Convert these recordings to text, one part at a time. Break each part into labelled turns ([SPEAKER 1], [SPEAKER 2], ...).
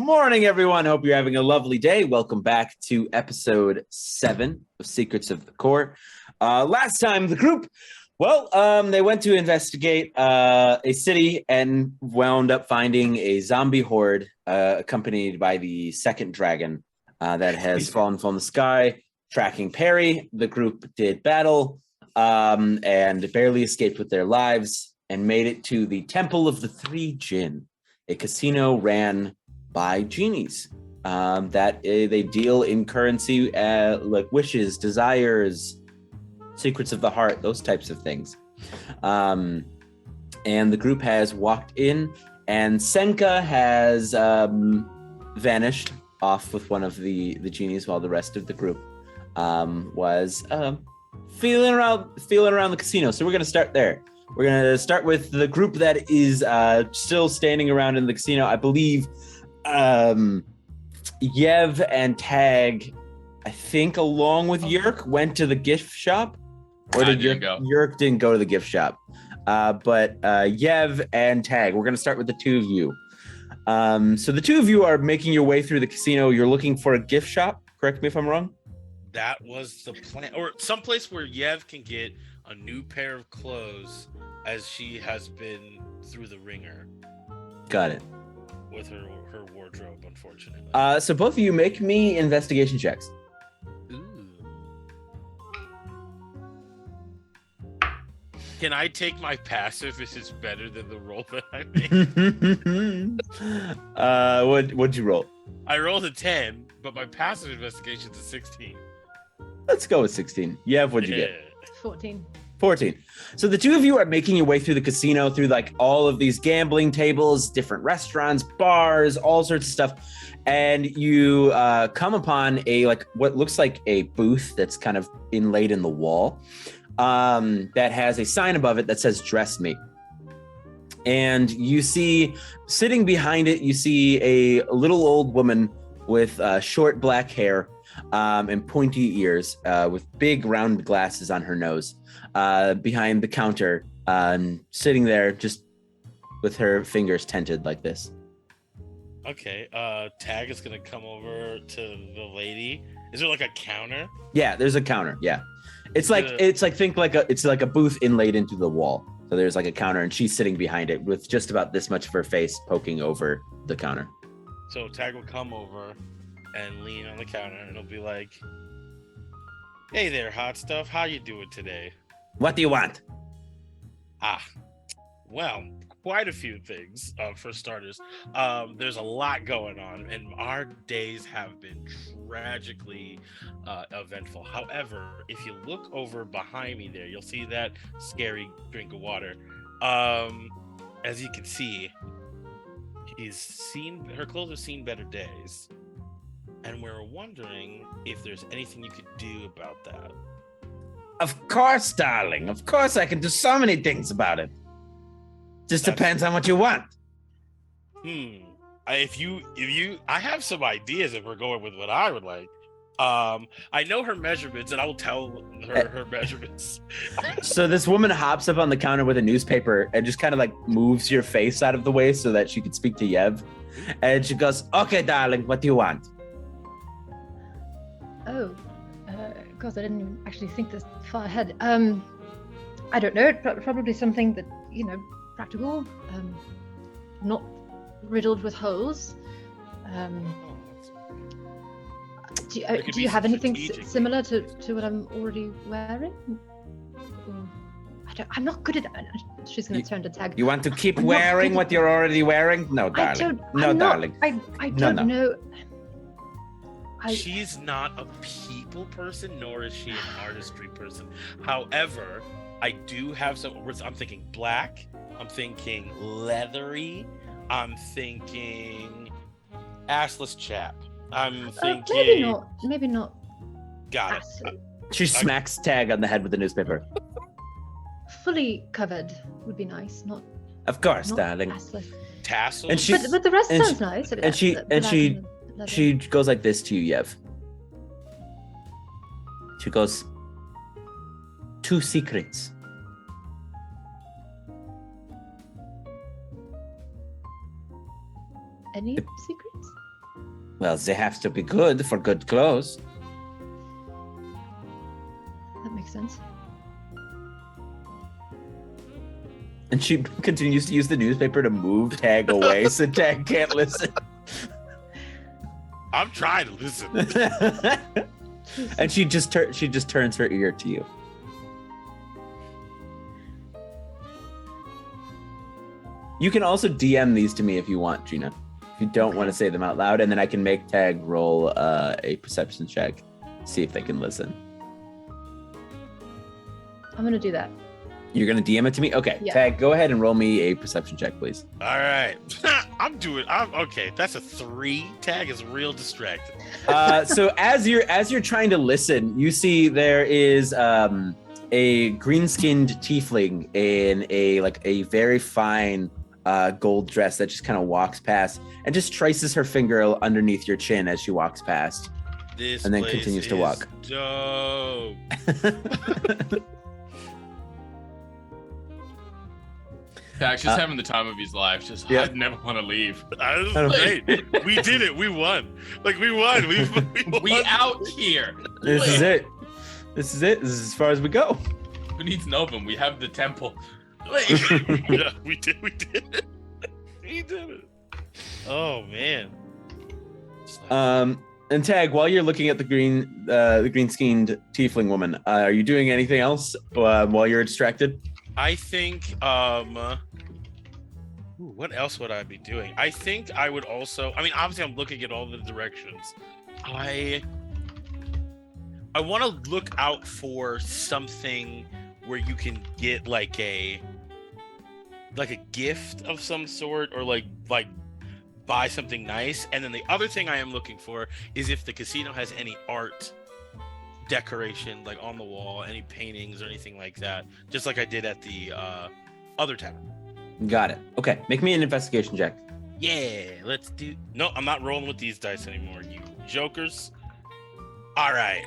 [SPEAKER 1] morning, everyone. Hope you're having a lovely day. Welcome back to episode 7 of Secrets of the Core. Last time, the group, they went to investigate a city and wound up finding a zombie horde accompanied by the second dragon that has fallen from the sky, tracking Perry. The group did battle and barely escaped with their lives and made it to the Temple of the Three Djinn, a casino ran by genies that they deal in currency like wishes, desires, secrets of the heart, those types of things. And the group has walked in, and Senka has vanished off with one of the genies while the rest of the group was feeling around the casino. So we're going to start there. We're going to start with the group that is still standing around in the casino. I believe Yev and Tag, I think along with Yurk, went to the gift shop. Or did Yurk didn't go to the gift shop. But Yev and Tag, we're going to start with the two of you. So the two of you are making your way through the casino. You're looking for a gift shop. Correct me if I'm wrong.
[SPEAKER 2] That was the plan. Or someplace where Yev can get a new pair of clothes, as she has been through the ringer.
[SPEAKER 1] Got it.
[SPEAKER 2] With her wardrobe, unfortunately.
[SPEAKER 1] So both of you make me investigation checks.
[SPEAKER 2] Ooh. Can I take my passive if it's better than the roll that I made?
[SPEAKER 1] What'd you roll?
[SPEAKER 2] I rolled a 10, but my passive investigation is a 16.
[SPEAKER 1] Let's go with 16. Yev, what'd you get?
[SPEAKER 3] 14.
[SPEAKER 1] 14. So the two of you are making your way through the casino, through like all of these gambling tables, different restaurants, bars, all sorts of stuff. And you come upon what looks like a booth that's kind of inlaid in the wall that has a sign above it that says "Dress Me." And you see sitting behind it, you see a little old woman with short black hair and pointy ears with big round glasses on her nose. Behind the counter, sitting there just with her fingers tented like this.
[SPEAKER 2] Okay, Tag is gonna come over to the lady. Is there like a counter?
[SPEAKER 1] Yeah, there's a counter. Yeah, it's like a booth inlaid into the wall. So there's like a counter, and she's sitting behind it with just about this much of her face poking over the counter.
[SPEAKER 2] So Tag will come over and lean on the counter, and it'll be like, "Hey there, hot stuff. How you doing today?"
[SPEAKER 1] What do you want?
[SPEAKER 2] Well, quite a few things for starters. There's a lot going on, and our days have been tragically eventful. However, if you look over behind me there, you'll see that scary drink of water. As you can see, her clothes have seen better days, and we're wondering if there's anything you could do about that.
[SPEAKER 1] Of course, darling. Of course, I can do so many things about it. Just depends on what you want.
[SPEAKER 2] If you, I have some ideas if we're going with what I would like. I know her measurements, and I will tell her measurements.
[SPEAKER 1] So this woman hops up on the counter with a newspaper and just kind of like moves your face out of the way so that she could speak to Yev. And she goes, "Okay, darling, what do you want?"
[SPEAKER 3] Oh. God, I didn't even actually think this far ahead. I don't know, probably something that, practical, not riddled with holes. Do you have anything similar to what I'm already wearing? I'm not good at it. She's going to turn to Tag.
[SPEAKER 1] You want to keep wearing what you're already wearing? No, darling. Darling.
[SPEAKER 3] I don't know.
[SPEAKER 2] She's not a people person, nor is she an artistry person. However, I do have some words. I'm thinking black. I'm thinking leathery. I'm thinking assless chap. I'm thinking
[SPEAKER 3] maybe not.
[SPEAKER 2] Got
[SPEAKER 3] it.
[SPEAKER 1] She smacks Tag on the head with the newspaper.
[SPEAKER 3] Fully covered would be nice. Not.
[SPEAKER 1] Of course, darling.
[SPEAKER 3] Assless.
[SPEAKER 2] Tassels.
[SPEAKER 3] But the rest sounds nice.
[SPEAKER 1] She goes like this to you, Yev. She goes, 2 secrets.
[SPEAKER 3] Any secrets?
[SPEAKER 1] Well, they have to be good for good clothes.
[SPEAKER 3] That makes sense.
[SPEAKER 1] And she continues to use the newspaper to move Tag away so Tag can't listen.
[SPEAKER 2] I'm trying to listen.
[SPEAKER 1] And she just turns her ear to you. You can also DM these to me if you want, Gina. If you don't want to say them out loud, and then I can make Tag roll a perception check, see if they can listen.
[SPEAKER 3] I'm gonna do that.
[SPEAKER 1] You're gonna DM it to me? Okay.
[SPEAKER 3] Yeah.
[SPEAKER 1] Tag, go ahead and roll me a perception check, please.
[SPEAKER 2] All right. I'm okay. That's a 3. Tag is real distracted.
[SPEAKER 1] So as you're trying to listen, you see there is a green-skinned tiefling in a very fine gold dress that just kind of walks past and just traces her finger underneath your chin as she walks past.
[SPEAKER 2] This
[SPEAKER 1] and then
[SPEAKER 2] place
[SPEAKER 1] continues to
[SPEAKER 2] is
[SPEAKER 1] walk.
[SPEAKER 2] Dope.
[SPEAKER 4] Tag's just having the time of his life. Just
[SPEAKER 1] Yeah.
[SPEAKER 4] I'd never want to leave.
[SPEAKER 2] Hey, we did it. We won. We won. We
[SPEAKER 4] We out here.
[SPEAKER 1] This is it. This is as far as we go.
[SPEAKER 4] Who needs Novum? We have the temple.
[SPEAKER 2] Yeah, we did it. We did it. Oh man.
[SPEAKER 1] And Tag, while you're looking at the green-skinned tiefling woman, are you doing anything else while you're distracted?
[SPEAKER 2] I think what else would I be doing? I think I would also, obviously I'm looking at all the directions. I want to look out for something where you can get like a gift of some sort, or like buy something nice. And then the other thing I am looking for is if the casino has any art decoration, like on the wall, any paintings or anything like that, just like I did at the other tavern.
[SPEAKER 1] Got it. Okay, make me an investigation check.
[SPEAKER 2] Yeah, let's do. No, I'm not rolling with these dice anymore, you jokers. All right,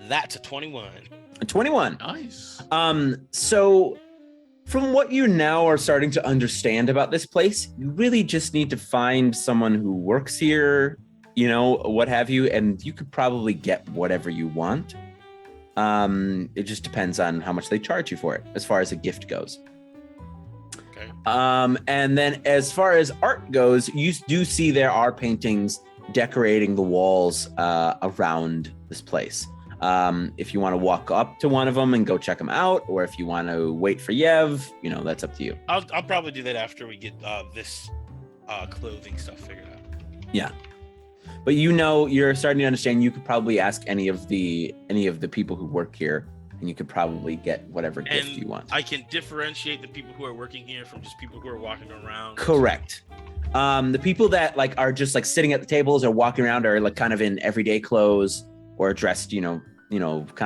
[SPEAKER 2] that's a 21.
[SPEAKER 1] A 21.
[SPEAKER 4] Nice.
[SPEAKER 1] So from what you now are starting to understand about this place, you really just need to find someone who works here, what have you, and you could probably get whatever you want. It just depends on how much they charge you for it, as far as a gift goes.
[SPEAKER 2] Okay.
[SPEAKER 1] And then as far as art goes, you do see there are paintings decorating the walls around this place. If you want to walk up to one of them and go check them out, or if you want to wait for Yev, that's up to you.
[SPEAKER 2] I'll probably do that after we get this clothing stuff figured out.
[SPEAKER 1] Yeah. But you're starting to understand you could probably ask any of the people who work here, and you could probably get whatever gift you want.
[SPEAKER 2] I can differentiate the people who are working here from just people who are walking around.
[SPEAKER 1] Correct. The people that are just sitting at the tables or walking around are kind of in everyday clothes or dressed, kind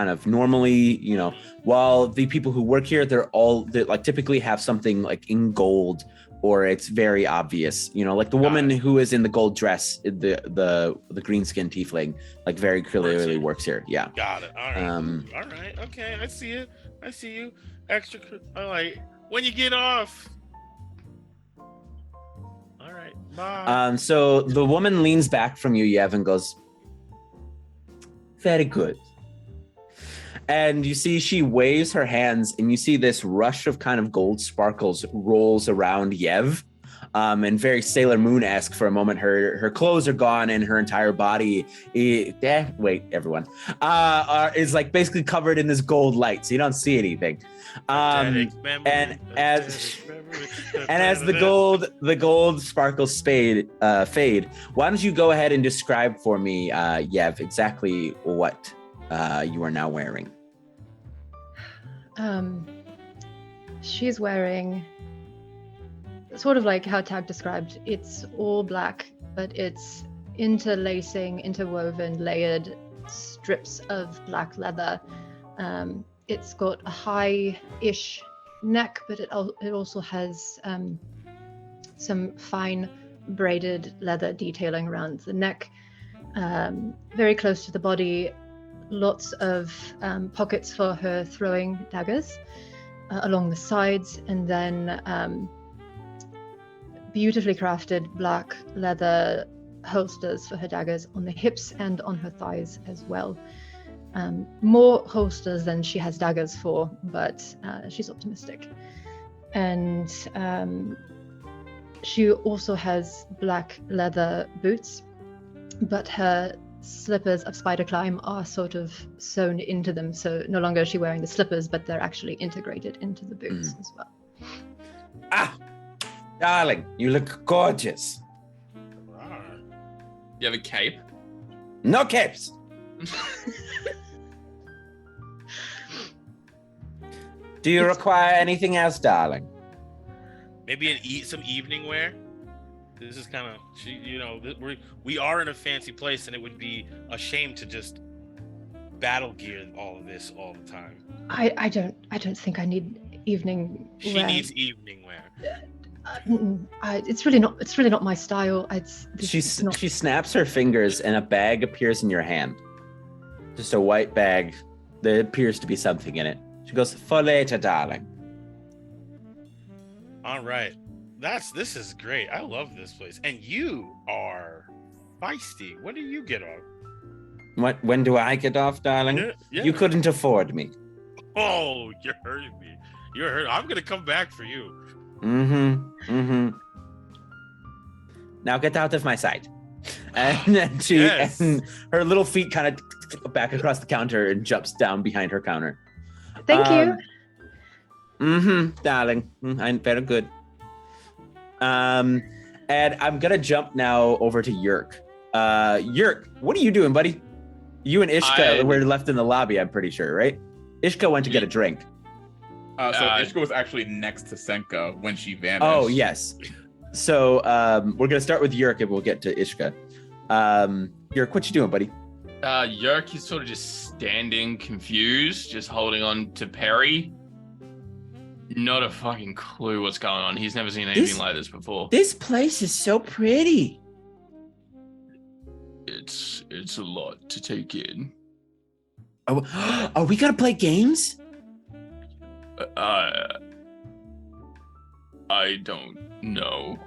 [SPEAKER 1] of normally, while the people who work here, they typically have something in gold, or it's very obvious, like the woman who is in the gold dress, the green skin tiefling, very clearly works here. Yeah.
[SPEAKER 2] Got it. All right. All right. Okay. I see it. I see you. Extra. All right. When you get off. All right. Bye.
[SPEAKER 1] So the woman leans back from you, Yev, and goes, "Very good." And you see she waves her hands, and you see this rush of kind of gold sparkles rolls around Yev. And very Sailor Moon-esque for a moment. Her clothes are gone, and her entire body is basically covered in this gold light, so you don't see anything. And as the gold sparkles fade, why don't you go ahead and describe for me, Yev, exactly what you are now wearing?
[SPEAKER 3] She's wearing sort of like how Tag described. It's all black, but it's interwoven, layered strips of black leather. It's got a high-ish neck, but it also has some fine braided leather detailing around the neck. Very close to the body, lots of pockets for her throwing daggers along the sides, and then beautifully crafted black leather holsters for her daggers on the hips and on her thighs as well. More holsters than she has daggers for, but she's optimistic. And she also has black leather boots, but her slippers of spider climb are sort of sewn into them, so no longer is she wearing the slippers, but they're actually integrated into the boots as well.
[SPEAKER 1] Ah, darling, you look gorgeous.
[SPEAKER 4] You have a cape?
[SPEAKER 1] No capes. Do you require anything else, darling?
[SPEAKER 2] Maybe some evening wear. This is kind of, we are in a fancy place, and it would be a shame to just battle gear all of this all the time.
[SPEAKER 3] I don't think I need evening wear.
[SPEAKER 2] She needs evening wear.
[SPEAKER 3] It's really not my style.
[SPEAKER 1] She snaps her fingers, and a bag appears in your hand. Just a white bag. There appears to be something in it. She goes, "For later, darling."
[SPEAKER 2] All right. This is great. I love this place. And you are feisty. When do you get off?
[SPEAKER 1] When do I get off, darling?
[SPEAKER 2] Yeah.
[SPEAKER 1] You couldn't afford me.
[SPEAKER 2] Oh, you're hurting me. You're hurt. I'm gonna come back for you.
[SPEAKER 1] Mm-hmm. Now get out of my sight. And then and her little feet kind of back across the counter and jumps down behind her counter.
[SPEAKER 3] Thank you.
[SPEAKER 1] Darling. I'm very good. And I'm gonna jump now over to Yurk. Yurk, what are you doing, buddy? You and Ishka were left in the lobby, I'm pretty sure, right? Ishka went to get a drink.
[SPEAKER 5] So Ishka was actually next to Senka when she vanished.
[SPEAKER 1] Oh, yes. So we're gonna start with Yurk and we'll get to Ishka. Yurk, what you doing, buddy?
[SPEAKER 4] Yurk is sort of just standing confused, just holding on to Perry. Not a fucking clue what's going on. He's never seen anything like this before.
[SPEAKER 1] This place is so pretty.
[SPEAKER 4] It's a lot to take in.
[SPEAKER 1] Oh, are we gonna play games?
[SPEAKER 4] I don't know.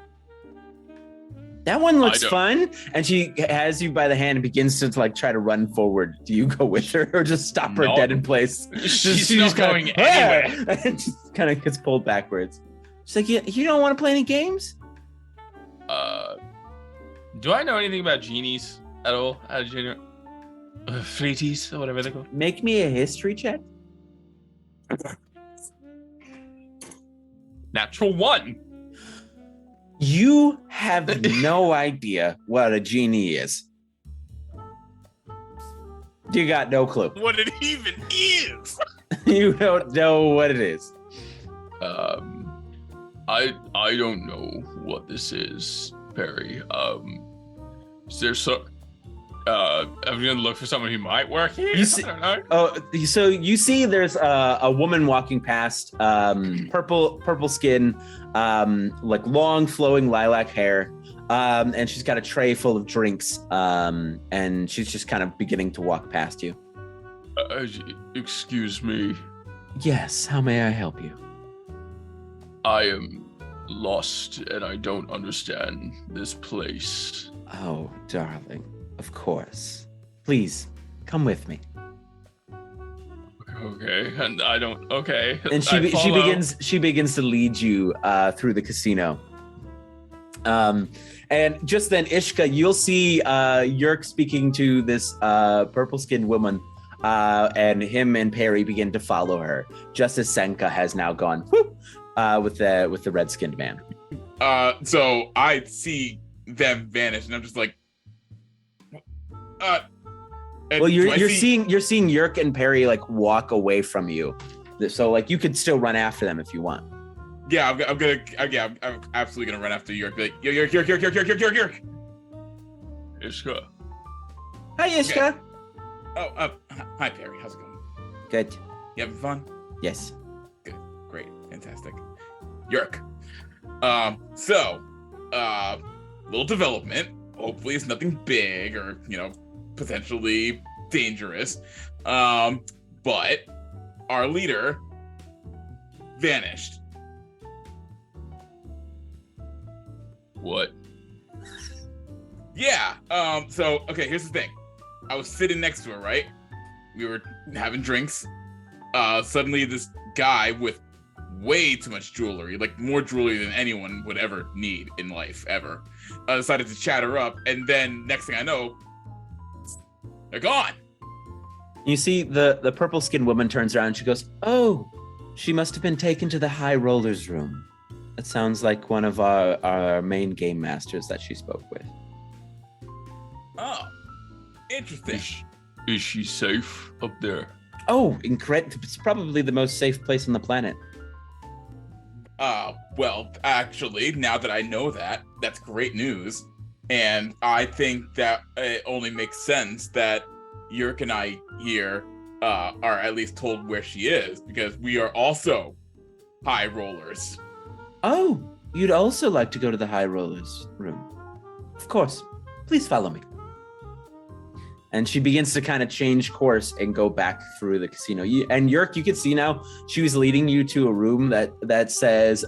[SPEAKER 1] That one looks fun. And she has you by the hand and begins to try to run forward. Do you go with her or just stop her dead in place?
[SPEAKER 4] She's not going anywhere.
[SPEAKER 1] And just kind of gets pulled backwards. She's like, you don't want to play any games?
[SPEAKER 4] Do I know anything about genies at all? Fleeties or whatever they're called?
[SPEAKER 1] Make me a history check.
[SPEAKER 4] Natural 1.
[SPEAKER 1] You have no idea what a genie is. You got no clue.
[SPEAKER 2] What it even is.
[SPEAKER 1] You don't know what it is.
[SPEAKER 4] I don't know what this is, Perry. Is there I'm gonna look for someone who might work here. I don't know.
[SPEAKER 1] Oh, so you see, there's a woman walking past, purple skin, long flowing lilac hair, and she's got a tray full of drinks, and she's just kind of beginning to walk past you.
[SPEAKER 4] Excuse me.
[SPEAKER 1] Yes, how may I help you?
[SPEAKER 4] I am lost and I don't understand this place.
[SPEAKER 1] Oh, darling. Of course. Please, come with me.
[SPEAKER 4] Okay, and I don't. Okay.
[SPEAKER 1] And she begins to lead you through the casino. And just then, Ishka, you'll see Yurk speaking to this purple-skinned woman, and him and Perry begin to follow her, just as Senka has now gone whoop, with the red-skinned man.
[SPEAKER 5] So I see them vanish, and I'm just like.
[SPEAKER 1] Well, you're seeing Yurk and Perry walk away from you, so you could still run after them if you want.
[SPEAKER 5] Yeah, I'm absolutely gonna run after Yurk. Be like, Yurk.
[SPEAKER 4] Ishka.
[SPEAKER 1] Hi, Ishka.
[SPEAKER 5] Okay. Hi Perry. How's it going?
[SPEAKER 1] Good.
[SPEAKER 5] You having fun?
[SPEAKER 1] Yes.
[SPEAKER 5] Good. Great. Fantastic. Yurk. Little development. Hopefully, it's nothing big or potentially dangerous. But our leader vanished.
[SPEAKER 4] What?
[SPEAKER 5] Yeah. So okay, here's the thing. I was sitting next to her, right? We were having drinks. Suddenly this guy with way too much jewelry, like more jewelry than anyone would ever need in life, ever, decided to chat her up, and then next thing I know, they're gone.
[SPEAKER 1] You see the purple skinned woman turns around and she goes, "Oh, she must have been taken to the high rollers room. That sounds like one of our main game masters that she spoke with."
[SPEAKER 5] Oh, interesting.
[SPEAKER 4] Is she safe up there?
[SPEAKER 1] Oh, incredible. It's probably the most safe place on the planet.
[SPEAKER 5] Well, actually, now that I know that, that's great news. And I think that it only makes sense that Yurk and I here are at least told where she is, because we are also high rollers.
[SPEAKER 1] Oh, you'd also like to go to the high rollers room. Of course. Please follow me. And she begins to kind of change course and go back through the casino. And Yurk, you can see now she was leading you to a room that says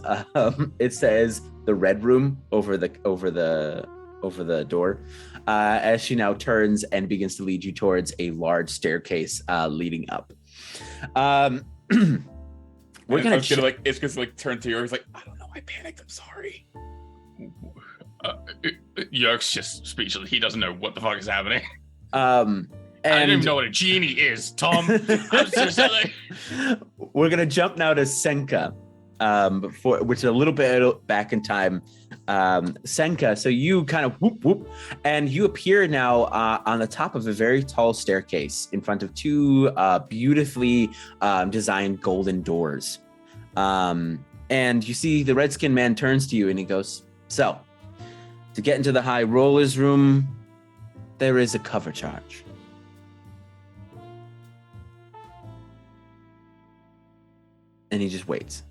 [SPEAKER 1] it says the red room over the door. As she now turns and begins to lead you towards a large staircase leading up. We're gonna
[SPEAKER 5] it's just like turn to yours like, I don't know, I panicked, I'm sorry.
[SPEAKER 4] Yurk's just speechless. He doesn't know what the fuck is happening.
[SPEAKER 1] And
[SPEAKER 4] I don't even know what a genie is, Tom. I'm so silly.
[SPEAKER 1] We're gonna jump now to Senka, which is a little bit back in time. Senka, so you kind of whoop whoop, and you appear now on the top of a very tall staircase in front of two beautifully designed golden doors. And you see the red-skinned man turns to you and he goes, "So, to get into the high rollers room, there is a cover charge." And he just waits.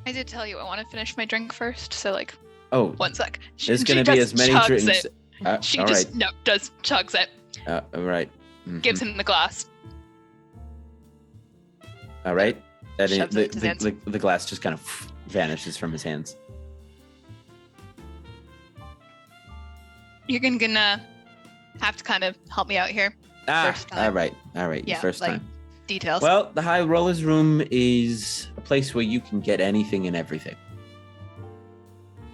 [SPEAKER 6] I did tell you I want to finish my drink first, so like,
[SPEAKER 1] Oh,
[SPEAKER 6] one sec.
[SPEAKER 1] there's going to be as many drinks.
[SPEAKER 6] She
[SPEAKER 1] all
[SPEAKER 6] just
[SPEAKER 1] right.
[SPEAKER 6] does chugs it,
[SPEAKER 1] All right. Mhm.
[SPEAKER 6] gives him the glass.
[SPEAKER 1] All right. And
[SPEAKER 6] Shoves it in his hands.
[SPEAKER 1] the glass just kind of vanishes from his hands.
[SPEAKER 6] You're gonna have to kind of help me out here. First time.
[SPEAKER 1] All right.
[SPEAKER 6] Yeah,
[SPEAKER 1] First
[SPEAKER 6] like,
[SPEAKER 1] time.
[SPEAKER 6] Details.
[SPEAKER 1] Well, the high rollers room is a place where you can get anything and everything.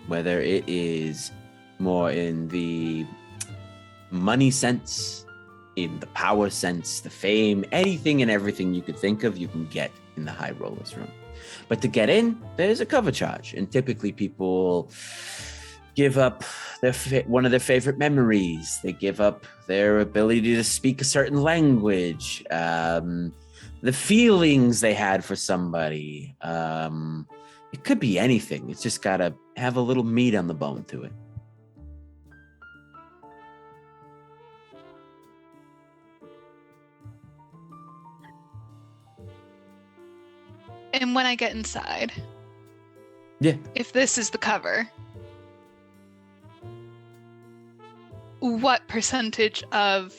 [SPEAKER 1] Whether it is more in the money sense, in the power sense, the fame, anything and everything you could think of, you can get in the high rollers room. But to get in, there's a cover charge, and typically people give up one of their favorite memories. They give up their ability to speak a certain language, the feelings they had for somebody. It could be anything. It's just got to have a little meat on the bone to it.
[SPEAKER 6] And when I get inside,
[SPEAKER 1] Yeah.
[SPEAKER 6] if this is the cover, what percentage of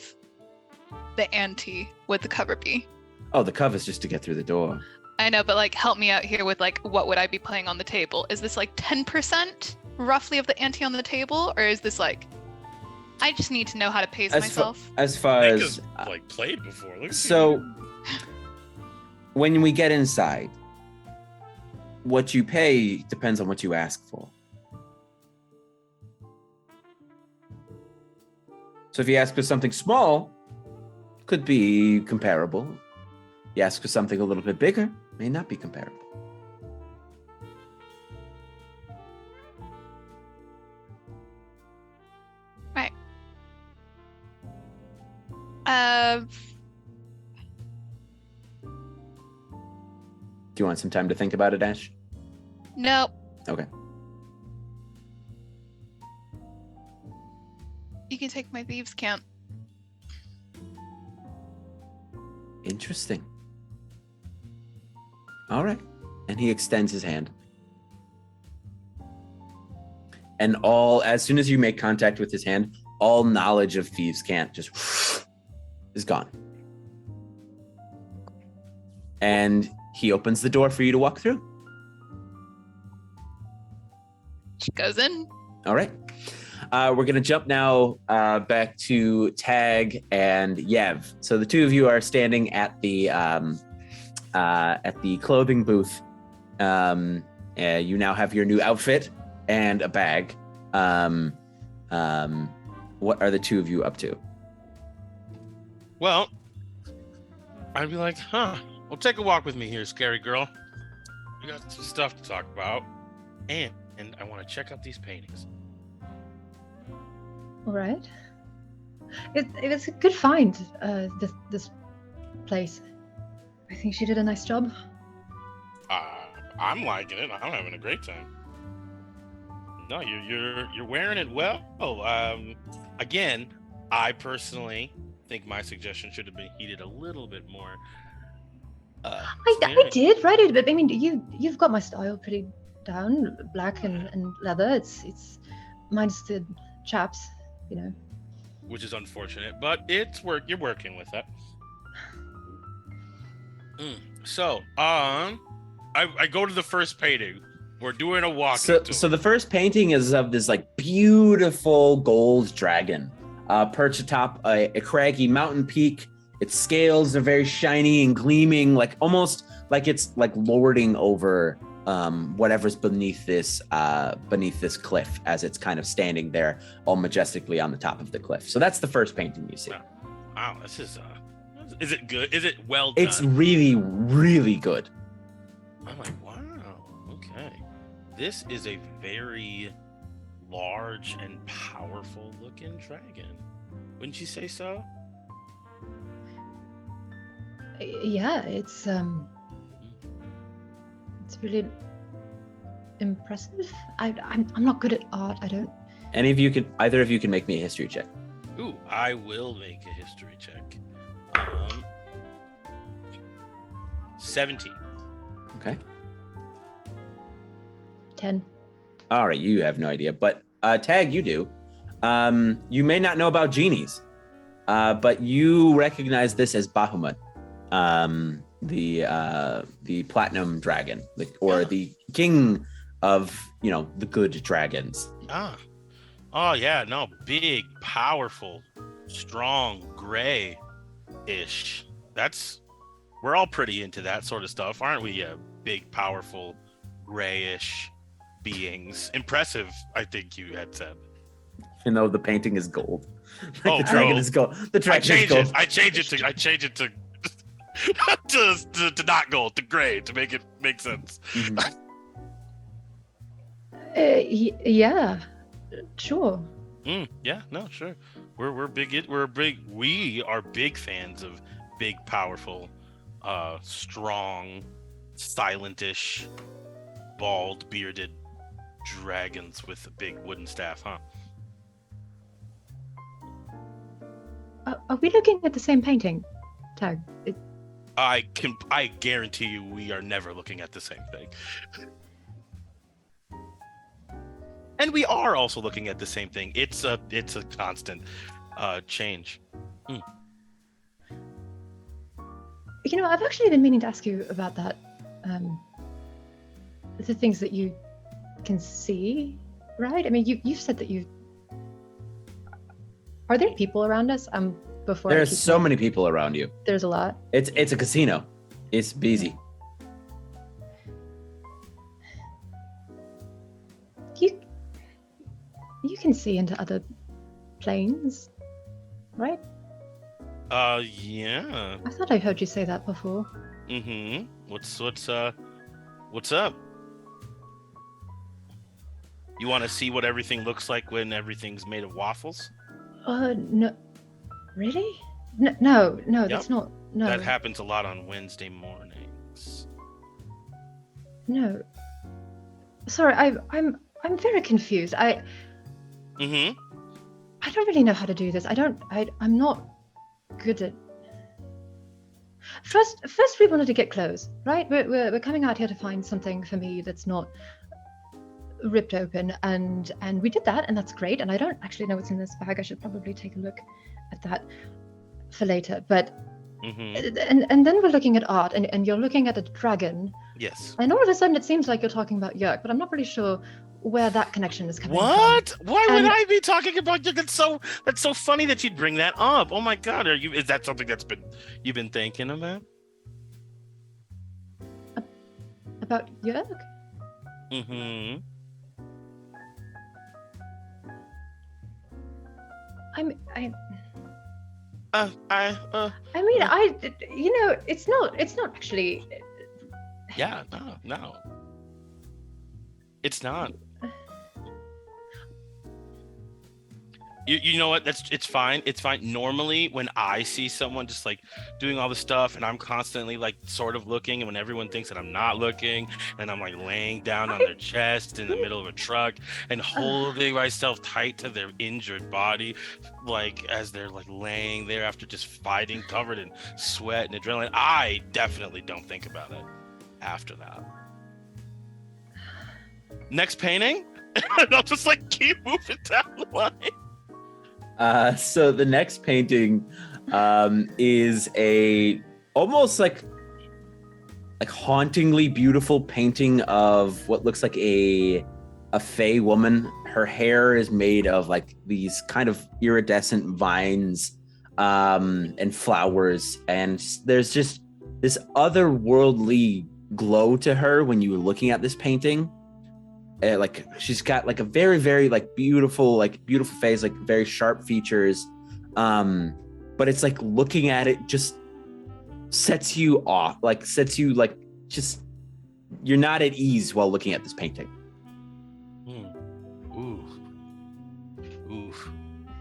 [SPEAKER 6] the ante would the cover be?
[SPEAKER 1] Oh, the cover's just to get through the door.
[SPEAKER 6] I know, but like, help me out here with like, what would I be playing on the table? Is this like 10% roughly of the ante on the table, or is this like, I just need to know how to pace myself?
[SPEAKER 1] As far as
[SPEAKER 2] like played before. Look at
[SPEAKER 1] so,
[SPEAKER 2] you.
[SPEAKER 1] when we get inside, what you pay depends on what you ask for. So if you ask for something small, could be comparable. You ask for something a little bit bigger, may not be comparable.
[SPEAKER 6] Right.
[SPEAKER 1] Do you want some time to think about it, Ash?
[SPEAKER 6] Nope.
[SPEAKER 1] Okay.
[SPEAKER 6] You can take my thieves' count.
[SPEAKER 1] Interesting. All right. And he extends his hand. And as soon as you make contact with his hand, all knowledge of thieves' cant just is gone. And he opens the door for you to walk through.
[SPEAKER 6] goes in.
[SPEAKER 1] All right. We're gonna jump now back to Tag and Yev. So the two of you are standing at the clothing booth. You now have your new outfit and a bag. What are the two of you up to?
[SPEAKER 2] Well, I'd be like, well, take a walk with me here, scary girl. We got some stuff to talk about, and I want to check out these paintings.
[SPEAKER 3] All right. It was a good find. This place. I think she did a nice job.
[SPEAKER 2] I'm liking it. I'm having a great time. No, you're wearing it well. Again, I personally think my suggestion should have been heated a little bit more.
[SPEAKER 3] I did, right? But I mean, you've got my style pretty down. Black and leather. It's minus the chaps, you know.
[SPEAKER 2] Which is unfortunate, but you're working with that. So, I go to the first painting. We're doing a walk.
[SPEAKER 1] So the first painting is of this like beautiful gold dragon, perched atop a craggy mountain peak. Its scales are very shiny and gleaming, like almost like it's like lording over whatever's beneath this cliff, as it's kind of standing there all majestically on the top of the cliff. So that's the first painting you see.
[SPEAKER 2] Wow, this is it good? Is it well done?
[SPEAKER 1] It's really, really good.
[SPEAKER 2] I'm like, wow, okay. This is a very large and powerful looking dragon. Wouldn't you say so?
[SPEAKER 3] Yeah, it's really impressive. I'm not good at art. I don't.
[SPEAKER 1] Either of you can make me a history check.
[SPEAKER 2] Ooh, I will make a history check. 17.
[SPEAKER 1] Okay.
[SPEAKER 3] 10.
[SPEAKER 1] All right, you have no idea, but Tag, you do. You may not know about genies, but you recognize this as Bahamut, the platinum dragon, the king of the good dragons.
[SPEAKER 2] Oh yeah, no, big, powerful, strong, gray-ish. We're all pretty into that sort of stuff, aren't we? Big, powerful, grayish beings. Impressive, I think you had said.
[SPEAKER 1] Even though the painting is gold.
[SPEAKER 2] Oh,
[SPEAKER 1] the dragon is gold. The dragon is gold.
[SPEAKER 2] I change it to to not gold, to gray, to make it make sense.
[SPEAKER 1] Mm-hmm.
[SPEAKER 3] Yeah, sure.
[SPEAKER 2] Yeah, no, sure. We are big fans of big, powerful, strong, silentish, bald, bearded dragons with a big wooden staff, huh?
[SPEAKER 3] Are we looking at the same painting, Tag?
[SPEAKER 2] I guarantee you we are never looking at the same thing. And we are also looking at the same thing. It's a constant change.
[SPEAKER 3] I've actually been meaning to ask you about that. The things that you can see, right? I mean, you've said that you. Are there people around us?
[SPEAKER 1] There's so many people around you.
[SPEAKER 3] There's a lot.
[SPEAKER 1] It's a casino. It's busy.
[SPEAKER 3] You can see into other planes, right?
[SPEAKER 2] Yeah.
[SPEAKER 3] I thought I heard you say that before.
[SPEAKER 2] Mm-hmm. What's up? You want to see what everything looks like when everything's made of waffles?
[SPEAKER 3] No. Really? No,
[SPEAKER 2] Yep.
[SPEAKER 3] That's not. No.
[SPEAKER 2] That happens a lot on Wednesday mornings.
[SPEAKER 3] No. Sorry, I'm very confused.
[SPEAKER 2] Mm-hmm.
[SPEAKER 3] I don't really know how to do this. I'm not good at. First, we wanted to get clothes, right? We're coming out here to find something for me that's not ripped open, and we did that, and that's great. And I don't actually know what's in this bag. I should probably take a look at that for later. But and then we're looking at art, and you're looking at a dragon.
[SPEAKER 2] Yes.
[SPEAKER 3] And all of a sudden, it seems like you're talking about Yurk, but I'm not really sure where that connection is coming
[SPEAKER 2] What?
[SPEAKER 3] from.
[SPEAKER 2] Why would
[SPEAKER 3] And-
[SPEAKER 2] I be talking about you? That's so funny that you'd bring that up. Oh my god, is that something you've been thinking about?
[SPEAKER 3] About Yurk?
[SPEAKER 2] Mm-hmm.
[SPEAKER 3] I mean, it's not actually.
[SPEAKER 2] Yeah, no. It's not. You know what? It's fine. It's fine. Normally, when I see someone just like doing all this stuff, and I'm constantly like sort of looking, and when everyone thinks that I'm not looking, and I'm like laying down on their chest in the middle of a truck and holding myself tight to their injured body, like as they're like laying there after just fighting, covered in sweat and adrenaline, I definitely don't think about it after that. Next painting, and I'll just like keep moving down the line.
[SPEAKER 1] So the next painting is a almost like hauntingly beautiful painting of what looks like a fey woman. Her hair is made of like these kind of iridescent vines and flowers, and there's just this otherworldly glow to her when you're looking at this painting. Like she's got like a very, very like beautiful face, like very sharp features. But it's like looking at it just sets you off, like sets you like just you're not at ease while looking at this painting.
[SPEAKER 2] Ooh.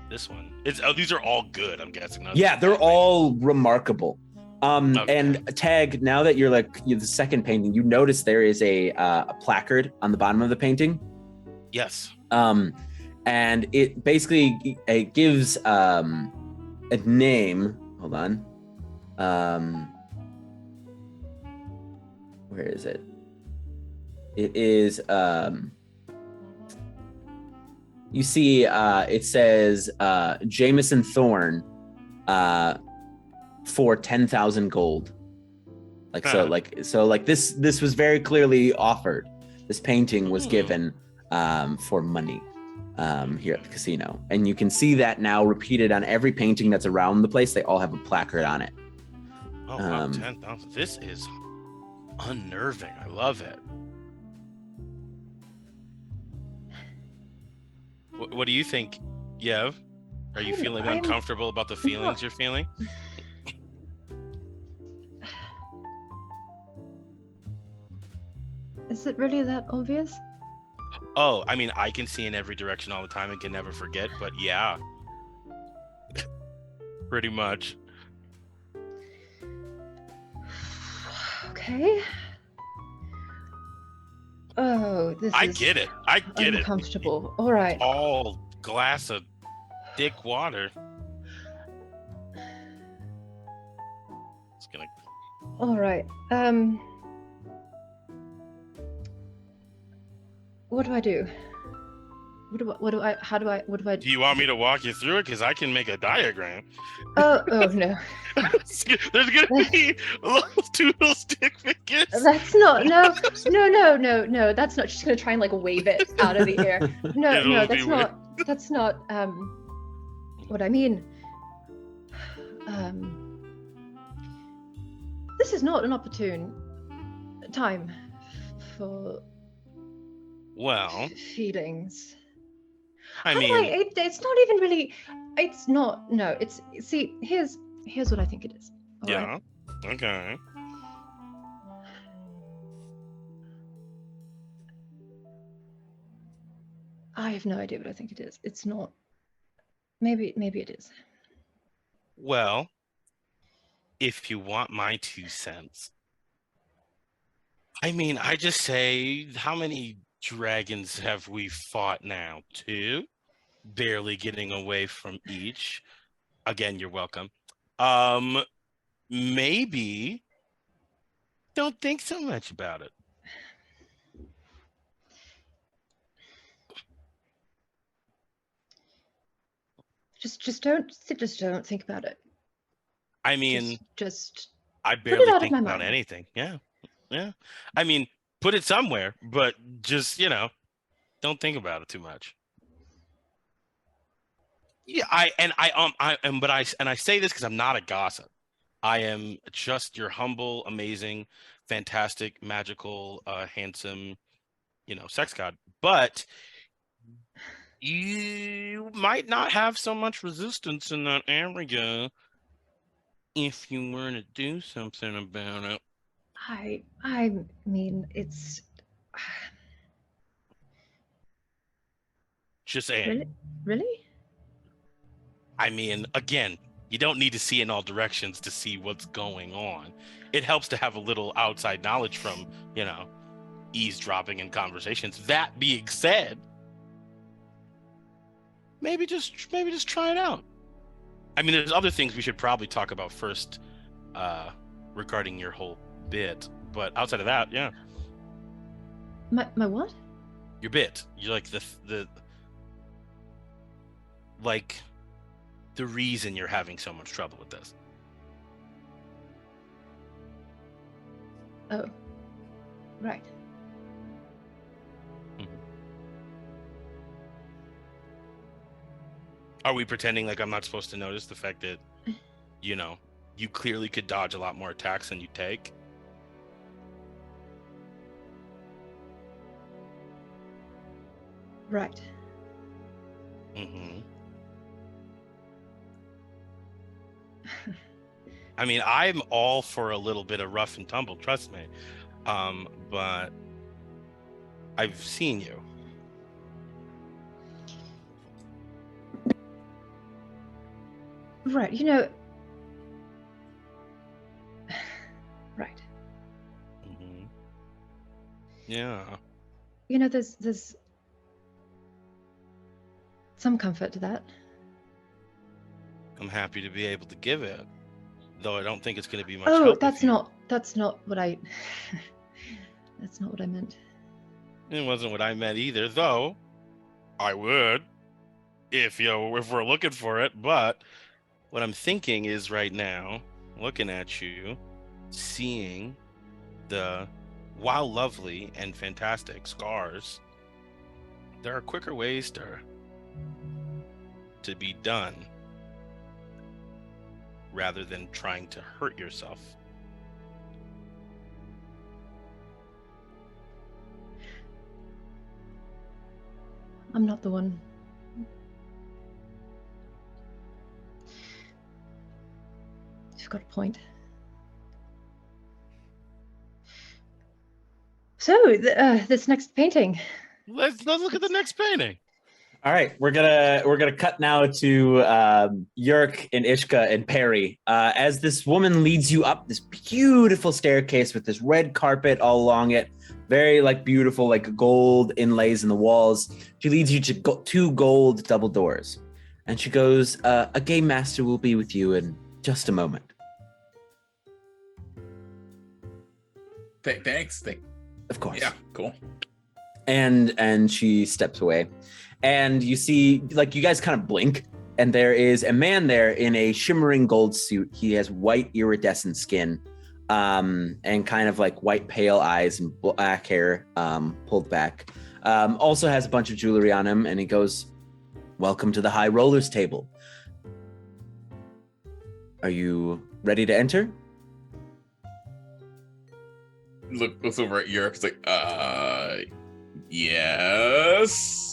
[SPEAKER 2] This one. These are all good, I'm guessing.
[SPEAKER 1] Yeah, they're all remarkable.
[SPEAKER 2] Okay.
[SPEAKER 1] And Tag, now that you're the second painting, you notice there is a placard on the bottom of the painting.
[SPEAKER 2] Yes.
[SPEAKER 1] And it basically gives a name. Hold on. Where is it? It is you see it says Jameson Thorne for 10,000 gold. This was very clearly offered. This painting was given for money here at the casino, and you can see that now repeated on every painting that's around the place. They all have a placard on it.
[SPEAKER 2] Oh, wow, 10,000. This is unnerving. I love it. What do you think, Yev? Are you feeling uncomfortable about the feelings you're feeling?
[SPEAKER 3] Is it really that obvious?
[SPEAKER 2] Oh, I mean, I can see in every direction all the time and can never forget, but yeah. Pretty much.
[SPEAKER 3] Okay. Oh, this
[SPEAKER 2] I
[SPEAKER 3] is
[SPEAKER 2] get it. I get it.
[SPEAKER 3] uncomfortable. All right.
[SPEAKER 2] All glass of thick water. It's gonna.
[SPEAKER 3] All right. What do I do? What do I
[SPEAKER 2] Do you want me to walk you through it? Because I can make a diagram.
[SPEAKER 3] Oh no.
[SPEAKER 2] There's gonna be two little stick figures.
[SPEAKER 3] That's not no. That's not. She's gonna try and like wave it out of the air. No,
[SPEAKER 2] It'll be
[SPEAKER 3] that's not. That's not. What I mean. This is not an opportune time for
[SPEAKER 2] Well,
[SPEAKER 3] feelings.
[SPEAKER 2] I mean,
[SPEAKER 3] it's not even really. It's not. No. It's see. Here's what I think it is. all
[SPEAKER 2] yeah.
[SPEAKER 3] right?
[SPEAKER 2] Okay.
[SPEAKER 3] I have no idea what I think it is. It's not. Maybe it is.
[SPEAKER 2] Well, if you want my 2 cents, I mean, I just say, how many dragons have we fought now? 2, barely getting away from each. Again, you're welcome. Maybe don't think so much about it.
[SPEAKER 3] Just don't think about it.
[SPEAKER 2] I mean,
[SPEAKER 3] just
[SPEAKER 2] I
[SPEAKER 3] it
[SPEAKER 2] barely
[SPEAKER 3] out of
[SPEAKER 2] think
[SPEAKER 3] my
[SPEAKER 2] about
[SPEAKER 3] mind.
[SPEAKER 2] anything. Yeah. I mean, put it somewhere, but just, Don't think about it too much. Yeah, I say this because I'm not a gossip. I am just your humble, amazing, fantastic, magical, handsome, sex god. But you might not have so much resistance in that area if you were to do something about it.
[SPEAKER 3] I mean, it's
[SPEAKER 2] Just saying.
[SPEAKER 3] really.
[SPEAKER 2] I mean, again, you don't need to see in all directions to see what's going on. It helps to have a little outside knowledge from, eavesdropping in conversations. That being said, maybe just try it out. I mean, there's other things we should probably talk about first, regarding your whole bit. But outside of that, yeah.
[SPEAKER 3] My what?
[SPEAKER 2] Your bit. You're like the reason you're having so much trouble with this.
[SPEAKER 3] Oh, right.
[SPEAKER 2] Are we pretending like I'm not supposed to notice the fact that, you clearly could dodge a lot more attacks than you take?
[SPEAKER 3] Right.
[SPEAKER 2] Mm-hmm. I mean, I'm all for a little bit of rough and tumble, trust me. But I've seen you.
[SPEAKER 3] Right, right.
[SPEAKER 2] Mm-hmm. Yeah.
[SPEAKER 3] There's some comfort to that.
[SPEAKER 2] I'm happy to be able to give it, though I don't think it's going to be much
[SPEAKER 3] Oh,
[SPEAKER 2] help.
[SPEAKER 3] that's not what I that's not what I meant.
[SPEAKER 2] It wasn't what I meant either, though I would if we're looking for it. But what I'm thinking is right now, looking at you, seeing while lovely and fantastic scars, there are quicker ways to be done rather than trying to hurt yourself.
[SPEAKER 3] I'm not the one. You've got a point. So, this next painting.
[SPEAKER 2] Let's look at the next painting.
[SPEAKER 1] All right, we're gonna cut now to Yurk and Ishka and Perry as this woman leads you up this beautiful staircase with this red carpet all along it, very beautiful gold inlays in the walls. She leads you to two gold double doors, and she goes, "A game master will be with you in just a moment."
[SPEAKER 5] Thanks.
[SPEAKER 1] Of course.
[SPEAKER 5] Yeah, cool.
[SPEAKER 1] And she steps away. And you see, you guys kind of blink, and there is a man there in a shimmering gold suit. He has white iridescent skin, and kind of white pale eyes and black hair pulled back. Also has a bunch of jewelry on him, and he goes, "Welcome to the High Rollers table. Are you ready to enter?"
[SPEAKER 5] Looks over at Yurk. It's yes.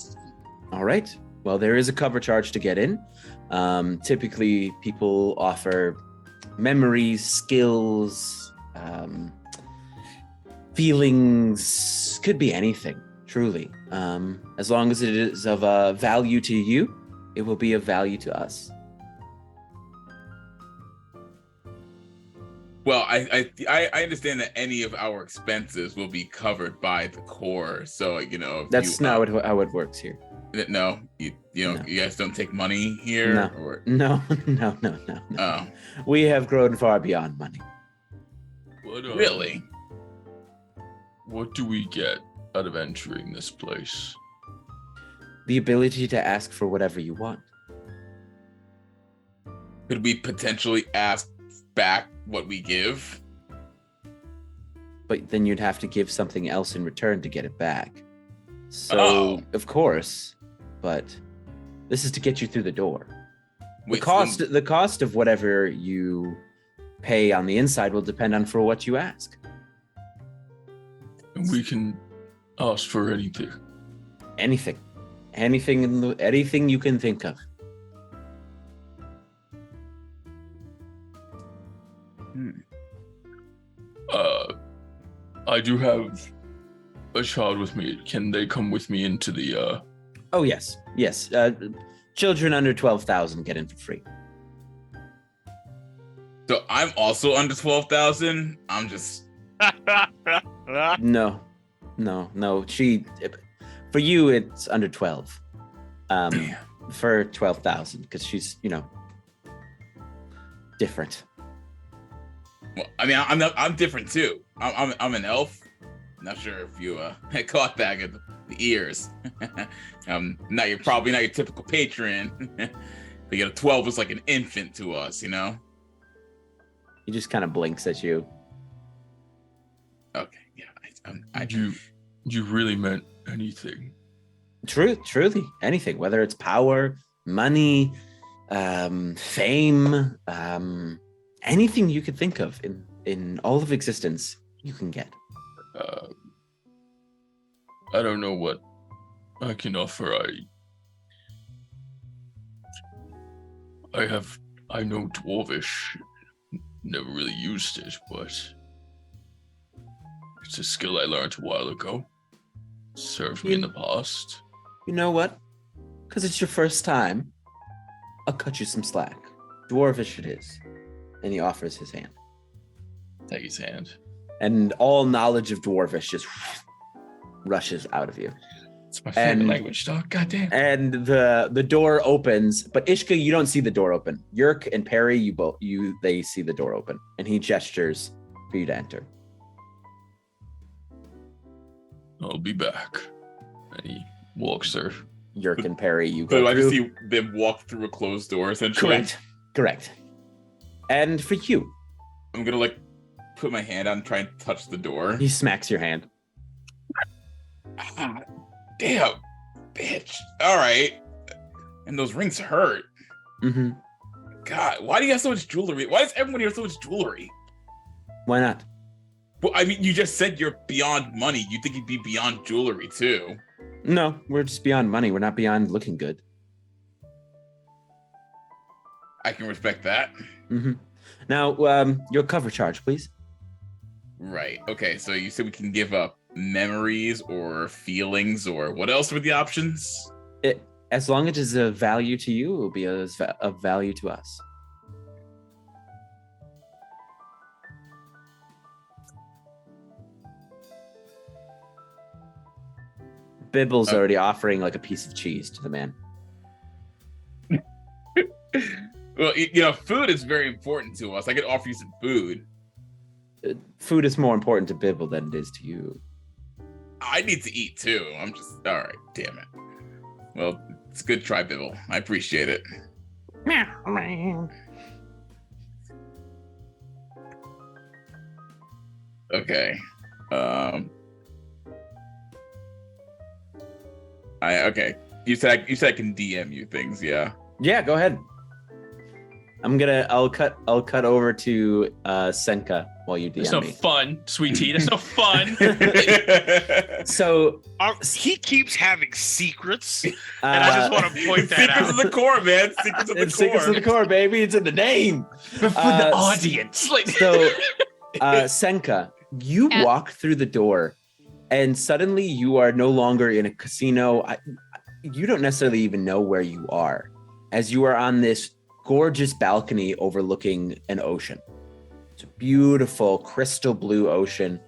[SPEAKER 1] All right. Well, there is a cover charge to get in. Typically, people offer memories, skills, feelings, could be anything, truly. As long as it is of value to you, it will be of value to us.
[SPEAKER 5] Well, I understand that any of our expenses will be covered by the core. So,
[SPEAKER 1] That's not how it works here.
[SPEAKER 5] No, you guys don't take money here?
[SPEAKER 1] No.
[SPEAKER 5] Or...
[SPEAKER 1] No.
[SPEAKER 5] Oh.
[SPEAKER 1] We have grown far beyond money.
[SPEAKER 5] Really?
[SPEAKER 4] What do we get out of entering this place?
[SPEAKER 1] The ability to ask for whatever you want.
[SPEAKER 5] Could we potentially ask back what we give?
[SPEAKER 1] But then you'd have to give something else in return to get it back. So, of course, but this is to get you through the door.
[SPEAKER 5] Wait,
[SPEAKER 1] The cost of whatever you pay on the inside will depend on for what you ask.
[SPEAKER 4] And we can ask for anything.
[SPEAKER 1] Anything you can think of.
[SPEAKER 4] I do have a child with me. Can they come with me into the
[SPEAKER 1] Oh yes. Children under 12,000 get in for free.
[SPEAKER 5] So I'm also under 12,000. I'm just.
[SPEAKER 1] No. For you, it's under 12. For 12,000, because she's, different.
[SPEAKER 5] Well, I mean, I'm different too. I'm an elf. Not sure if you caught that in the ears. Probably not your typical patron. But 12 is like an infant to us,
[SPEAKER 1] He just kind of blinks at you.
[SPEAKER 5] Okay, yeah.
[SPEAKER 4] You really meant anything.
[SPEAKER 1] Truly, anything, whether it's power, money, fame, anything you could think of in all of existence, you can get.
[SPEAKER 4] I don't know what I can offer. I know Dwarvish. Never really used it, but it's a skill I learned a while ago. Served me in the past.
[SPEAKER 1] You know what? Because it's your first time, I'll cut you some slack. Dwarvish it is. And he offers his hand.
[SPEAKER 4] Take his hand.
[SPEAKER 1] And all knowledge of Dwarvish just rushes out of you.
[SPEAKER 4] It's my favorite language, dog. Goddamn.
[SPEAKER 1] And the door opens, but Ishka, you don't see the door open. Yurk and Perry, they see the door open, and he gestures for you to enter.
[SPEAKER 4] I'll be back. And he walks there.
[SPEAKER 1] Yurk and Perry, you go
[SPEAKER 5] So I just
[SPEAKER 1] through.
[SPEAKER 5] see them walk through a closed door, essentially.
[SPEAKER 1] Correct. And for you,
[SPEAKER 5] I'm gonna put my hand out and try and touch the door.
[SPEAKER 1] he smacks your hand.
[SPEAKER 5] Ah, damn, bitch. All right. And those rings hurt.
[SPEAKER 1] Mm-hmm.
[SPEAKER 5] God, why do you have so much jewelry? Why does everyone here have so much jewelry?
[SPEAKER 1] Why not?
[SPEAKER 5] Well, I mean, you just said you're beyond money. You think you'd be beyond jewelry too?
[SPEAKER 1] No, we're just beyond money. We're not beyond looking good.
[SPEAKER 5] I can respect that.
[SPEAKER 1] Mm-hmm. Now, your cover charge, please.
[SPEAKER 5] Right. Okay. So you said we can give up memories or feelings, or what else were the options?
[SPEAKER 1] As long as it's of value to you, it will be of value to us. Bibble's already offering a piece of cheese to the man.
[SPEAKER 5] Well, food is very important to us. I could offer you some food.
[SPEAKER 1] Food is more important to Bibble than it is to you.
[SPEAKER 5] I need to eat too. I'm just all right. Damn it. Well, it's a good try, Bibble. I appreciate it. Okay. Okay. You said I can DM you things, yeah.
[SPEAKER 1] Yeah, go ahead. I'll cut over to Senka while you DM
[SPEAKER 4] That's no
[SPEAKER 1] me.
[SPEAKER 4] fun, SweetT. That's no fun.
[SPEAKER 1] So
[SPEAKER 2] he keeps having secrets, and I just want to point that
[SPEAKER 5] Secrets
[SPEAKER 2] out.
[SPEAKER 5] of the core, man. Secrets of the
[SPEAKER 1] it's
[SPEAKER 5] core.
[SPEAKER 1] Secrets of the Core, baby. It's in the name.
[SPEAKER 4] But for the audience.
[SPEAKER 1] So, Senka, you
[SPEAKER 6] Yeah.
[SPEAKER 1] walk through the door, and suddenly you are no longer in a casino. You don't necessarily even know where you are, as you are on this gorgeous balcony overlooking an ocean. It's a beautiful crystal blue ocean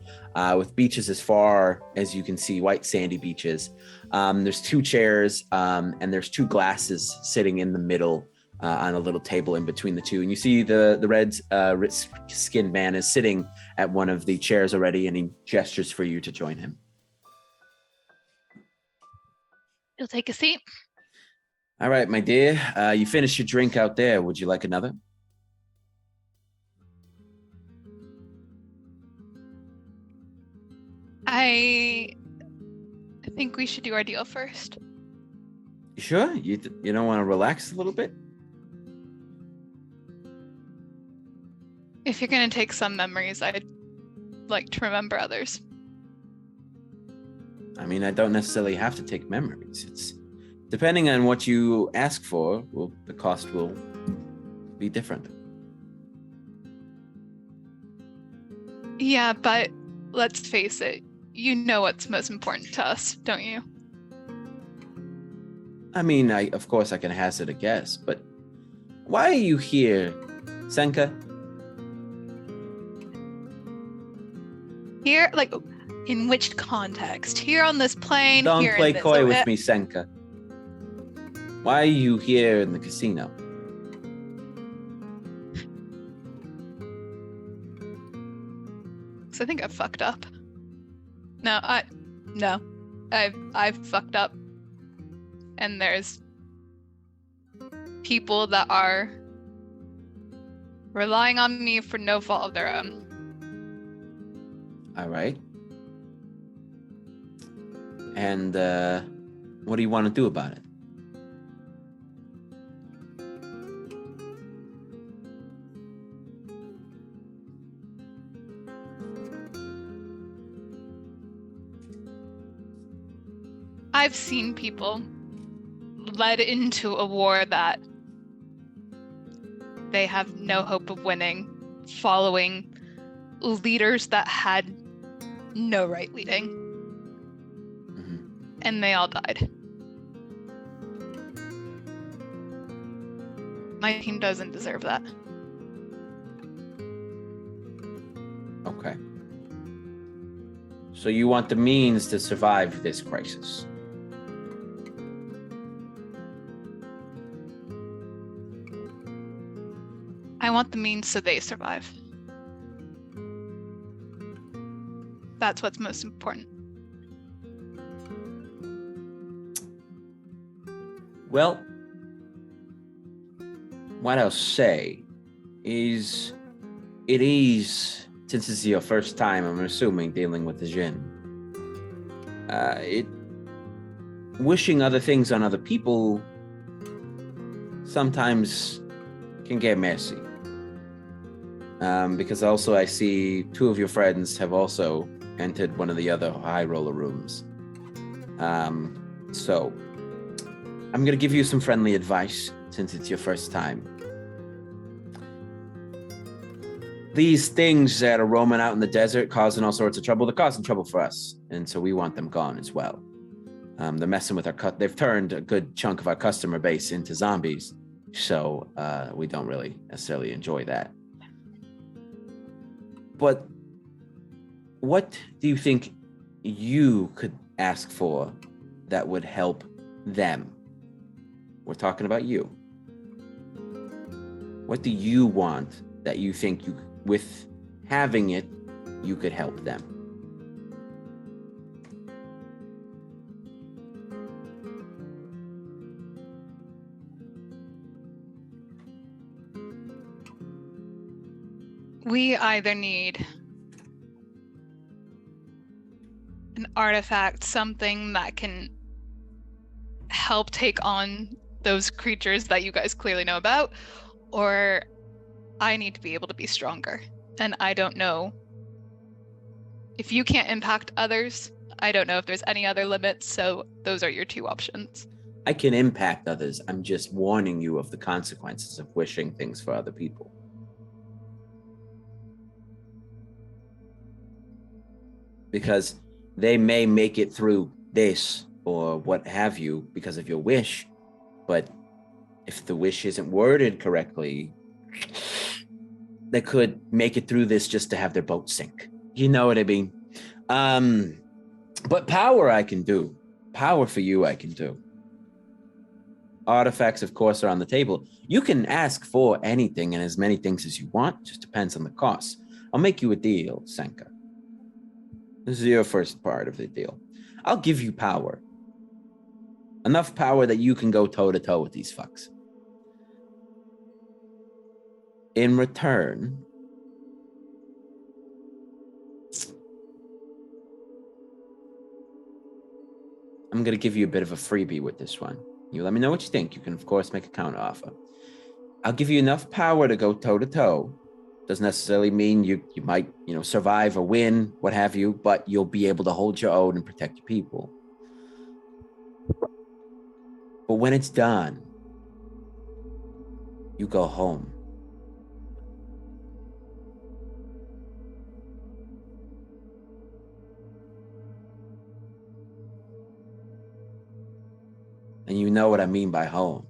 [SPEAKER 1] with beaches as far as you can see, white sandy beaches. There's two chairs and there's two glasses sitting in the middle on a little table in between the two. And you see the red skinned man is sitting at one of the chairs already, and he gestures for you to join him.
[SPEAKER 6] You'll take a seat.
[SPEAKER 1] All right, my dear, you finished your drink out there. Would you like another?
[SPEAKER 6] I think we should do our deal first.
[SPEAKER 1] You sure? You don't want to relax a little bit?
[SPEAKER 6] If you're gonna take some memories, I'd like to remember others.
[SPEAKER 1] I mean, I don't necessarily have to take memories. It's depending on what you ask for, well, the cost will be different.
[SPEAKER 6] Yeah, but let's face it, you know what's most important to us, don't you?
[SPEAKER 1] I mean, of course I can hazard a guess, but why are you here, Senka?
[SPEAKER 6] Here, like, in which context? Here on this plane?
[SPEAKER 1] Don't
[SPEAKER 6] here
[SPEAKER 1] play
[SPEAKER 6] in this...
[SPEAKER 1] coy with me, Senka. Why are you here in the casino?
[SPEAKER 6] So I think I fucked up. No, I've fucked up. And there's people that are relying on me for no fault of their own.
[SPEAKER 1] All right. And what do you want to do about it?
[SPEAKER 6] I've seen people led into a war that they have no hope of winning, following leaders that had no right leading.
[SPEAKER 1] Mhm.
[SPEAKER 6] And they all died. My team doesn't deserve that.
[SPEAKER 1] Okay. So you want the means to survive this crisis?
[SPEAKER 6] I want the means so they survive. That's what's most important.
[SPEAKER 1] Well, what I'll say is it is, since it's your first time, I'm assuming, dealing with the Djinn, wishing other things on other people sometimes can get messy. Because also I see two of your friends have also entered one of the other high roller rooms. So I'm gonna give you some friendly advice since it's your first time. These things that are roaming out in the desert causing all sorts of trouble, they're causing trouble for us. And so we want them gone as well. They're messing with they've turned a good chunk of our customer base into zombies. So we don't really necessarily enjoy that. But what do you think you could ask for that would help them? We're talking about you. What do you want that you think with having it, you could help them?
[SPEAKER 6] We either need an artifact, something that can help take on those creatures that you guys clearly know about, or I need to be able to be stronger. And I don't know if you can't impact others. I don't know if there's any other limits, so those are your two options.
[SPEAKER 1] I can impact others. I'm just warning you of the consequences of wishing things for other people. Because they may make it through this or what have you because of your wish, but if the wish isn't worded correctly, they could make it through this just to have their boat sink. You know what I mean? But power I can do. Power for you I can do. Artifacts, of course, are on the table. You can ask for anything and as many things as you want. Just depends on the cost. I'll make you a deal, Senka. This is your first part of the deal. I'll give you power. Enough power that you can go toe-to-toe with these fucks. In return, I'm going to give you a bit of a freebie with this one. You let me know what you think. You can, of course, make a counter offer. I'll give you enough power to go toe-to-toe. Doesn't necessarily mean you might, survive or win, what have you, but you'll be able to hold your own and protect your people. But when it's done, you go home. And you know what I mean by home.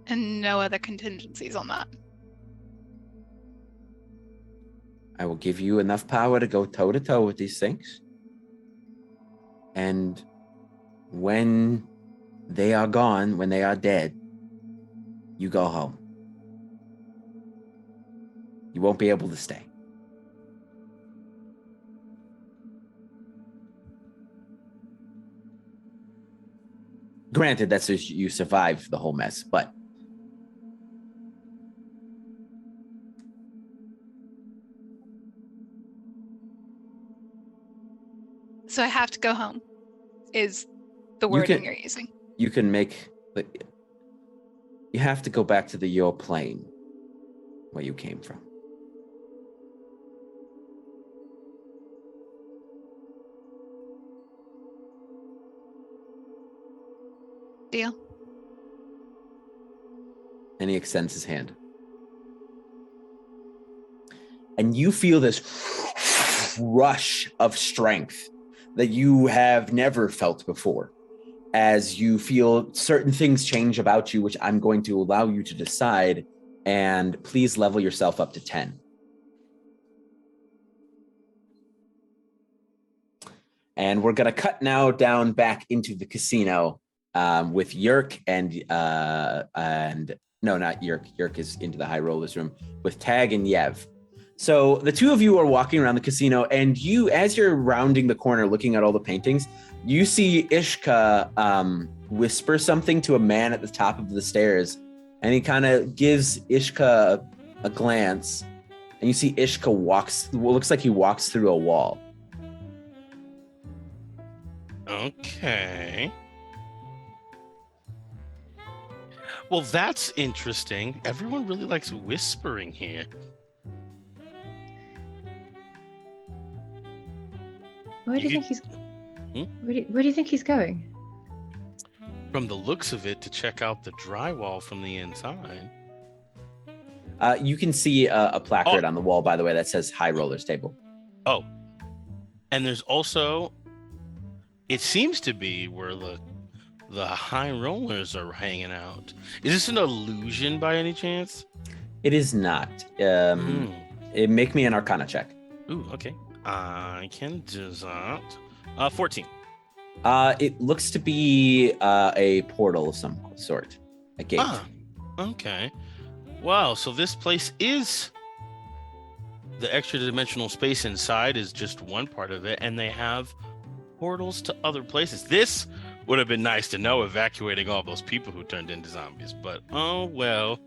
[SPEAKER 6] And no other contingencies on that.
[SPEAKER 1] I will give you enough power to go toe-to-toe with these things. And when they are gone, when they are dead, you go home. You won't be able to stay. Granted, that's if you survive the whole mess, but
[SPEAKER 6] So I have to go home, is the wording you're using.
[SPEAKER 1] you can make, you have to go back to your plane where you came from.
[SPEAKER 6] Deal.
[SPEAKER 1] And he extends his hand. And you feel this rush of strength that you have never felt before, as you feel certain things change about you, which I'm going to allow you to decide. And please level yourself up to 10. And we're going to cut now down back into the casino with Yurk and no, not Yurk. Yurk is into the high rollers room with Tag and Yev. So the two of you are walking around the casino, and you, as you're rounding the corner looking at all the paintings, you see Ishka whisper something to a man at the top of the stairs, and he kind of gives Ishka a glance, and you see Ishka looks like he walks through a wall.
[SPEAKER 2] Okay. Well, that's interesting. Everyone really likes whispering here.
[SPEAKER 3] Where do you think he's? Where do you think he's going?
[SPEAKER 2] From the looks of it, to check out the drywall from the inside.
[SPEAKER 1] You can see a placard on the wall, by the way, that says High Rollers Table.
[SPEAKER 2] Oh, and there's also, it seems to be where the high rollers are hanging out. Is this an illusion by any chance?
[SPEAKER 1] It is not. It make me an Arcana check.
[SPEAKER 2] Ooh, okay. I can do that. 14.
[SPEAKER 1] It looks to be a portal of some sort, a gate.
[SPEAKER 2] Ah, okay. Wow, so this place is, the extra dimensional space inside is just one part of it, and they have portals to other places. This would have been nice to know, evacuating all those people who turned into zombies, but oh well.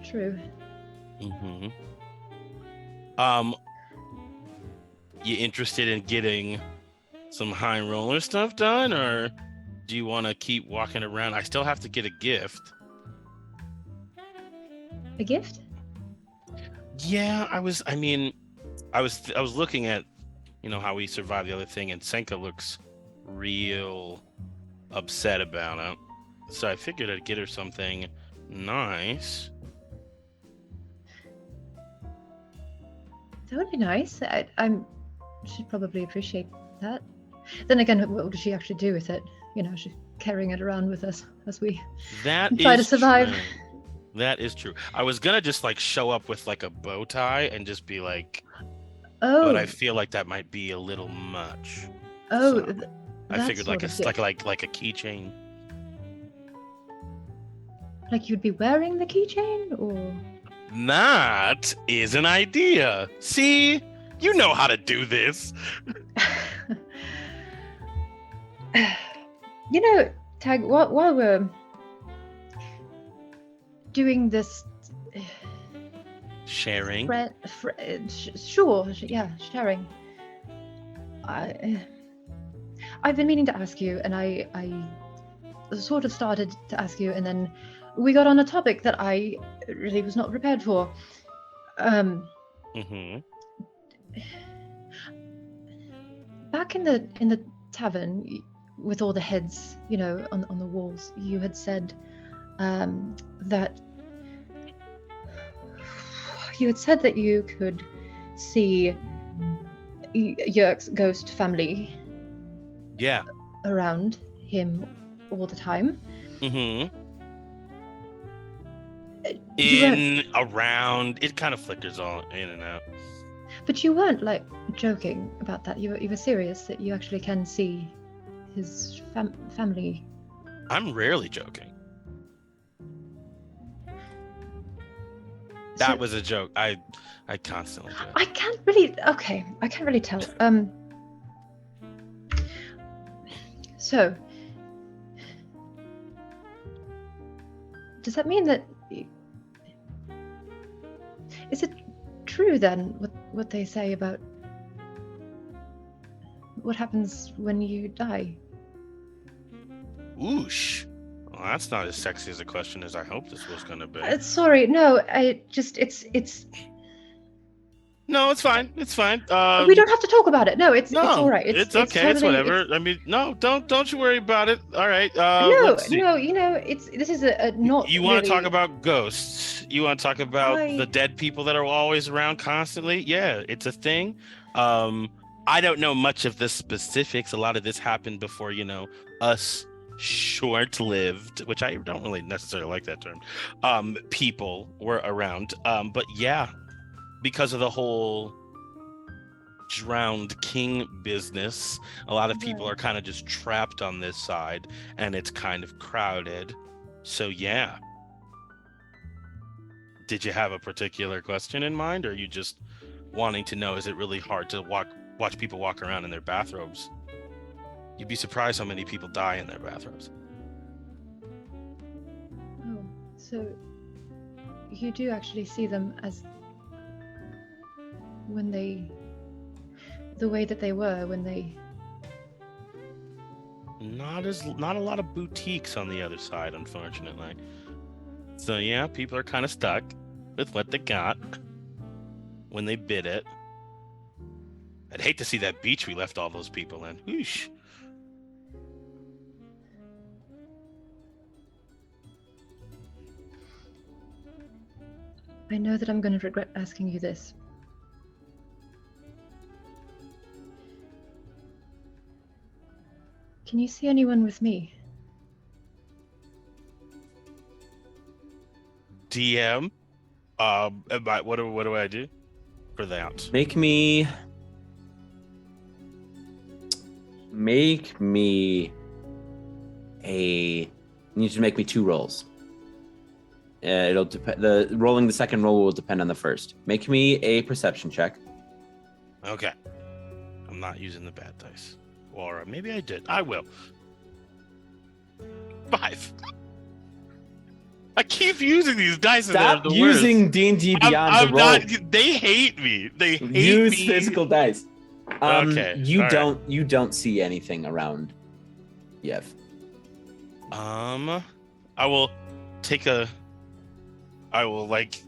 [SPEAKER 3] True.
[SPEAKER 2] Mm-hmm. You interested in getting some high roller stuff done, or do you want to keep walking around? I still have to get a gift.
[SPEAKER 3] A gift?
[SPEAKER 2] Yeah, I was looking at, how we survived the other thing, and Senka looks real upset about it. So I figured I'd get her something nice.
[SPEAKER 3] That would be nice. She'd probably appreciate that. Then again, what does she actually do with it? She's carrying it around with us as we try to survive.
[SPEAKER 2] True. That is true. I was gonna just show up with a bow tie and just be like,
[SPEAKER 3] oh,
[SPEAKER 2] but I feel like that might be a little much.
[SPEAKER 3] Oh,
[SPEAKER 2] so I figured like a keychain.
[SPEAKER 3] Like you'd be wearing the keychain, or?
[SPEAKER 2] That is an idea. See, you know how to do this.
[SPEAKER 3] Tag, while we're doing this.
[SPEAKER 2] Sharing.
[SPEAKER 3] Sure, yeah, sharing. I've been meaning to ask you, and I sort of started to ask you, and then we got on a topic that I really was not prepared for.
[SPEAKER 2] Mm-hmm.
[SPEAKER 3] Back in the tavern, with all the heads, on the walls, you had said that you could see Yurk's ghost family.
[SPEAKER 2] Yeah.
[SPEAKER 3] Around him all the time.
[SPEAKER 2] Mm-hmm. Around, it kind of flickers all in and out.
[SPEAKER 3] But you weren't like joking about that. You were serious that you actually can see his family.
[SPEAKER 2] I'm rarely joking. That was a joke. I constantly joke.
[SPEAKER 3] I can't really tell. So does that mean that is it true then what they say about what happens when you die?
[SPEAKER 2] Oosh. Well, that's not as sexy as a question as I hoped this was going to be.
[SPEAKER 3] Sorry, no, it's
[SPEAKER 2] No, it's fine. It's fine.
[SPEAKER 3] we don't have to talk about it. No, it's all right.
[SPEAKER 2] It's okay. It's whatever. I mean, no, don't you worry about it. All right.
[SPEAKER 3] No, this is a not.
[SPEAKER 2] You want to talk about ghosts? You want to talk about the dead people that are always around constantly? Yeah, it's a thing. I don't know much of the specifics. A lot of this happened before, us short-lived, which I don't really necessarily like that term. People were around. But yeah. Because of the whole drowned king business, a lot of people are kind of just trapped on this side, and it's kind of crowded. So yeah. Did you have a particular question in mind, or are you just wanting to know, is it really hard to watch people walk around in their bathrobes? You'd be surprised how many people die in their bathrobes.
[SPEAKER 3] Oh, so you do actually see them as the way that they were when they.
[SPEAKER 2] Not a lot of boutiques on the other side, unfortunately. So yeah, people are kind of stuck with what they got when they bid it. I'd hate to see that beach we left all those people in. Whoosh.
[SPEAKER 3] I know that I'm going to regret asking you this. Can you see anyone with me?
[SPEAKER 2] DM? What do I do for that?
[SPEAKER 1] Make me a. You need to make me 2 rolls. It'll depend. Rolling the second roll will depend on the first. Make me a perception check.
[SPEAKER 2] Okay. I'm not using the bad dice. Or maybe I did. I will. 5. I keep using these dice.
[SPEAKER 1] Stop using D&D Beyond the roll.
[SPEAKER 2] They hate me. They hate
[SPEAKER 1] Use
[SPEAKER 2] me.
[SPEAKER 1] physical dice.
[SPEAKER 2] Okay.
[SPEAKER 1] You don't see anything around Yev.
[SPEAKER 2] I will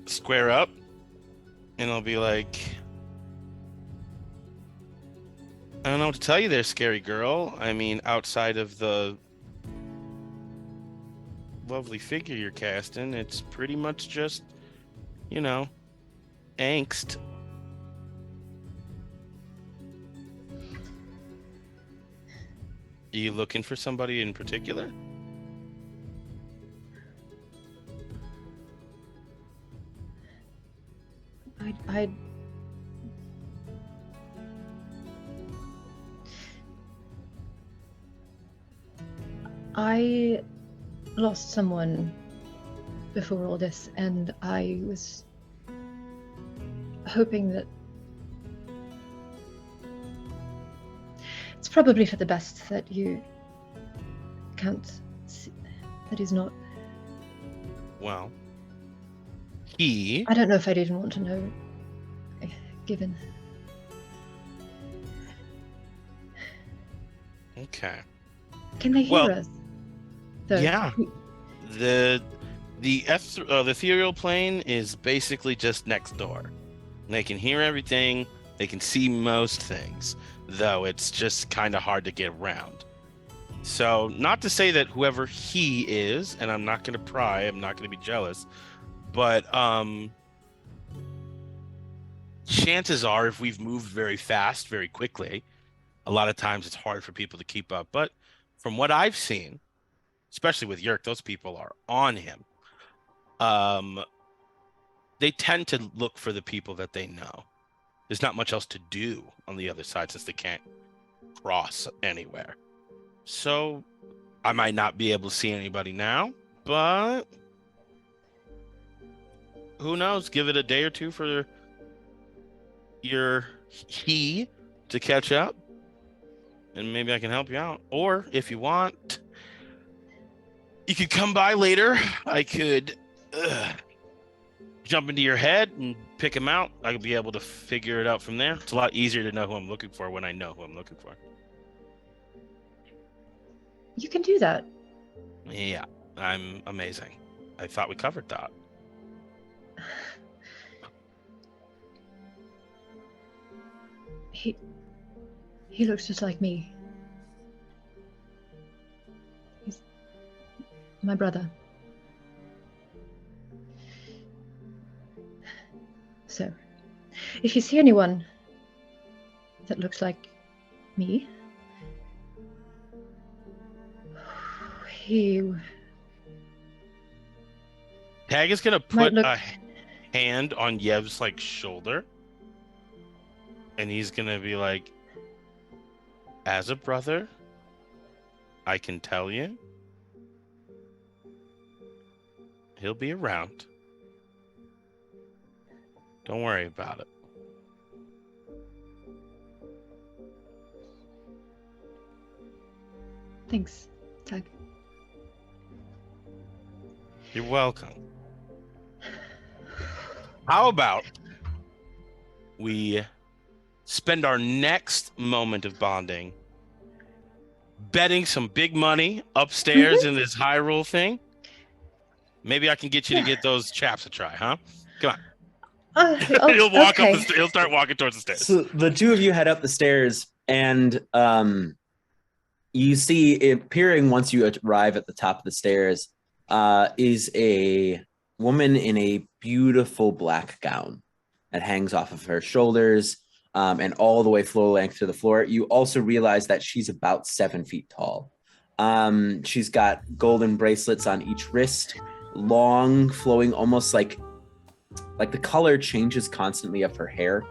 [SPEAKER 2] square up, and I'll be like, I don't know what to tell you there, scary girl. I mean, outside of the lovely figure you're casting, it's pretty much just, angst. Are you looking for somebody in particular?
[SPEAKER 3] I lost someone before all this, and I was hoping that it's probably for the best that you can't see, that he's not.
[SPEAKER 2] Well, he.
[SPEAKER 3] I don't know if I'd even want to know, given.
[SPEAKER 2] Okay.
[SPEAKER 3] Can they hear
[SPEAKER 2] Well,
[SPEAKER 3] us? Though?
[SPEAKER 2] yeah. The ethereal plane is basically just next door. They can hear everything. They can see most things, though it's just kind of hard to get around. So, not to say that whoever he is, and I'm not going to pry, I'm not going to be jealous, but chances are, if we've moved very fast, very quickly, a lot of times it's hard for people to keep up. But from what I've seen, especially with Yurk, those people are on him. They tend to look for the people that they know. There's not much else to do on the other side since they can't cross anywhere. So I might not be able to see anybody now, but who knows? Give it a day or two for your he to catch up, and maybe I can help you out. Or if you want, you could come by later. I could jump into your head and pick him out. I could be able to figure it out from there. It's a lot easier to know who I'm looking for when I know who I'm looking for.
[SPEAKER 3] You can do that.
[SPEAKER 2] Yeah, I'm amazing. I thought we covered that.
[SPEAKER 3] He looks just like me. He's my brother. So, if you see anyone that looks like me, he
[SPEAKER 2] Tag is gonna
[SPEAKER 3] might
[SPEAKER 2] put
[SPEAKER 3] look.
[SPEAKER 2] a hand on Yev's like shoulder, and he's gonna be like, as a brother, I can tell you he'll be around. Don't worry about it.
[SPEAKER 3] Thanks, Tag.
[SPEAKER 2] You're welcome. How about we spend our next moment of bonding betting some big money upstairs in this high roll thing? Maybe I can get you to get those chaps a try, huh? Come on. He'll walk up the he'll start walking towards the stairs.
[SPEAKER 1] So the two of you head up the stairs, and you see appearing once you arrive at the top of the stairs is a woman in a beautiful black gown that hangs off of her shoulders and all the way floor length to the floor. You also realize that she's about 7 feet tall. She's got golden bracelets on each wrist, long, flowing, almost like the color changes constantly of her hair.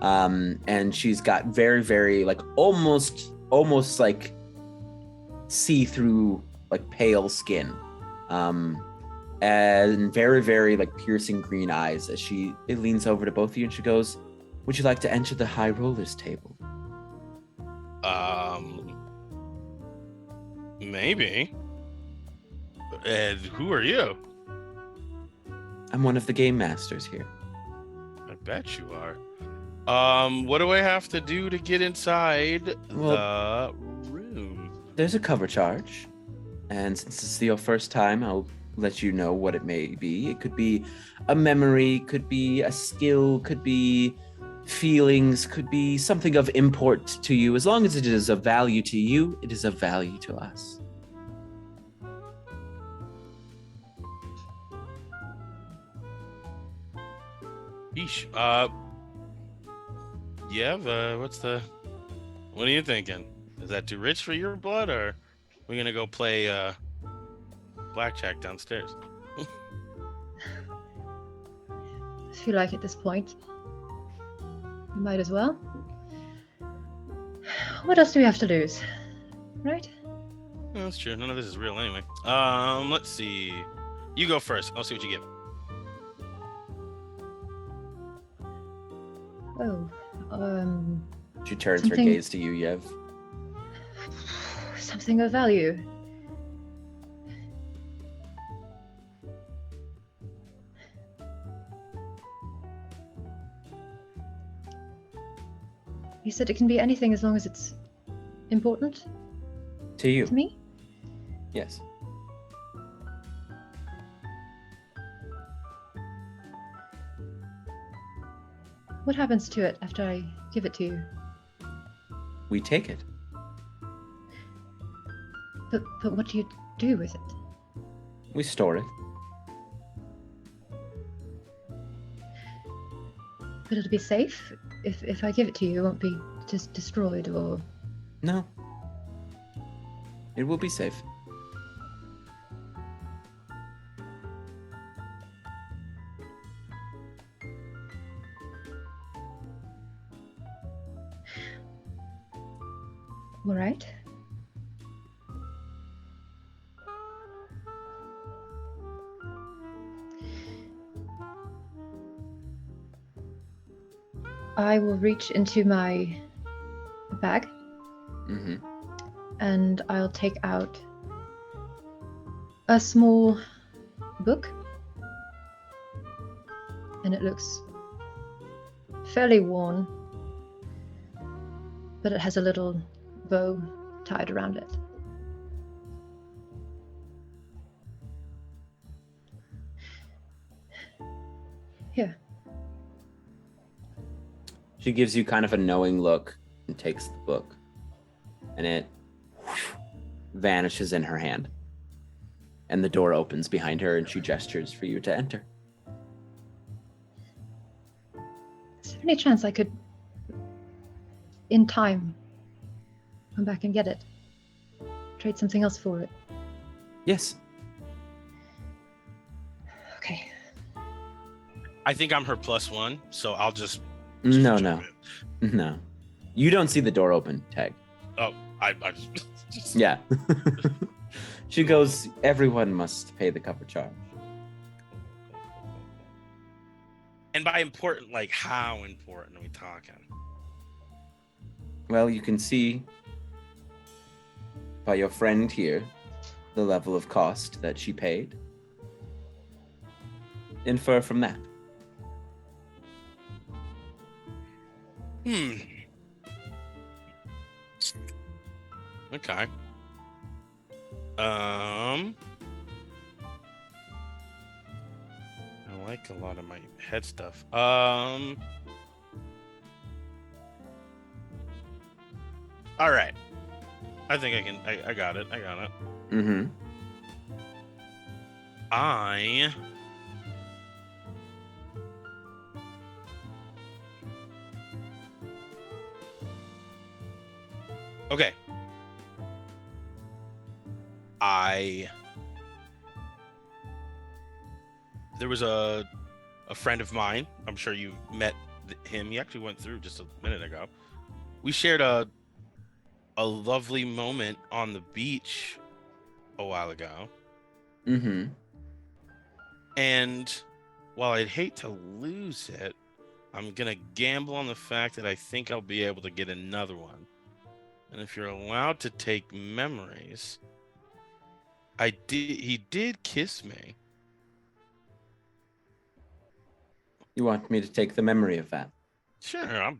[SPEAKER 1] And she's got very, very like almost like see-through, like pale skin. And very, very like piercing green eyes as it leans over to both of you and she goes, "Would you like to enter the high rollers table?"
[SPEAKER 2] Maybe. And who are you?
[SPEAKER 1] I'm one of the game masters here.
[SPEAKER 2] I bet you are. What do I have to do to get inside the room?
[SPEAKER 1] There's a cover charge. And since this is your first time, I'll let you know what it may be. It could be a memory, could be a skill, could be feelings, could be something of import to you. As long as it is of value to you, it is of value to us.
[SPEAKER 2] Yeesh. Yeah, what are you thinking? Is that too rich for your blood, or are we gonna go play blackjack downstairs?
[SPEAKER 3] I feel like at this point, we might as well. What else do we have to lose? Right?
[SPEAKER 2] Yeah, that's true. None of this is real anyway. Let's see. You go first. I'll see what you get.
[SPEAKER 3] Oh,
[SPEAKER 1] She turns her
[SPEAKER 3] something-
[SPEAKER 1] gaze to you, Yev.
[SPEAKER 3] something of value. You said it can be anything as long as it's important
[SPEAKER 1] To you.
[SPEAKER 3] to me?
[SPEAKER 1] Yes.
[SPEAKER 3] What happens to it after I give it to you?
[SPEAKER 1] We take it.
[SPEAKER 3] But what do you do with it?
[SPEAKER 1] We store it.
[SPEAKER 3] But it'll be safe? If I give it to you, it won't be just destroyed or...
[SPEAKER 1] No. It will be safe.
[SPEAKER 3] All right. I will reach into my bag
[SPEAKER 1] Mm-hmm.
[SPEAKER 3] and I'll take out a small book. And it looks fairly worn, but it has a little bow tied around it. Here.
[SPEAKER 1] She gives you kind of a knowing look and takes the book. And it vanishes in her hand. And the door opens behind her and she gestures for you to enter.
[SPEAKER 3] Is there any chance I could, in time, come back and get it? Trade something else for it?
[SPEAKER 1] Yes.
[SPEAKER 3] Okay.
[SPEAKER 2] I think I'm her +1, so I'll just.
[SPEAKER 1] No.
[SPEAKER 2] jump in.
[SPEAKER 1] No. You don't see the door open, Tag.
[SPEAKER 2] Oh, I just.
[SPEAKER 1] Yeah. She goes, everyone must pay the cover charge.
[SPEAKER 2] And by important, like how important are we talking?
[SPEAKER 1] Well, you can see by your friend here the level of cost that she paid. Infer from that.
[SPEAKER 2] Okay. I like a lot of my head stuff. All right. I think I can. I got it.
[SPEAKER 1] Mm-hmm.
[SPEAKER 2] Okay. There was a friend of mine. I'm sure you met him. He actually went through just a minute ago. We shared a lovely moment on the beach a while ago.
[SPEAKER 1] Mm-hmm.
[SPEAKER 2] And while I'd hate to lose it, I'm gonna gamble on the fact that I think I'll be able to get another one. And if you're allowed to take memories, he did kiss me.
[SPEAKER 1] You want me to take the memory of that?
[SPEAKER 2] Sure,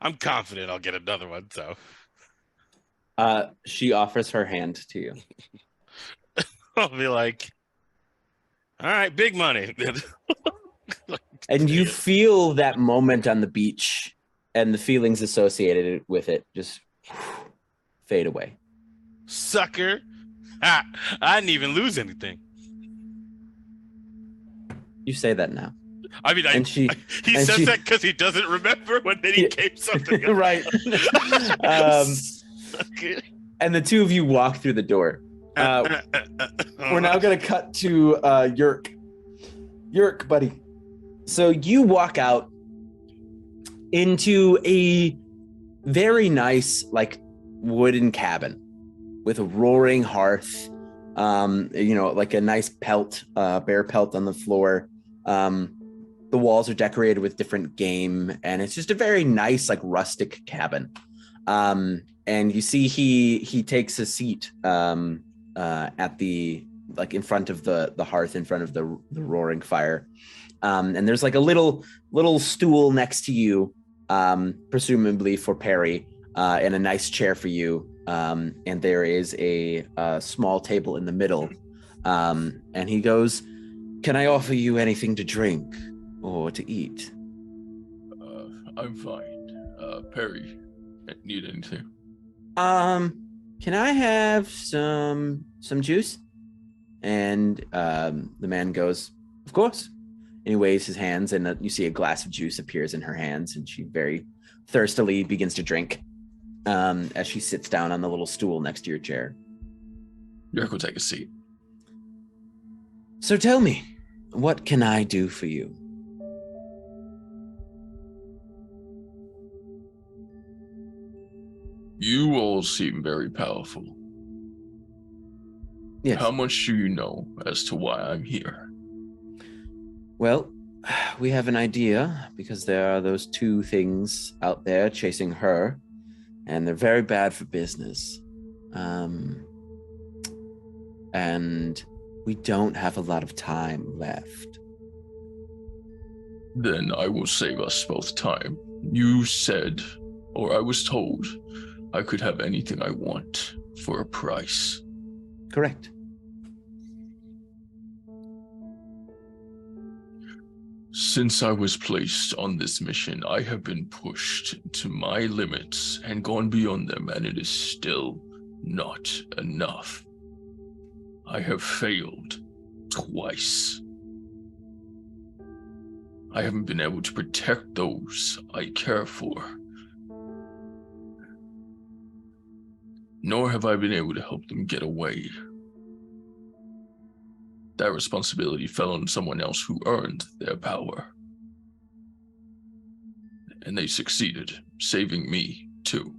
[SPEAKER 2] I'm confident I'll get another one, so.
[SPEAKER 1] She offers her hand to you.
[SPEAKER 2] I'll be like, all right, big money.
[SPEAKER 1] And you feel that moment on the beach and the feelings associated with it just fade away.
[SPEAKER 2] Sucker. I didn't even lose anything.
[SPEAKER 1] You say that now.
[SPEAKER 2] I mean,
[SPEAKER 1] And
[SPEAKER 2] he says that because he doesn't remember when then he gave something up.
[SPEAKER 1] Right.
[SPEAKER 2] Sucker.
[SPEAKER 1] And the two of you walk through the door. We're now going to cut to Yurk. Yurk, buddy. So you walk out into a very nice, like, wooden cabin with a roaring hearth, like a nice pelt, bear pelt on the floor. The walls are decorated with different game, and it's just a very nice, like, rustic cabin. And you see he takes a seat at the, like, in front of the hearth, in front of the roaring fire. And there's like a little stool next to you presumably for Perry, and a nice chair for you. And there is a small table in the middle. And he goes, "Can I offer you anything to drink or to eat?"
[SPEAKER 4] I'm fine. Perry, need anything?
[SPEAKER 1] Can I have some juice? And the man goes, "Of course." And he waves his hands, and you see a glass of juice appears in her hands, and she very thirstily begins to drink as she sits down on the little stool next to your chair.
[SPEAKER 4] Yurk will take a seat.
[SPEAKER 1] "So tell me, what can I do for you?"
[SPEAKER 4] You all seem very powerful.
[SPEAKER 1] Yes.
[SPEAKER 4] How much do you know as to why I'm here?
[SPEAKER 1] Well, we have an idea because there are those two things out there chasing her, and they're very bad for business. And we don't have a lot of time left.
[SPEAKER 4] Then I will save us both time. You said, or I was told, I could have anything I want for a price.
[SPEAKER 1] Correct.
[SPEAKER 4] Since I was placed on this mission, I have been pushed to my limits and gone beyond them, and it is still not enough. I have failed twice. I haven't been able to protect those I care for, nor have I been able to help them get away. That responsibility fell on someone else who earned their power. And they succeeded, saving me, too.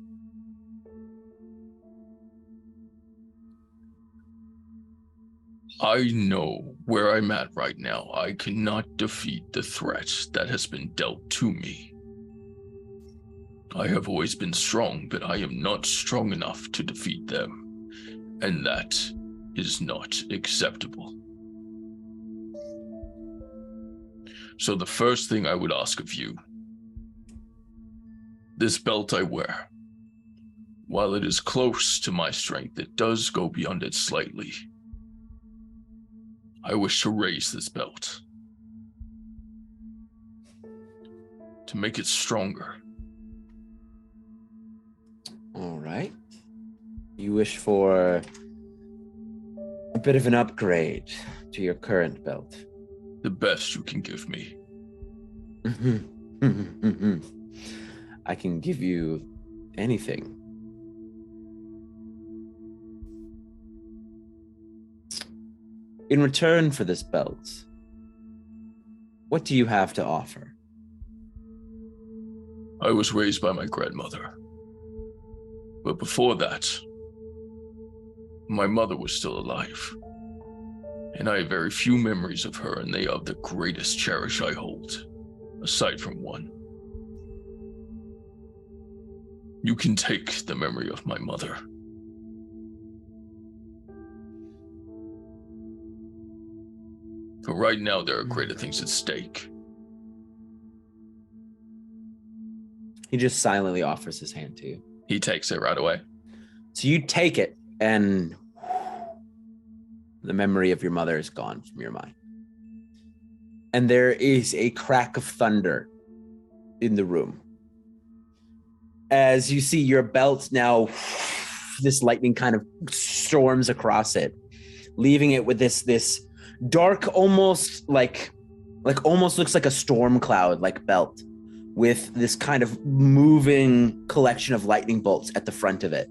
[SPEAKER 4] I know where I'm at right now. I cannot defeat the threat that has been dealt to me. I have always been strong, but I am not strong enough to defeat them. And that is not acceptable. So the first thing I would ask of you, this belt I wear, while it is close to my strength, it does go beyond it slightly. I wish to raise this belt to make it stronger.
[SPEAKER 1] All right. You wish for a bit of an upgrade to your current belt.
[SPEAKER 4] The best you can give me.
[SPEAKER 1] I can give you anything. In return for this belt, what do you have to offer?
[SPEAKER 4] I was raised by my grandmother. But before that, my mother was still alive. And I have very few memories of her, and they are the greatest cherish I hold, aside from one. You can take the memory of my mother. But right now, there are greater things at stake.
[SPEAKER 1] He just silently offers his hand to you.
[SPEAKER 4] He takes it right away.
[SPEAKER 1] So you take it, and the memory of your mother is gone from your mind. And there is a crack of thunder in the room. As you see your belt now, this lightning kind of storms across it, leaving it with this dark, almost like almost looks like a storm cloud like belt, with this kind of moving collection of lightning bolts at the front of it.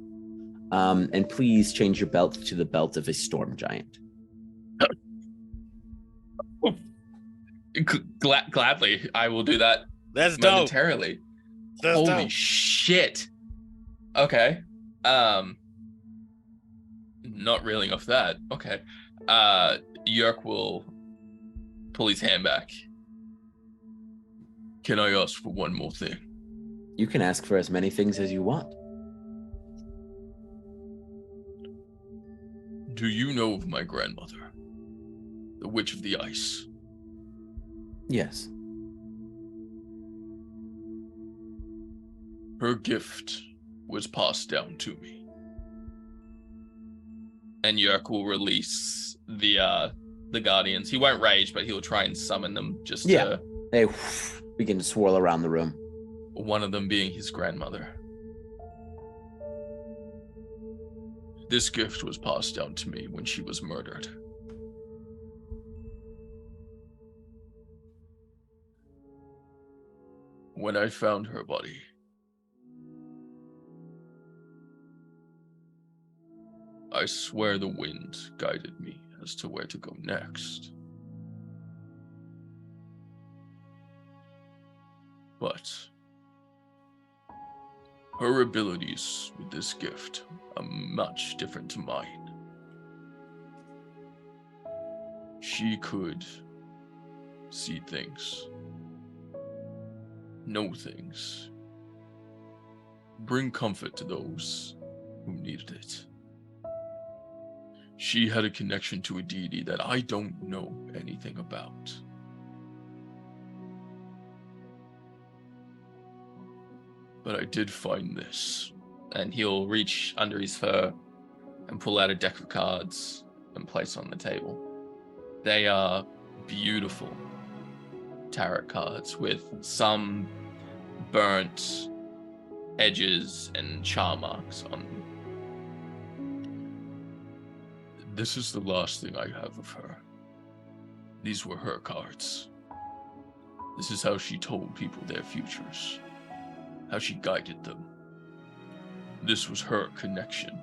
[SPEAKER 1] And please change your belt to the belt of a storm giant.
[SPEAKER 4] Gladly, I will do that.
[SPEAKER 2] That's dope.
[SPEAKER 4] Momentarily.
[SPEAKER 2] That's
[SPEAKER 4] Holy
[SPEAKER 2] dope.
[SPEAKER 4] shit. Okay. Not reeling off that. Okay. Yurk will pull his hand back. Can I ask for one more thing?
[SPEAKER 1] You can ask for as many things as you want.
[SPEAKER 4] Do you know of my grandmother, the Witch of the Ice?
[SPEAKER 1] Yes.
[SPEAKER 4] Her gift was passed down to me. And Yurk will release the guardians. He won't rage, but he'll try and summon them just to...
[SPEAKER 1] They begin to swirl around the room.
[SPEAKER 4] One of them being his grandmother. This gift was passed down to me when she was murdered. When I found her body, I swear the wind guided me as to where to go next. But her abilities with this gift are much different to mine. She could see things, know things, bring comfort to those who needed it. She had a connection to a deity that I don't know anything about. But I did find this.
[SPEAKER 1] And he'll reach under his fur and pull out a deck of cards and place on the table. They are beautiful tarot cards with some burnt edges and char marks on them. This is the last thing I have of her. These were her cards. This is how she told people their futures, how she guided them. This was her connection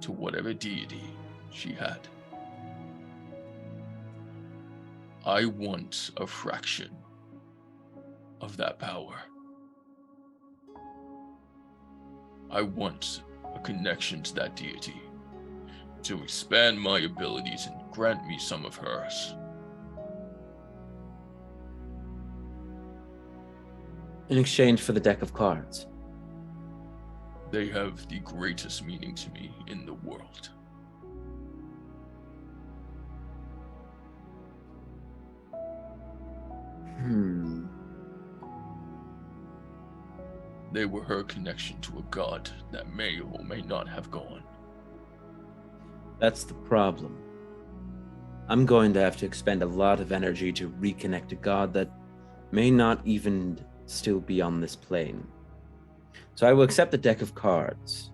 [SPEAKER 1] to whatever deity she had. I want a fraction of that power. I want a connection to that deity to expand my abilities and grant me some of hers.
[SPEAKER 7] In exchange for the deck of cards.
[SPEAKER 4] They have the greatest meaning to me in the world. They were her connection to a god that may or may not have gone.
[SPEAKER 7] That's the problem. I'm going to have to expend a lot of energy to reconnect a god that may not even still be on this plane. So I will accept the deck of cards.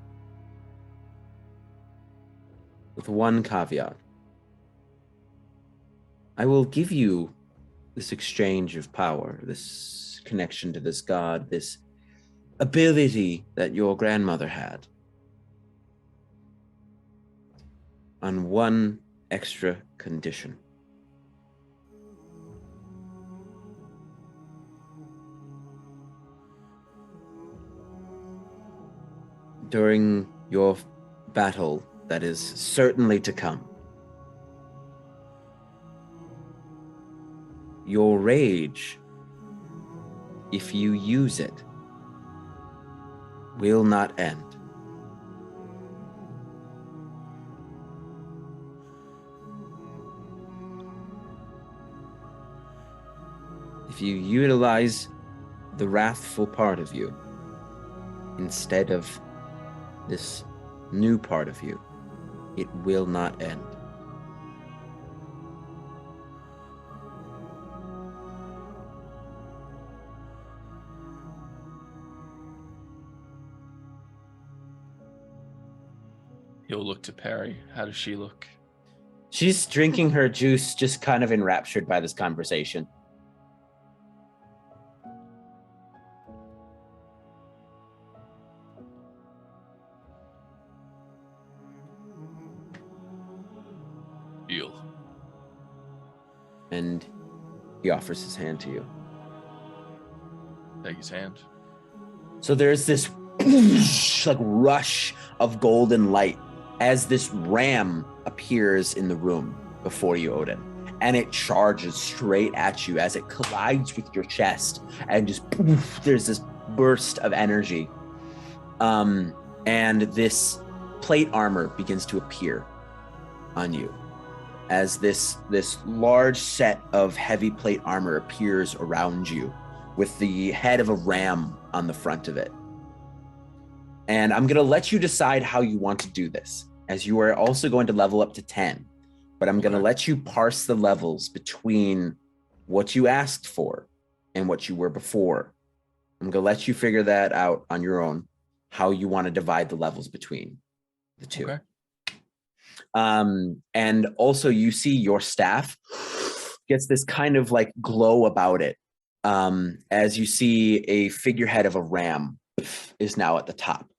[SPEAKER 7] With one caveat. I will give you this exchange of power, this connection to this god, this ability that your grandmother had, on one extra condition. During your battle that is certainly to come, your rage, if you use it, will not end. If you utilize the wrathful part of you instead of this new part of you, it will not end.
[SPEAKER 1] He'll look to Perry. How does she look?
[SPEAKER 7] She's drinking her juice, just kind of enraptured by this conversation.
[SPEAKER 4] Deal.
[SPEAKER 7] And he offers his hand to you.
[SPEAKER 1] Take his hand.
[SPEAKER 7] So there's this like rush of golden light as this ram appears in the room before you, Odin, and it charges straight at you as it collides with your chest, and just poof, there's this burst of energy, and this plate armor begins to appear on you as this large set of heavy plate armor appears around you with the head of a ram on the front of it. And I'm going to let you decide how you want to do this, as you are also going to level up to 10. But I'm going to let you parse the levels between what you asked for and what you were before. I'm going to let you figure that out on your own, how you want to divide the levels between the two.
[SPEAKER 4] Okay.
[SPEAKER 7] And also you see your staff gets this kind of like glow about it. As you see a figurehead of a ram is now at the top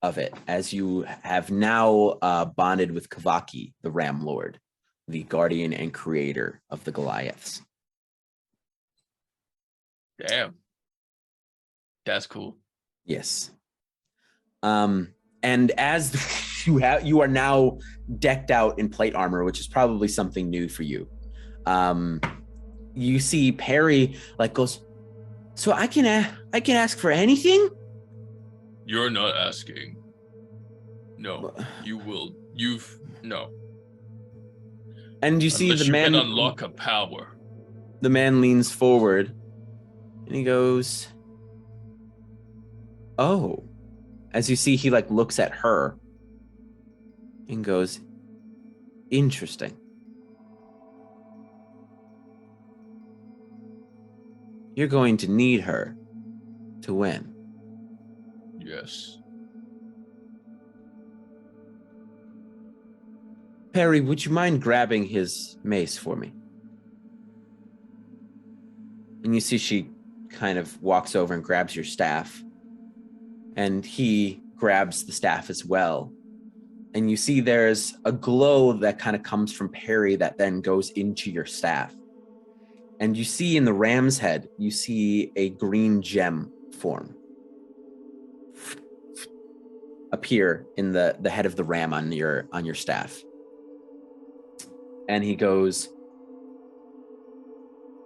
[SPEAKER 7] of it, as you have now bonded with Kavaki, the Ram Lord, the guardian and creator of the Goliaths.
[SPEAKER 4] Damn. That's cool.
[SPEAKER 7] Yes. And as you are now decked out in plate armor, which is probably something new for you. You see Perry like goes, so I can ask for anything?
[SPEAKER 4] You're not asking. No, no.
[SPEAKER 7] And you see
[SPEAKER 4] Unless
[SPEAKER 7] the
[SPEAKER 4] you
[SPEAKER 7] man
[SPEAKER 4] can unlock a power.
[SPEAKER 7] The man leans forward and he goes, oh. As you see, he like looks at her and goes, interesting. You're going to need her to win.
[SPEAKER 4] Yes.
[SPEAKER 7] Perry, would you mind grabbing his mace for me? And you see she kind of walks over and grabs your staff. And he grabs the staff as well. And you see there's a glow that kind of comes from Perry that then goes into your staff. And you see in the ram's head, you see a green gem form appear in the head of the ram on your staff. And he goes,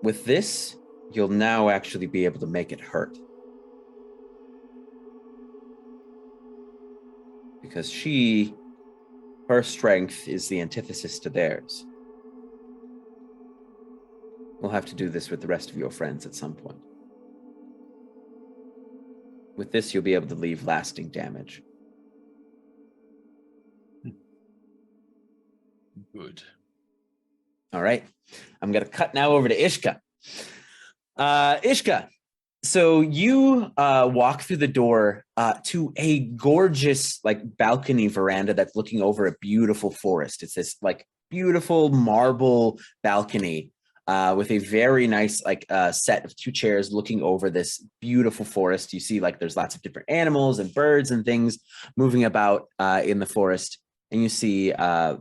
[SPEAKER 7] with this, you'll now actually be able to make it hurt. Because her strength is the antithesis to theirs. We'll have to do this with the rest of your friends at some point. With this, you'll be able to leave lasting damage.
[SPEAKER 4] Good.
[SPEAKER 7] All right. I'm going to cut now over to Ishka. Ishka, so you walk through the door to a gorgeous like balcony veranda that's looking over a beautiful forest. It's this like beautiful marble balcony with a very nice like set of two chairs looking over this beautiful forest. You see like there's lots of different animals and birds and things moving about in the forest. And you see the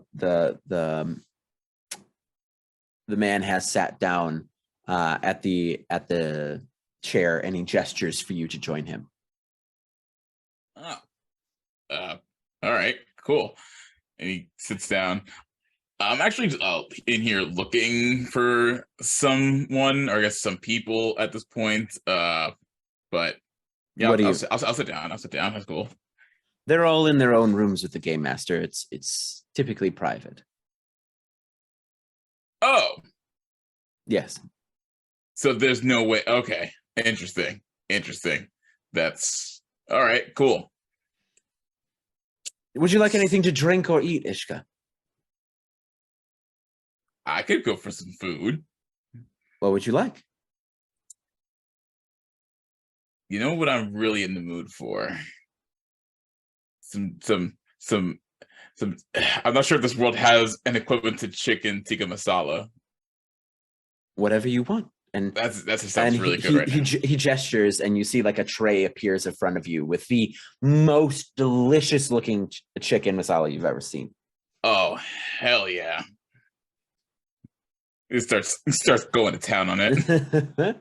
[SPEAKER 7] man has sat down at the chair, and he gestures for you to join him.
[SPEAKER 5] Oh. All right, cool. And he sits down. I'm actually in here looking for someone, or I guess some people at this point. But yeah, I'll sit down. I'll sit down. That's cool.
[SPEAKER 7] They're all in their own rooms with the game master. It's typically private.
[SPEAKER 5] Oh.
[SPEAKER 7] Yes.
[SPEAKER 5] So there's no way. Okay. Interesting. That's all right. Cool.
[SPEAKER 7] Would you like anything to drink or eat, Ishka?
[SPEAKER 5] I could go for some food.
[SPEAKER 7] What would you like?
[SPEAKER 5] You know what I'm really in the mood for? Some I'm not sure if this world has an equivalent to chicken tikka masala.
[SPEAKER 7] Whatever you want. And
[SPEAKER 5] that sounds really good right now.
[SPEAKER 7] He gestures, and you see like a tray appears in front of you with the most delicious looking chicken masala you've ever seen.
[SPEAKER 5] Oh, hell yeah. It starts going to town on it.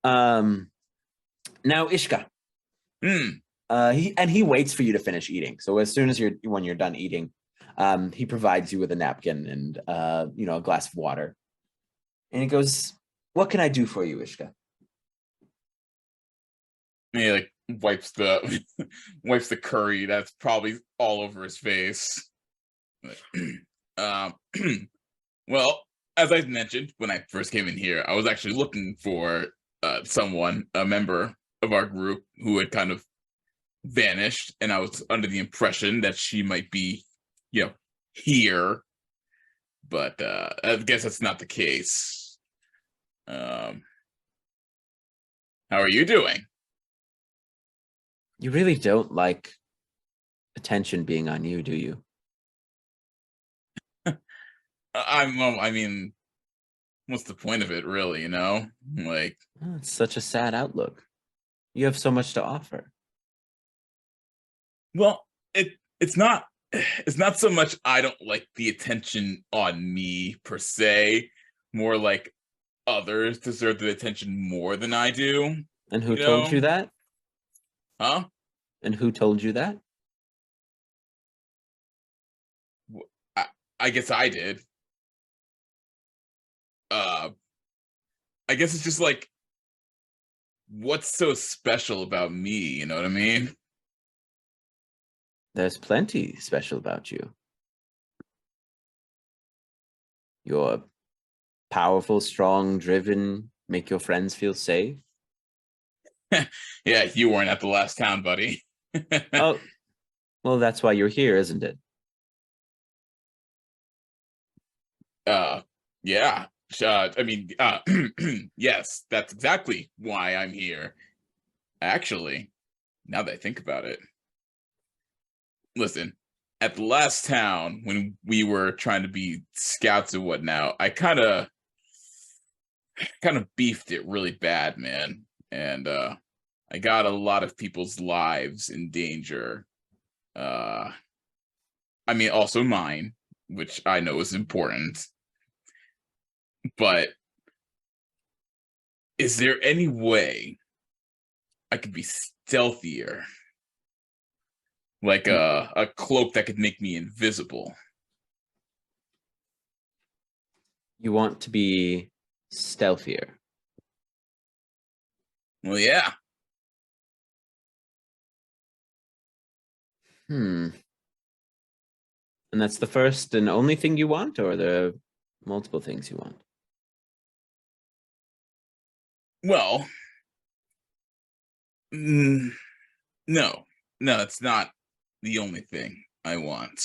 [SPEAKER 7] Now Ishka. He waits for you to finish eating. So as soon as when you're done eating, he provides you with a napkin and a glass of water. And he goes, "What can I do for you, Ishka?"
[SPEAKER 5] And he like wipes the curry that's probably all over his face. Well, as I mentioned when I first came in here, I was actually looking for a member of our group who had kind of vanished, and I was under the impression that she might be, here. But I guess that's not the case. How are you doing?
[SPEAKER 7] You really don't like attention being on you, do you?
[SPEAKER 5] I mean, what's the point of it, really? Like,
[SPEAKER 7] Oh, it's such a sad outlook. You have so much to offer.
[SPEAKER 5] well, it's not so much I don't like the attention on me per se, more like others deserve the attention more than I do.
[SPEAKER 7] And who told you that?
[SPEAKER 5] Huh?
[SPEAKER 7] And who told you that?
[SPEAKER 5] I guess I did. I guess it's just like, what's so special about me? You know what I mean?
[SPEAKER 7] There's plenty special about you. You're powerful, strong, driven, make your friends feel safe.
[SPEAKER 5] Yeah, you weren't at the last town, buddy.
[SPEAKER 7] Oh, well, that's why you're here, isn't it?
[SPEAKER 5] Yeah. I mean, yes, that's exactly why I'm here. Actually, now that I think about it. Listen, at the last town, when we were trying to be scouts and whatnot, I kind of beefed it really bad, man. And I got a lot of people's lives in danger. I mean, also mine, which I know is important. But is there any way I could be stealthier? Like a cloak that could make me invisible?
[SPEAKER 7] You want to be stealthier.
[SPEAKER 5] Well, yeah.
[SPEAKER 7] And that's the first and only thing you want, or are there multiple things you want?
[SPEAKER 5] Well, no, it's not the only thing I want.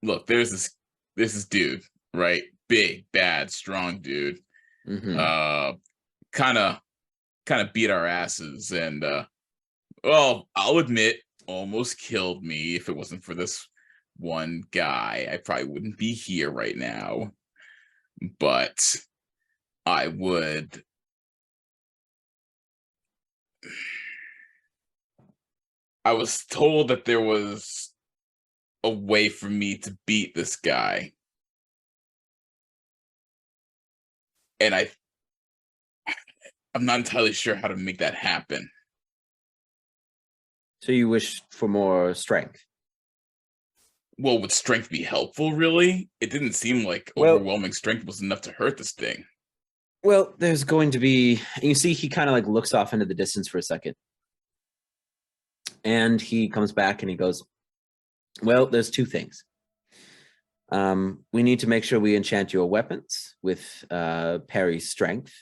[SPEAKER 5] Look, there's this dude, right? Big, bad, strong dude.
[SPEAKER 7] Mm-hmm.
[SPEAKER 5] Kind of beat our asses, and well, I'll admit, almost killed me. If it wasn't for this one guy, I probably wouldn't be here right now. But I would. I was told that there was a way for me to beat this guy. And I'm not entirely sure how to make that happen.
[SPEAKER 7] So you wish for more strength?
[SPEAKER 5] Well, would strength be helpful, really? It didn't seem like overwhelming strength was enough to hurt this thing.
[SPEAKER 7] Well, there's going to be... You see, he kind of like looks off into the distance for a second. And he comes back and he goes, well, there's two things. We need to make sure we enchant your weapons with Perry's strength,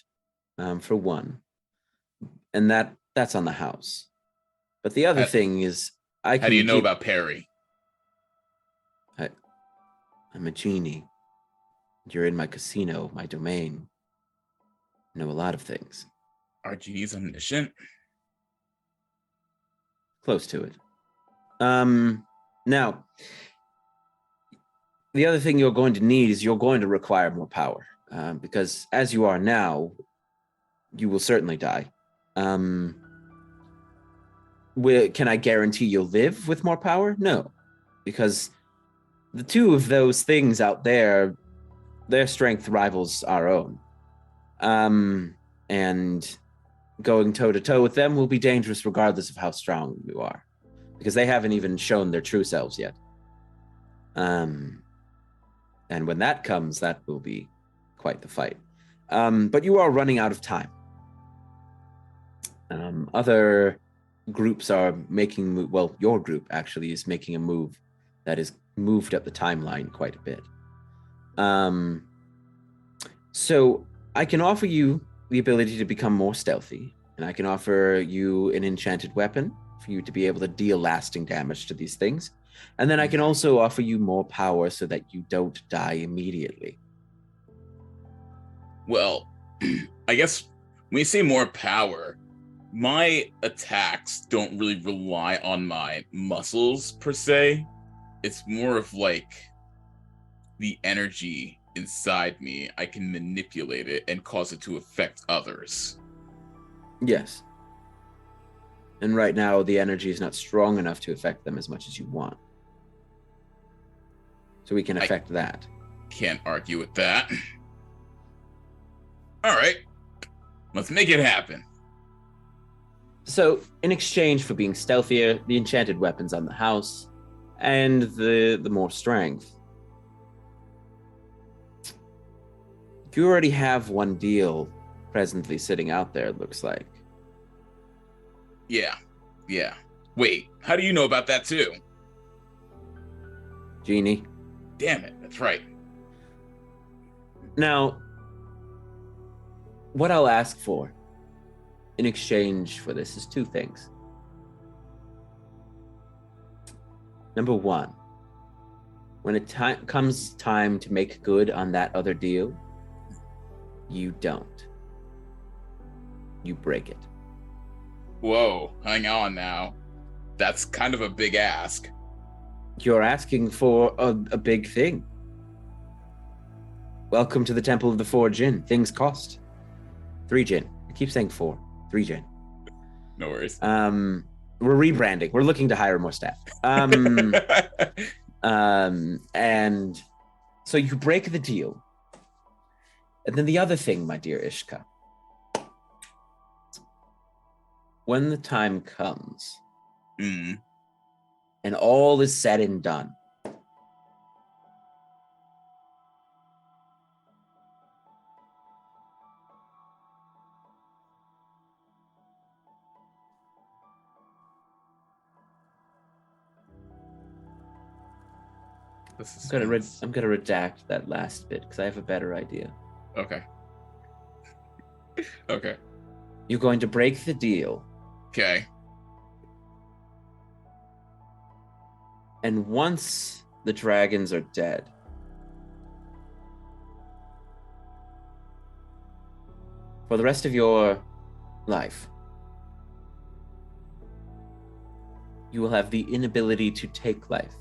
[SPEAKER 7] for one. And that's on the house. But the other thing is... How
[SPEAKER 5] do you know about Perry?
[SPEAKER 7] I'm a genie. You're in my casino, my domain. I know a lot of things.
[SPEAKER 5] Are genies omniscient?
[SPEAKER 7] Close to it. Now, the other thing you're going to need is you're going to require more power. Because as you are now, you will certainly die. Can I guarantee you'll live with more power? No. Because the two of those things out there, their strength rivals our own. And going toe-to-toe with them will be dangerous regardless of how strong you are. Because they haven't even shown their true selves yet. And when that comes, that will be quite the fight. But you are running out of time. Other groups are making... Well, your group actually is making a move that is moved up the timeline quite a bit. So I can offer you the ability to become more stealthy, and I can offer you an enchanted weapon for you to be able to deal lasting damage to these things. And then I can also offer you more power so that you don't die immediately.
[SPEAKER 5] Well, I guess when you say more power, my attacks don't really rely on my muscles per se. It's more of like the energy inside me. I can manipulate it and cause it to affect others.
[SPEAKER 7] Yes. And right now, the energy is not strong enough to affect them as much as you want. So we can affect that.
[SPEAKER 5] Can't argue with that. All right. Let's make it happen.
[SPEAKER 7] So, in exchange for being stealthier, the enchanted weapons on the house, and the more strength, you already have one deal presently sitting out there, it looks like.
[SPEAKER 5] Yeah. Wait, how do you know about that too?
[SPEAKER 7] Genie.
[SPEAKER 5] Damn it, that's right.
[SPEAKER 7] Now, what I'll ask for in exchange for this is two things. Number one, when it comes time to make good on that other deal, you don't. You break it.
[SPEAKER 5] Whoa, hang on now. That's kind of a big ask.
[SPEAKER 7] You're asking for a big thing. Welcome to the Temple of the 4 Djinn. Things cost. 3 Djinn. I keep saying 4. 3 Djinn.
[SPEAKER 5] No worries.
[SPEAKER 7] We're rebranding. We're looking to hire more staff. And so you break the deal. And then the other thing, my dear Ishka, when the time comes and all is said and done, I'm gonna redact that last bit because I have a better idea.
[SPEAKER 5] Okay.
[SPEAKER 7] You're going to break the deal.
[SPEAKER 5] Okay.
[SPEAKER 7] And once the dragons are dead, for the rest of your life, you will have the inability to take life.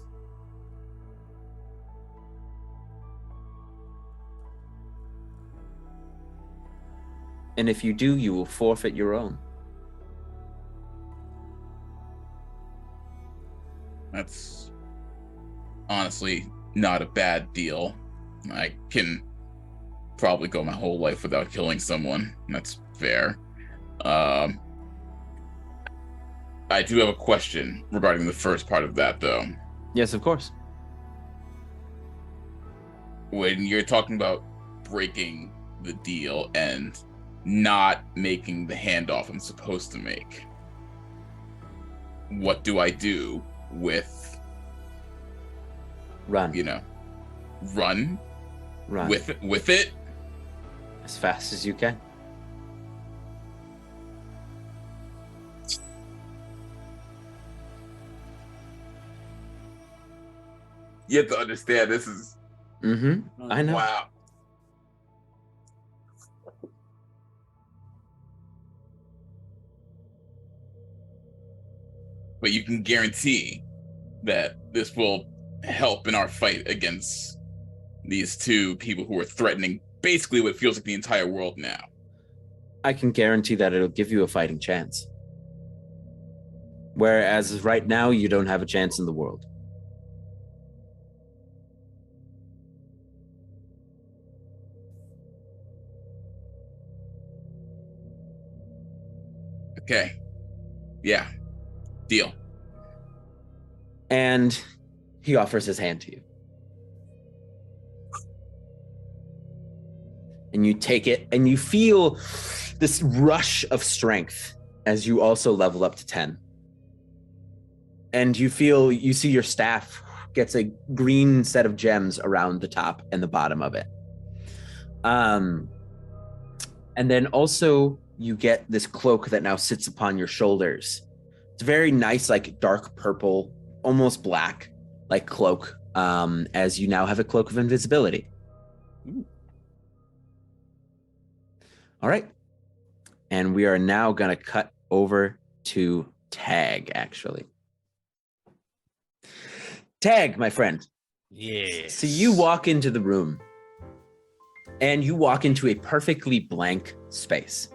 [SPEAKER 7] And if you do, you will forfeit your own.
[SPEAKER 5] That's honestly not a bad deal. I can probably go my whole life without killing someone. That's fair. I do have a question regarding the first part of that, though.
[SPEAKER 7] Yes, of course.
[SPEAKER 5] When you're talking about breaking the deal and not making the handoff I'm supposed to make, what do I do with
[SPEAKER 7] Run.
[SPEAKER 5] Run with it
[SPEAKER 7] as fast as you can.
[SPEAKER 5] You have to understand this is
[SPEAKER 7] I know.
[SPEAKER 5] wow. But you can guarantee that this will help in our fight against these two people who are threatening basically what feels like the entire world now.
[SPEAKER 7] I can guarantee that it'll give you a fighting chance. Whereas right now, you don't have a chance in the world.
[SPEAKER 5] Okay. Yeah. Deal.
[SPEAKER 7] And he offers his hand to you. And you take it, and you feel this rush of strength as you also level up to 10. And you see your staff gets a green set of gems around the top and the bottom of it. And then also you get this cloak that now sits upon your shoulders. It's a very nice, like dark purple, almost black, like cloak, as you now have a cloak of invisibility.
[SPEAKER 2] Ooh.
[SPEAKER 7] All right. And we are now going to cut over to Tag, actually. Tag, my friend.
[SPEAKER 2] Yes.
[SPEAKER 7] So you walk into the room, and you walk into a perfectly blank space.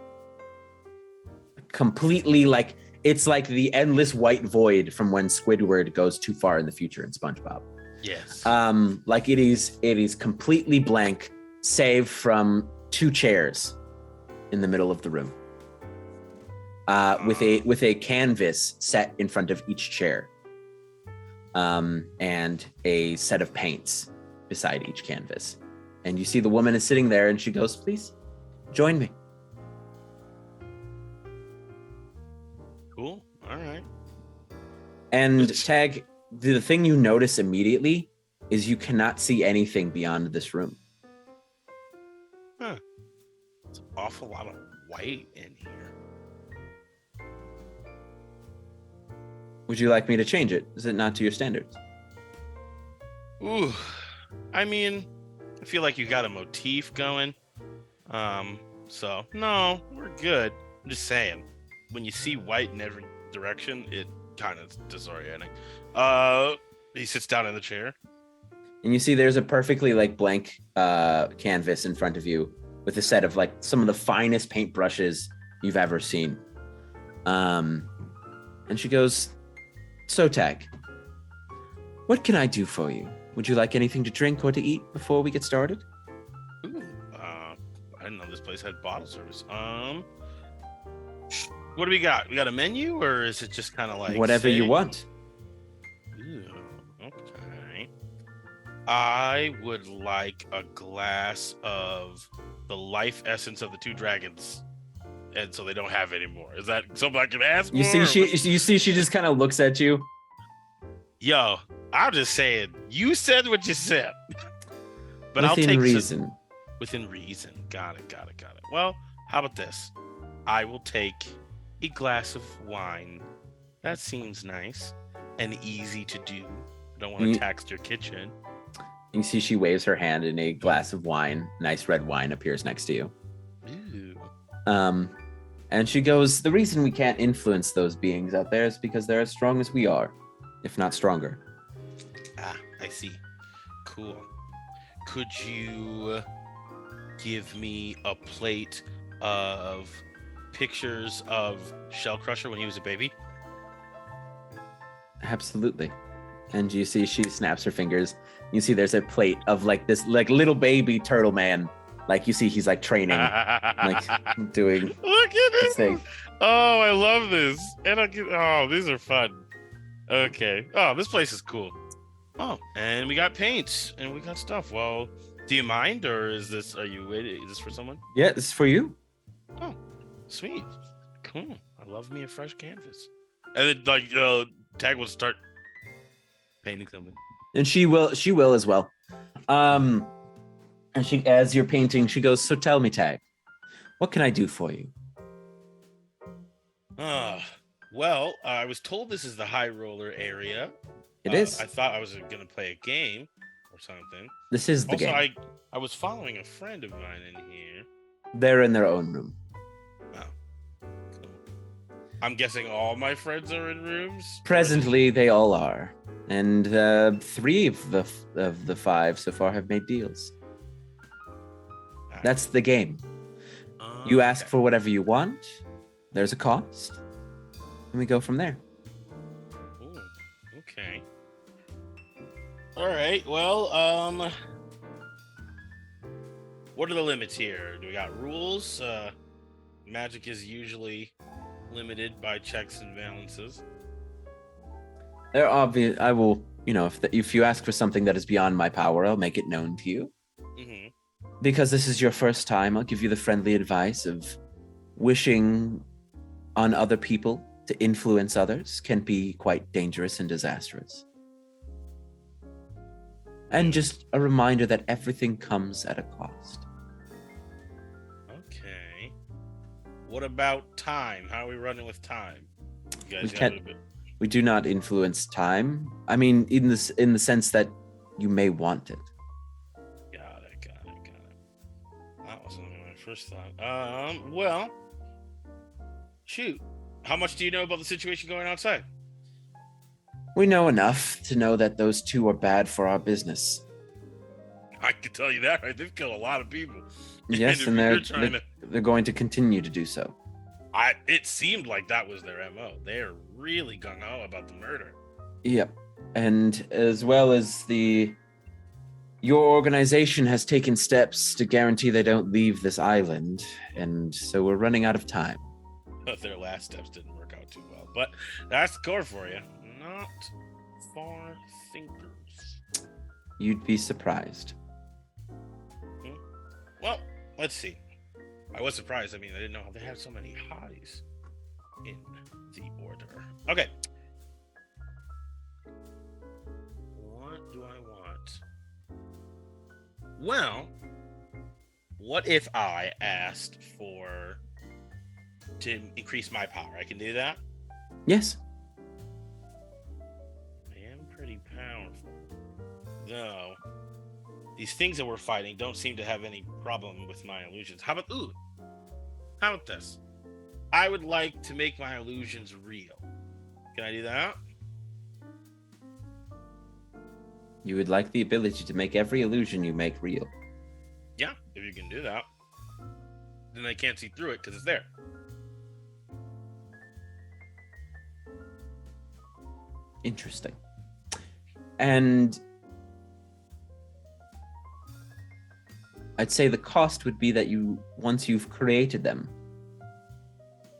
[SPEAKER 7] Completely like, it's like the endless white void from when Squidward goes too far in the future in SpongeBob.
[SPEAKER 2] Yes.
[SPEAKER 7] Like it is completely blank, save from 2 chairs in the middle of the room. With a canvas set in front of each chair. And a set of paints beside each canvas. And you see the woman is sitting there and she goes, "Please join me."
[SPEAKER 2] Cool. All right.
[SPEAKER 7] And Tag, the thing you notice immediately is you cannot see anything beyond this room.
[SPEAKER 2] Huh. It's an awful lot of white in here.
[SPEAKER 7] Would you like me to change it? Is it not to your standards?
[SPEAKER 2] Ooh. I mean, I feel like you got a motif going. So no, we're good. I'm just saying, when you see white in every direction, it kind of disorienting. He sits down in the chair.
[SPEAKER 7] And you see there's a perfectly like blank canvas in front of you with a set of like some of the finest paintbrushes you've ever seen. And she goes, "So Tag, what can I do for you? Would you like anything to drink or to eat before we get started?"
[SPEAKER 2] Ooh, I didn't know this place had bottle service. What do we got? We got a menu, or is it just kind of like
[SPEAKER 7] Whatever you want.
[SPEAKER 2] Ooh, okay. I would like a glass of the life essence of the 2 dragons, and so they don't have any more. Is that something I can ask
[SPEAKER 7] You
[SPEAKER 2] for?
[SPEAKER 7] see she just kind of looks at you.
[SPEAKER 2] Yo, I'm just saying, you said what you said. But I'll
[SPEAKER 7] Within
[SPEAKER 2] take
[SPEAKER 7] reason.
[SPEAKER 2] within reason. Got it. Well, how about this? I will take a glass of wine. That seems nice and easy to do. I don't want to tax your kitchen.
[SPEAKER 7] You see she waves her hand and a glass of wine, nice red wine, appears next to you.
[SPEAKER 2] Ooh.
[SPEAKER 7] And she goes, "The reason we can't influence those beings out there is because they're as strong as we are, if not stronger."
[SPEAKER 2] Ah, I see. Cool. Could you give me a plate of pictures of Shell Crusher when he was a baby?
[SPEAKER 7] Absolutely. And you see she snaps her fingers. You see there's a plate of like this like little baby turtle man. Like you see he's like training, like doing
[SPEAKER 2] Look at
[SPEAKER 7] this
[SPEAKER 2] this
[SPEAKER 7] thing.
[SPEAKER 2] Oh, I love this. And these are fun. Okay. Oh, this place is cool. Oh, and we got paints and we got stuff. Well, do you mind, or are you waiting? Is this for someone?
[SPEAKER 7] Yeah, this is for you.
[SPEAKER 2] Oh, sweet. Cool. I love me a fresh canvas. And then like Tag will start painting something.
[SPEAKER 7] And she will as well. And she, as you're painting, she goes, "So tell me, Tag, what can I do for you?"
[SPEAKER 2] Well, I was told this is the high roller area.
[SPEAKER 7] It is.
[SPEAKER 2] I thought I was gonna play a game or something.
[SPEAKER 7] This is the
[SPEAKER 2] Also,
[SPEAKER 7] game.
[SPEAKER 2] I was following a friend of mine in here.
[SPEAKER 7] They're in their own room.
[SPEAKER 2] Oh, cool. I'm guessing all my friends are in rooms.
[SPEAKER 7] Presently, they all are. And 3 of the 5 so far have made deals. That's the game. You ask for whatever you want. There's a cost. And we go from there.
[SPEAKER 2] Ooh, okay. All right. Well, what are the limits here? Do we got rules? Magic is usually limited by checks and balances.
[SPEAKER 7] They're obvious. I will, if you ask for something that is beyond my power, I'll make it known to you.
[SPEAKER 2] Mm-hmm.
[SPEAKER 7] Because this is your first time, I'll give you the friendly advice of wishing on other people to influence others can be quite dangerous and disastrous. And just a reminder that everything comes at a cost.
[SPEAKER 2] Okay. What about time? How are we running with time? You guys
[SPEAKER 7] We
[SPEAKER 2] got
[SPEAKER 7] can't-
[SPEAKER 2] a bit.
[SPEAKER 7] We do not influence time. I mean, in the sense that you may want it.
[SPEAKER 2] Got it. That wasn't my first thought. Well, shoot. How much do you know about the situation going outside?
[SPEAKER 7] We know enough to know that those two are bad for our business.
[SPEAKER 2] I can tell you that, right? They've killed a lot of people.
[SPEAKER 7] Yes,
[SPEAKER 2] if
[SPEAKER 7] and
[SPEAKER 2] you're
[SPEAKER 7] they're,
[SPEAKER 2] trying
[SPEAKER 7] they're going to continue to do so.
[SPEAKER 2] it seemed like that was their MO. They're really gung-ho about the murder.
[SPEAKER 7] Yep. And as well as your organization has taken steps to guarantee they don't leave this island, and so we're running out of time.
[SPEAKER 2] But their last steps didn't work out too well. But that's the core for you. Not far thinkers.
[SPEAKER 7] You'd be surprised.
[SPEAKER 2] Well, let's see. I was surprised. I mean, I didn't know they had so many hotties in the order. Okay. What do I want? Well, what if I asked to increase my power? I can do that?
[SPEAKER 7] Yes.
[SPEAKER 2] I am pretty powerful. Though, these things that we're fighting don't seem to have any problem with my illusions. How about this? I would like to make my illusions real. Can I do that?
[SPEAKER 7] You would like the ability to make every illusion you make real.
[SPEAKER 2] Yeah, if you can do that. Then they can't see through it because it's there.
[SPEAKER 7] Interesting. And I'd say the cost would be that once you've created them,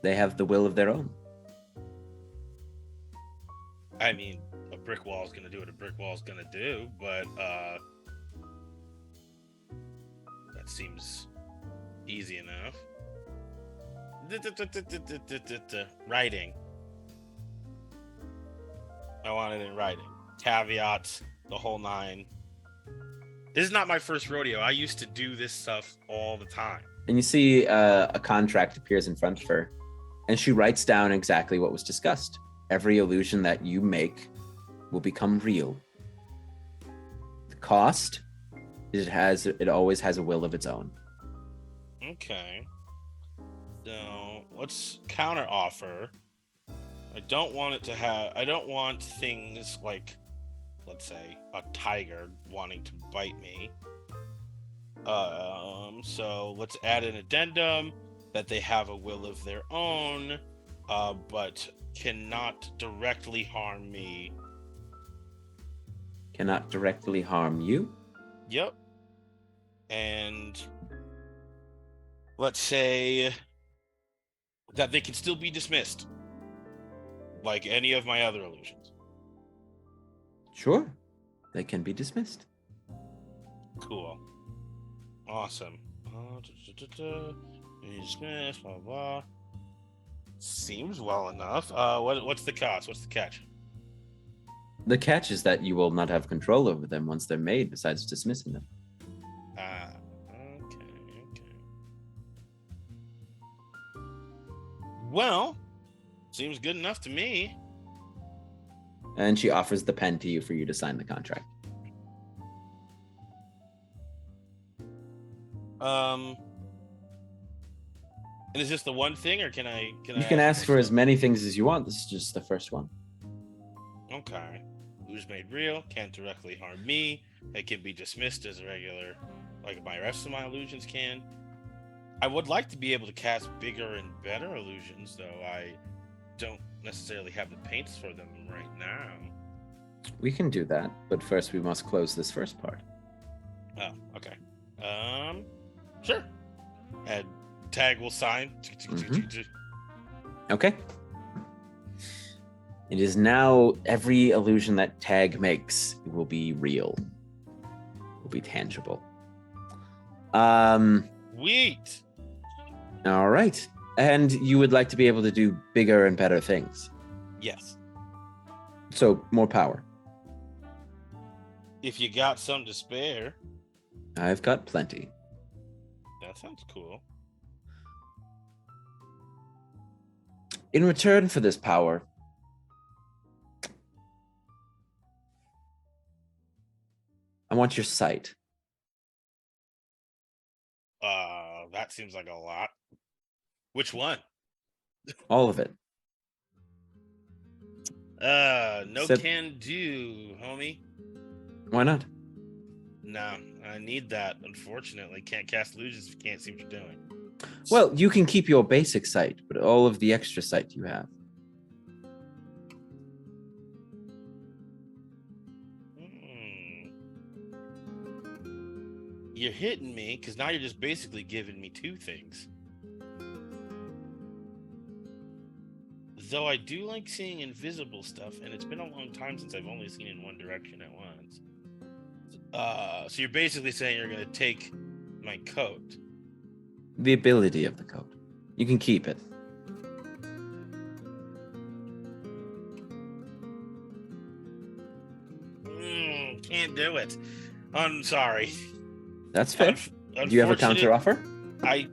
[SPEAKER 7] they have the will of their own.
[SPEAKER 2] I mean, a brick wall is going to do what a brick wall is going to do, but that seems easy enough. Writing. I want it in writing. Caveats, the whole nine. This is not my first rodeo. I used to do this stuff all the time.
[SPEAKER 7] And you see a contract appears in front of her, and she writes down exactly what was discussed. Every illusion that you make will become real. The cost is it always has a will of its own.
[SPEAKER 2] Okay. So let's counter offer. I don't want things like, let's say, a tiger wanting to bite me. So let's add an addendum that they have a will of their own, but cannot directly harm me.
[SPEAKER 7] Cannot directly harm you.
[SPEAKER 2] Yep. And let's say that they can still be dismissed, like any of my other illusions.
[SPEAKER 7] Sure. They can be dismissed.
[SPEAKER 2] Cool. Awesome. Dismissed, blah, blah. Seems well enough. What's the cost? What's the catch?
[SPEAKER 7] The catch is that you will not have control over them once they're made, besides dismissing them.
[SPEAKER 2] Okay. Well, seems good enough to me.
[SPEAKER 7] And she offers the pen to you for you to sign the contract.
[SPEAKER 2] And is this the one thing, or can I?
[SPEAKER 7] You can ask for as many things as you want. This is just the first one.
[SPEAKER 2] Okay. Who's made real? Can't directly harm me. It can be dismissed as a regular, like my rest of my illusions can. I would like to be able to cast bigger and better illusions, though I don't necessarily have the paints for them right now.
[SPEAKER 7] We can do that, but first we must close this first part.
[SPEAKER 2] Oh, okay. Sure. And Tag will sign.
[SPEAKER 7] Okay. It is now every illusion that Tag makes will be real. Will be tangible.
[SPEAKER 2] Sweet.
[SPEAKER 7] All right. And you would like to be able to do bigger and better things.
[SPEAKER 2] Yes.
[SPEAKER 7] So more power.
[SPEAKER 2] If you got some to spare.
[SPEAKER 7] I've got plenty.
[SPEAKER 2] That sounds cool.
[SPEAKER 7] In return for this power, I want your sight.
[SPEAKER 2] That seems like a lot. Which one?
[SPEAKER 7] All of it.
[SPEAKER 2] No
[SPEAKER 7] Said-
[SPEAKER 2] can do, homie.
[SPEAKER 7] Why not?
[SPEAKER 2] No, I need that. Unfortunately, can't cast illusions if you can't see what you're doing.
[SPEAKER 7] Well, you can keep your basic sight, but all of the extra sight you have.
[SPEAKER 2] You're hitting me because now you're just basically giving me two things. Though I do like seeing invisible stuff, and it's been a long time since I've only seen in one direction at once. So you're basically saying you're going to take my coat.
[SPEAKER 7] The ability of the coat. You can keep it.
[SPEAKER 2] Can't do it. I'm sorry.
[SPEAKER 7] That's fair. Do you have a counter offer?
[SPEAKER 2] I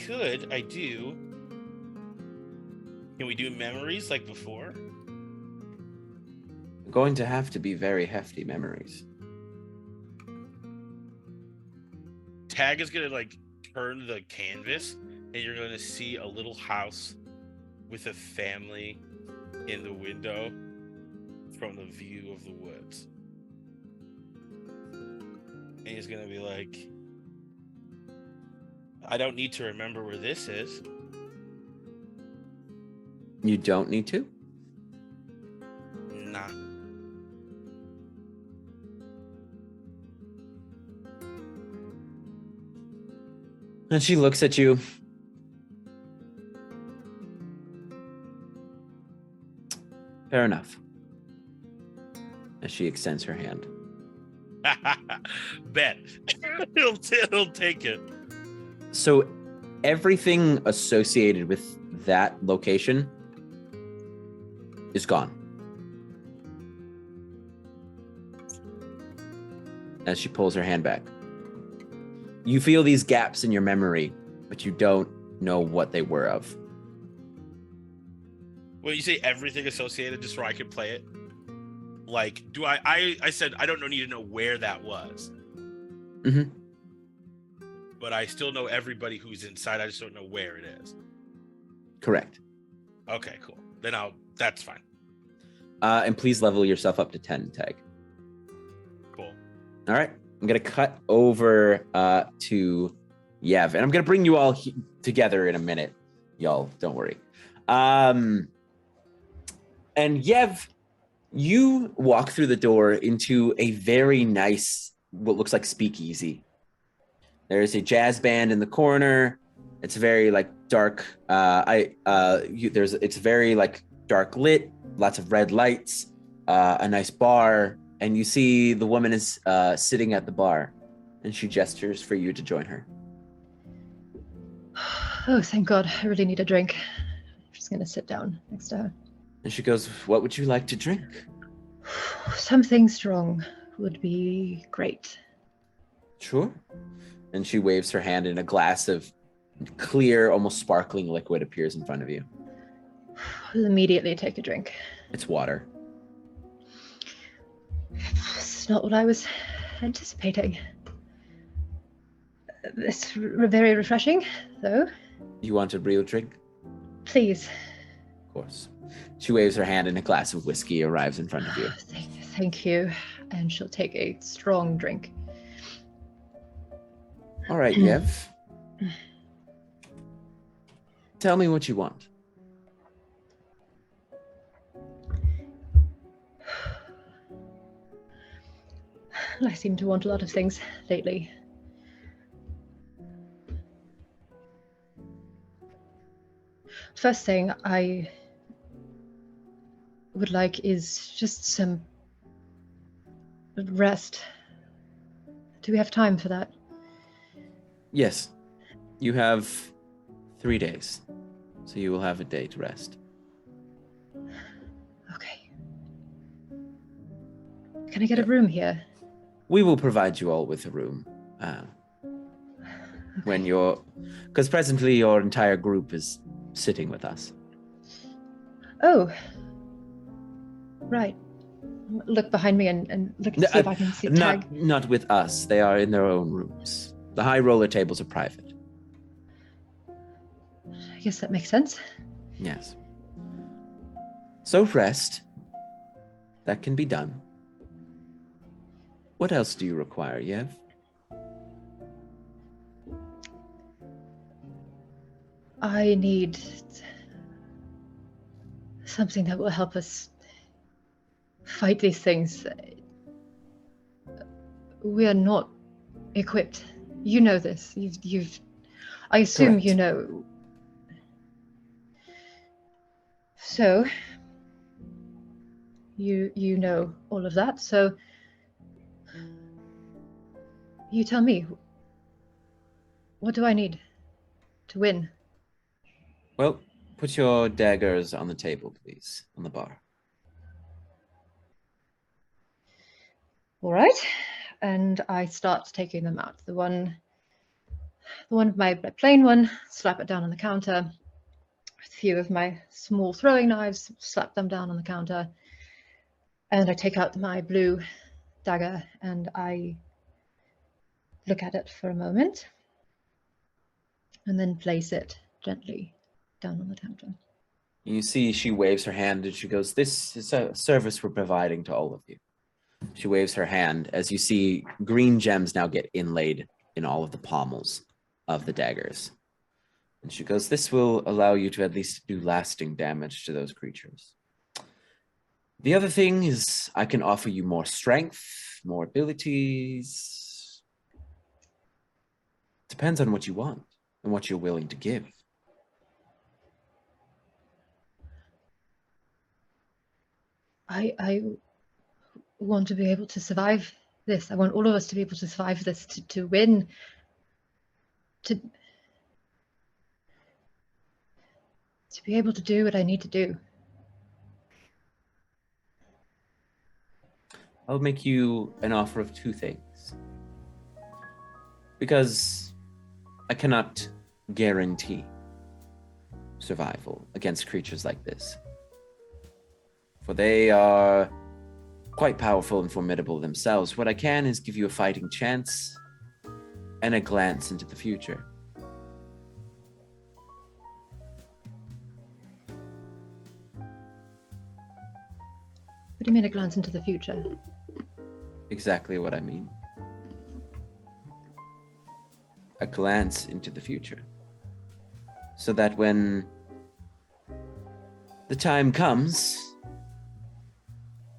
[SPEAKER 2] could. I do. Can we do memories like before?
[SPEAKER 7] Going to have to be very hefty memories.
[SPEAKER 2] Tag is gonna like turn the canvas, and you're gonna see a little house with a family in the window from the view of the woods. And he's gonna be like, I don't need to remember where this is.
[SPEAKER 7] You don't need to?
[SPEAKER 2] Nah.
[SPEAKER 7] And she looks at you. Fair enough. As she extends her hand.
[SPEAKER 2] Bet. he'll take it.
[SPEAKER 7] So everything associated with that location is gone. As she pulls her hand back. You feel these gaps in your memory, but you don't know what they were of.
[SPEAKER 2] When you say everything associated, just so I could play it, like, do I said I don't need to know where that was.
[SPEAKER 7] Mm-hmm.
[SPEAKER 2] But I still know everybody who's inside. I just don't know where it is.
[SPEAKER 7] Correct.
[SPEAKER 2] Okay, cool. Then that's fine.
[SPEAKER 7] And please level yourself up to 10, Tag.
[SPEAKER 2] Cool.
[SPEAKER 7] All right. I'm going to cut over to Yev. And I'm going to bring you all together in a minute. Y'all, don't worry. And Yev, you walk through the door into a very nice, what looks like speakeasy. There's a jazz band in the corner. It's very like dark. It's very like dark lit, lots of red lights, a nice bar. And you see the woman is sitting at the bar, and she gestures for you to join her.
[SPEAKER 3] Oh, thank God. I really need a drink. I'm just going to sit down next to her.
[SPEAKER 7] And she goes, "What would you like to drink?"
[SPEAKER 3] Something strong would be great.
[SPEAKER 7] Sure. And she waves her hand, and a glass of clear, almost sparkling liquid appears in front of you.
[SPEAKER 3] I'll immediately take a drink.
[SPEAKER 7] It's water.
[SPEAKER 3] It's not what I was anticipating. It's very refreshing, though.
[SPEAKER 7] You want a real drink?
[SPEAKER 3] Please.
[SPEAKER 7] Of course. She waves her hand, and a glass of whiskey arrives in front of you.
[SPEAKER 3] Thank you. And she'll take a strong drink.
[SPEAKER 7] All right, Yev. Tell me what you want.
[SPEAKER 3] I seem to want a lot of things lately. First thing I would like is just some rest. Do we have time for that?
[SPEAKER 7] Yes. You have 3 days, so you will have a day to rest.
[SPEAKER 3] Okay. Can I get a room here?
[SPEAKER 7] We will provide you all with a room when you're... Because presently your entire group is sitting with us.
[SPEAKER 3] Oh. Right. Look behind me and look to see if I can see Tag.
[SPEAKER 7] Not with us. They are in their own rooms. The high roller tables are private.
[SPEAKER 3] I guess that makes sense.
[SPEAKER 7] Yes. So rest. That can be done. What else do you require, Yev?
[SPEAKER 3] I need something that will help us fight these things. We are not equipped. You know this. You've I assume
[SPEAKER 7] Correct.
[SPEAKER 3] you know. So you know all of that. So you tell me, what do I need to win?
[SPEAKER 7] Well, put your daggers on the table, please, on the bar.
[SPEAKER 3] All right. And I start taking them out. The one my plain one, slap it down on the counter. A few of my small throwing knives, slap them down on the counter. And I take out my blue dagger and I look at it for a moment and then place it gently down on the counter.
[SPEAKER 7] You see she waves her hand and she goes, "This is a service we're providing to all of you." She waves her hand as you see green gems now get inlaid in all of the pommels of the daggers. And she goes, "This will allow you to at least do lasting damage to those creatures. The other thing is I can offer you more strength, more abilities. Depends on what you want and what you're willing to give."
[SPEAKER 3] I want to be able to survive this. I want all of us to be able to survive this, to win, to be able to do what I need to do.
[SPEAKER 7] I'll make you an offer of two things. Because I cannot guarantee survival against creatures like this. For they are quite powerful and formidable themselves. What I can is give you a fighting chance and a glance into the future.
[SPEAKER 3] What do you mean a glance into the future?
[SPEAKER 7] Exactly what I mean. A glance into the future. So that when the time comes,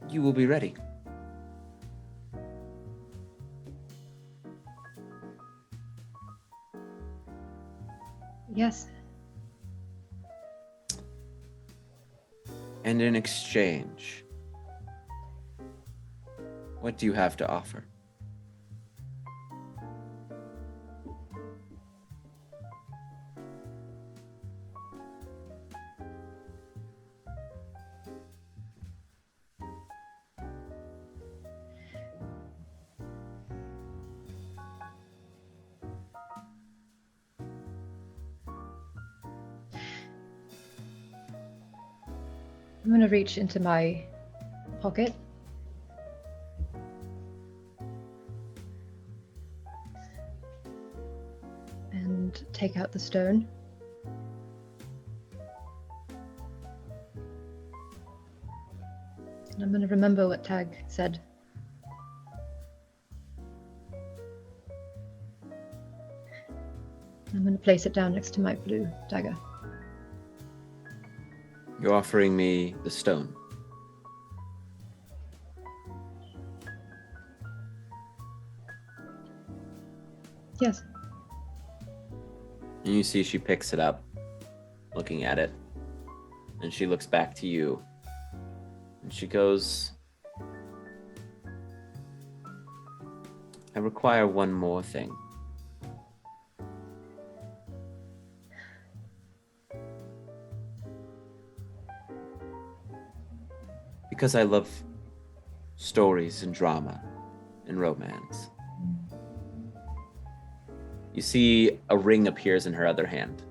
[SPEAKER 7] you will be ready.
[SPEAKER 3] Yes.
[SPEAKER 7] And in exchange, what do you have to offer?
[SPEAKER 3] I'm going to reach into my pocket. And take out the stone. And I'm going to remember what Tag said. I'm going to place it down next to my blue dagger.
[SPEAKER 7] You're offering me the stone.
[SPEAKER 3] Yes.
[SPEAKER 7] And you see she picks it up, looking at it. And she looks back to you. And she goes, "I require one more thing." Because I love stories and drama and romance. You see a ring appears in her other hand.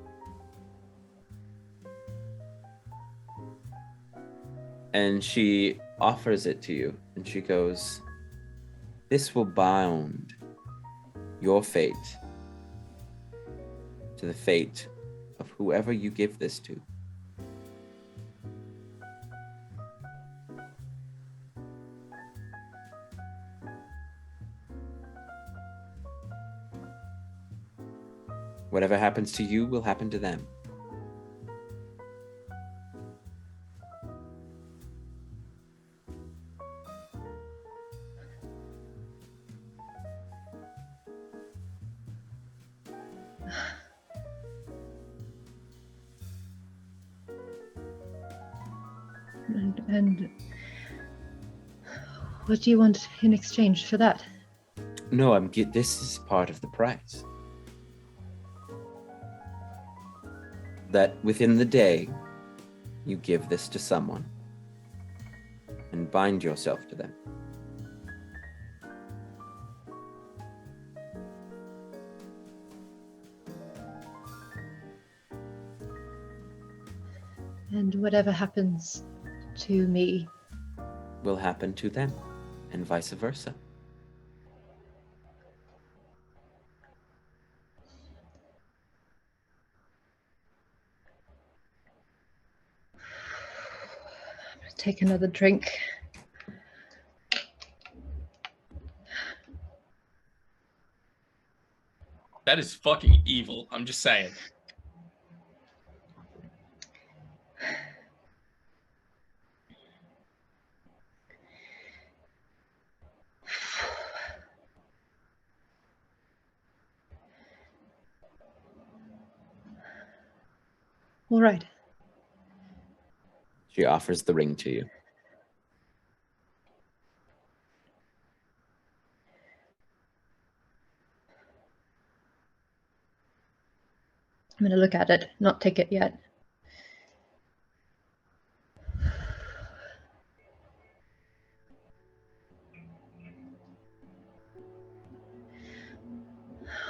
[SPEAKER 1] And she offers it to you, and she goes, "This will bind your fate to the fate of whoever you give this to." Whatever happens to you will happen to them.
[SPEAKER 3] And what do you want in exchange for that?
[SPEAKER 1] No, this is part of the price. That within the day, you give this to someone and bind yourself to them.
[SPEAKER 3] And whatever happens to me
[SPEAKER 1] Will happen to them, and vice versa.
[SPEAKER 3] take another drink.
[SPEAKER 4] That is fucking evil. I'm just saying.
[SPEAKER 3] All right.
[SPEAKER 1] She offers the ring to you.
[SPEAKER 3] I'm going to look at it, not take it yet.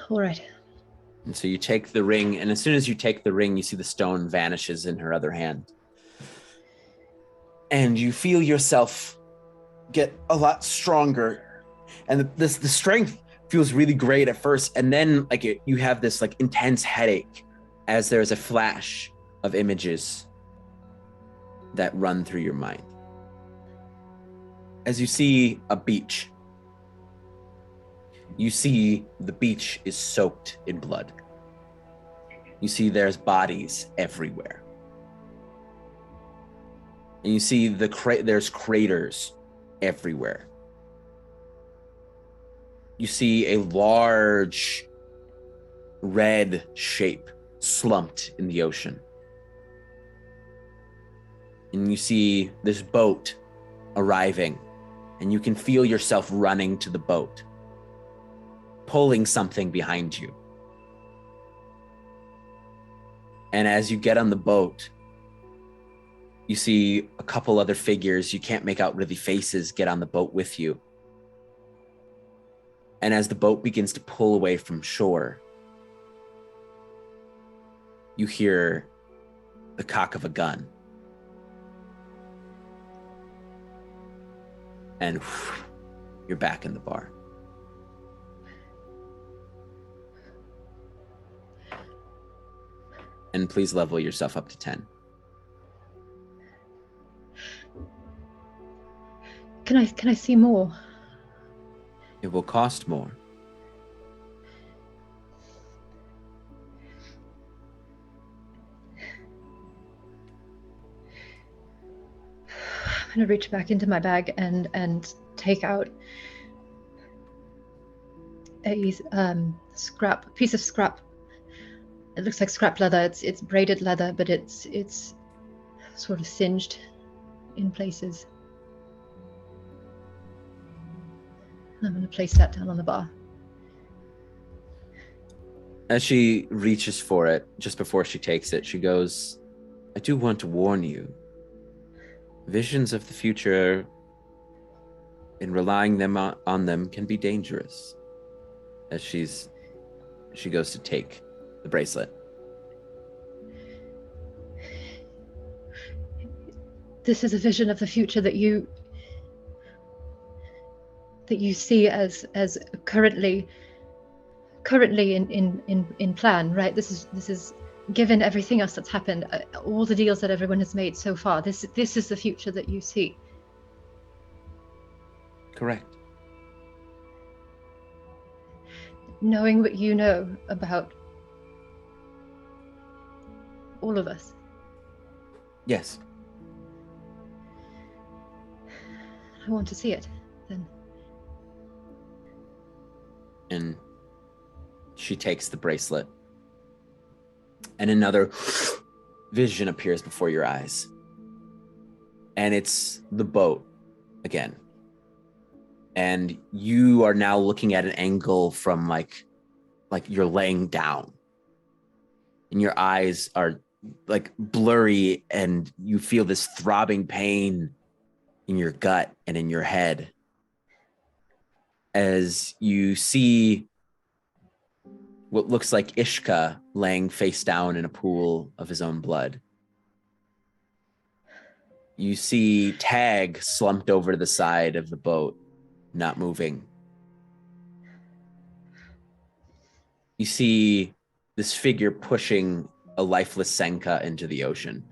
[SPEAKER 3] All right.
[SPEAKER 1] And so you take the ring, and as soon as you take the ring, you see the stone vanishes in her other hand. And you feel yourself get a lot stronger. And the strength feels really great at first. And then you have this intense headache as there's a flash of images that run through your mind. As you see a beach, you see the beach is soaked in blood. You see there's bodies everywhere. And you see there's craters everywhere. You see a large red shape slumped in the ocean. And you see this boat arriving, and you can feel yourself running to the boat, pulling something behind you. And as you get on the boat, you see a couple other figures, you can't make out really faces, get on the boat with you. And as the boat begins to pull away from shore, you hear the cock of a gun. And you're back in the bar. And please level yourself up to 10.
[SPEAKER 3] Can I see more?
[SPEAKER 1] It will cost more.
[SPEAKER 3] I'm gonna reach back into my bag and take out a piece of scrap. It looks like scrap leather. It's braided leather, but it's sort of singed in places. I'm going to place that down on the bar.
[SPEAKER 1] As she reaches for it, just before she takes it, she goes, "I do want to warn you. Visions of the future and relying on them can be dangerous." As she goes to take the bracelet.
[SPEAKER 3] this is a vision of the future that you see as currently in plan, right? This is given everything else that's happened, all the deals that everyone has made so far. This is the future that you see.
[SPEAKER 7] Correct.
[SPEAKER 3] Knowing what you know about all of us.
[SPEAKER 7] Yes.
[SPEAKER 3] I want to see it, then.
[SPEAKER 7] And she takes the bracelet. And another vision appears before your eyes. And it's the boat again. And you are now looking at an angle from like you're laying down. And your eyes are like blurry, and you feel this throbbing pain in your gut and in your head as you see what looks like Ishka laying face down in a pool of his own blood. You see Tag slumped over to the side of the boat, not moving. You see this figure pushing a lifeless Senka into the ocean.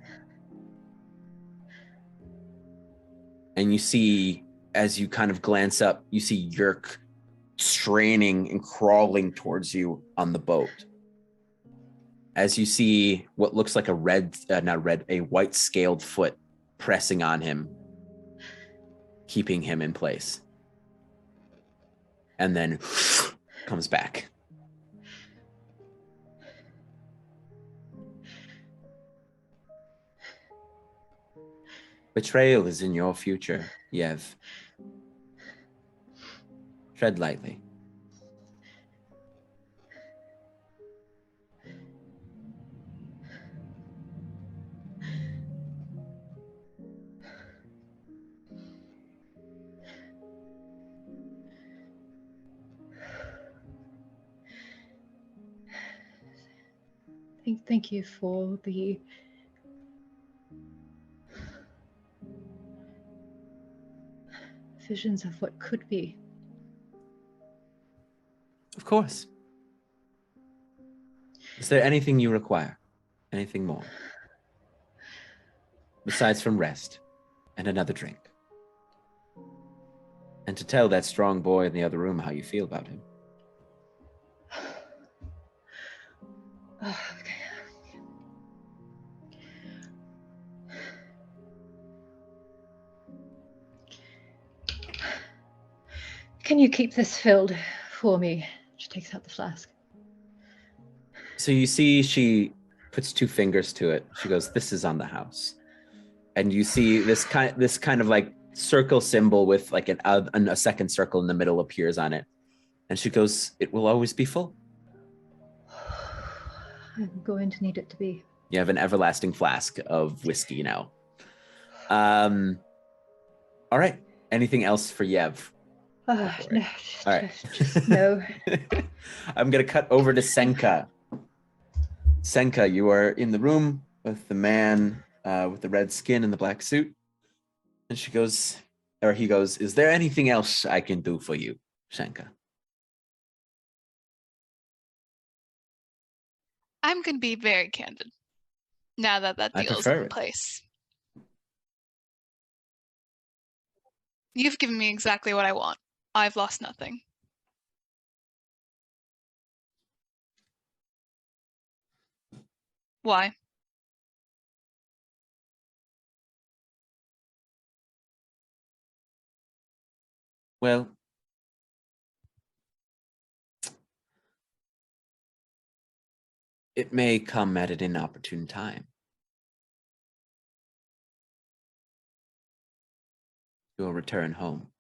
[SPEAKER 7] And you see, as you kind of glance up, you see Yurk straining and crawling towards you on the boat. As you see what looks like a white scaled foot pressing on him, keeping him in place. And then comes back. Betrayal is in your future, Yev. Tread lightly.
[SPEAKER 3] Thank you for the visions of what could be.
[SPEAKER 7] Of course. Is there anything you require? Anything more? Besides from rest and another drink. And to tell that strong boy in the other room how you feel about him.
[SPEAKER 3] Oh, okay. Can you keep this filled for me? She takes out the flask.
[SPEAKER 7] So you see she puts two fingers to it. She goes, "This is on the house." And you see this kind of like circle symbol with like a second circle in the middle appears on it. And she goes, "It will always be full."
[SPEAKER 3] I'm going to need it to be.
[SPEAKER 7] You have an everlasting flask of whiskey now. All right. Anything else for Yev?
[SPEAKER 3] No,
[SPEAKER 7] All right.
[SPEAKER 3] just no.
[SPEAKER 7] I'm going to cut over to Senka. Senka, you are in the room with the man with the red skin and the black suit. And he goes, "Is there anything else I can do for you, Senka?"
[SPEAKER 6] I'm going to be very candid now that
[SPEAKER 7] I
[SPEAKER 6] deal is
[SPEAKER 7] prefer
[SPEAKER 6] in
[SPEAKER 7] it.
[SPEAKER 6] place. You've given me exactly what I want. I've lost nothing. Why?
[SPEAKER 7] Well, it may come at an inopportune time. You'll return home.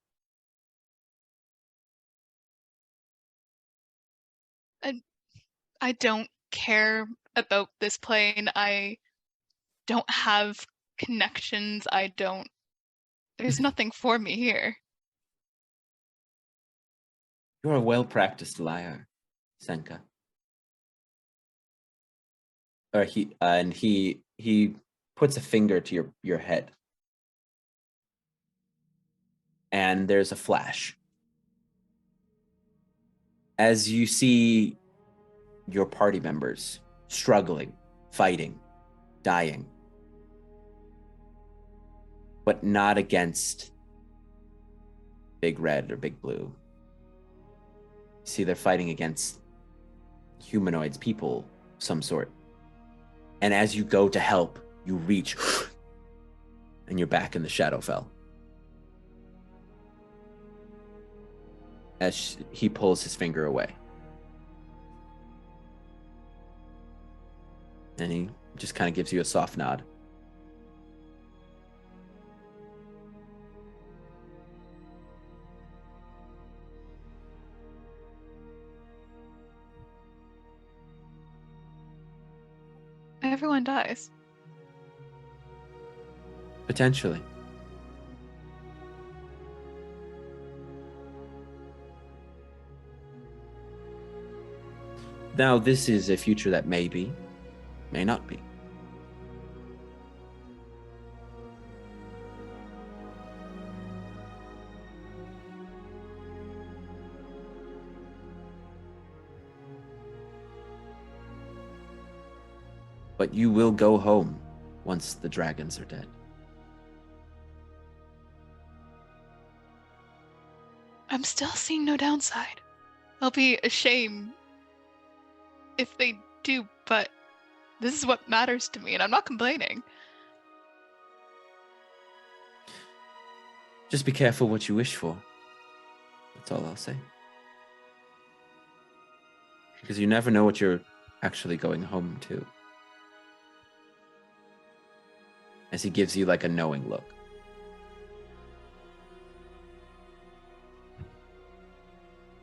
[SPEAKER 6] I don't care about this plane. I don't have connections. There's nothing for me here.
[SPEAKER 7] You're a well-practiced liar, Senka. Or he puts a finger to your head. and there's a flash. As you see your party members struggling, fighting, dying, but not against Big Red or Big Blue. You see they're fighting against humanoids, people, some sort. And as you go to help, you reach, and you're back in the Shadowfell. As he pulls his finger away. And he just kind of gives you a soft nod.
[SPEAKER 6] Everyone dies.
[SPEAKER 7] Potentially. Now, this is a future that may be, may not be. But you will go home once the dragons are dead.
[SPEAKER 6] I'm still seeing no downside. I'll be ashamed if they do, but this is what matters to me, and I'm not complaining.
[SPEAKER 7] Just be careful what you wish for. That's all I'll say. Because you never know what you're actually going home to. As he gives you like a knowing look.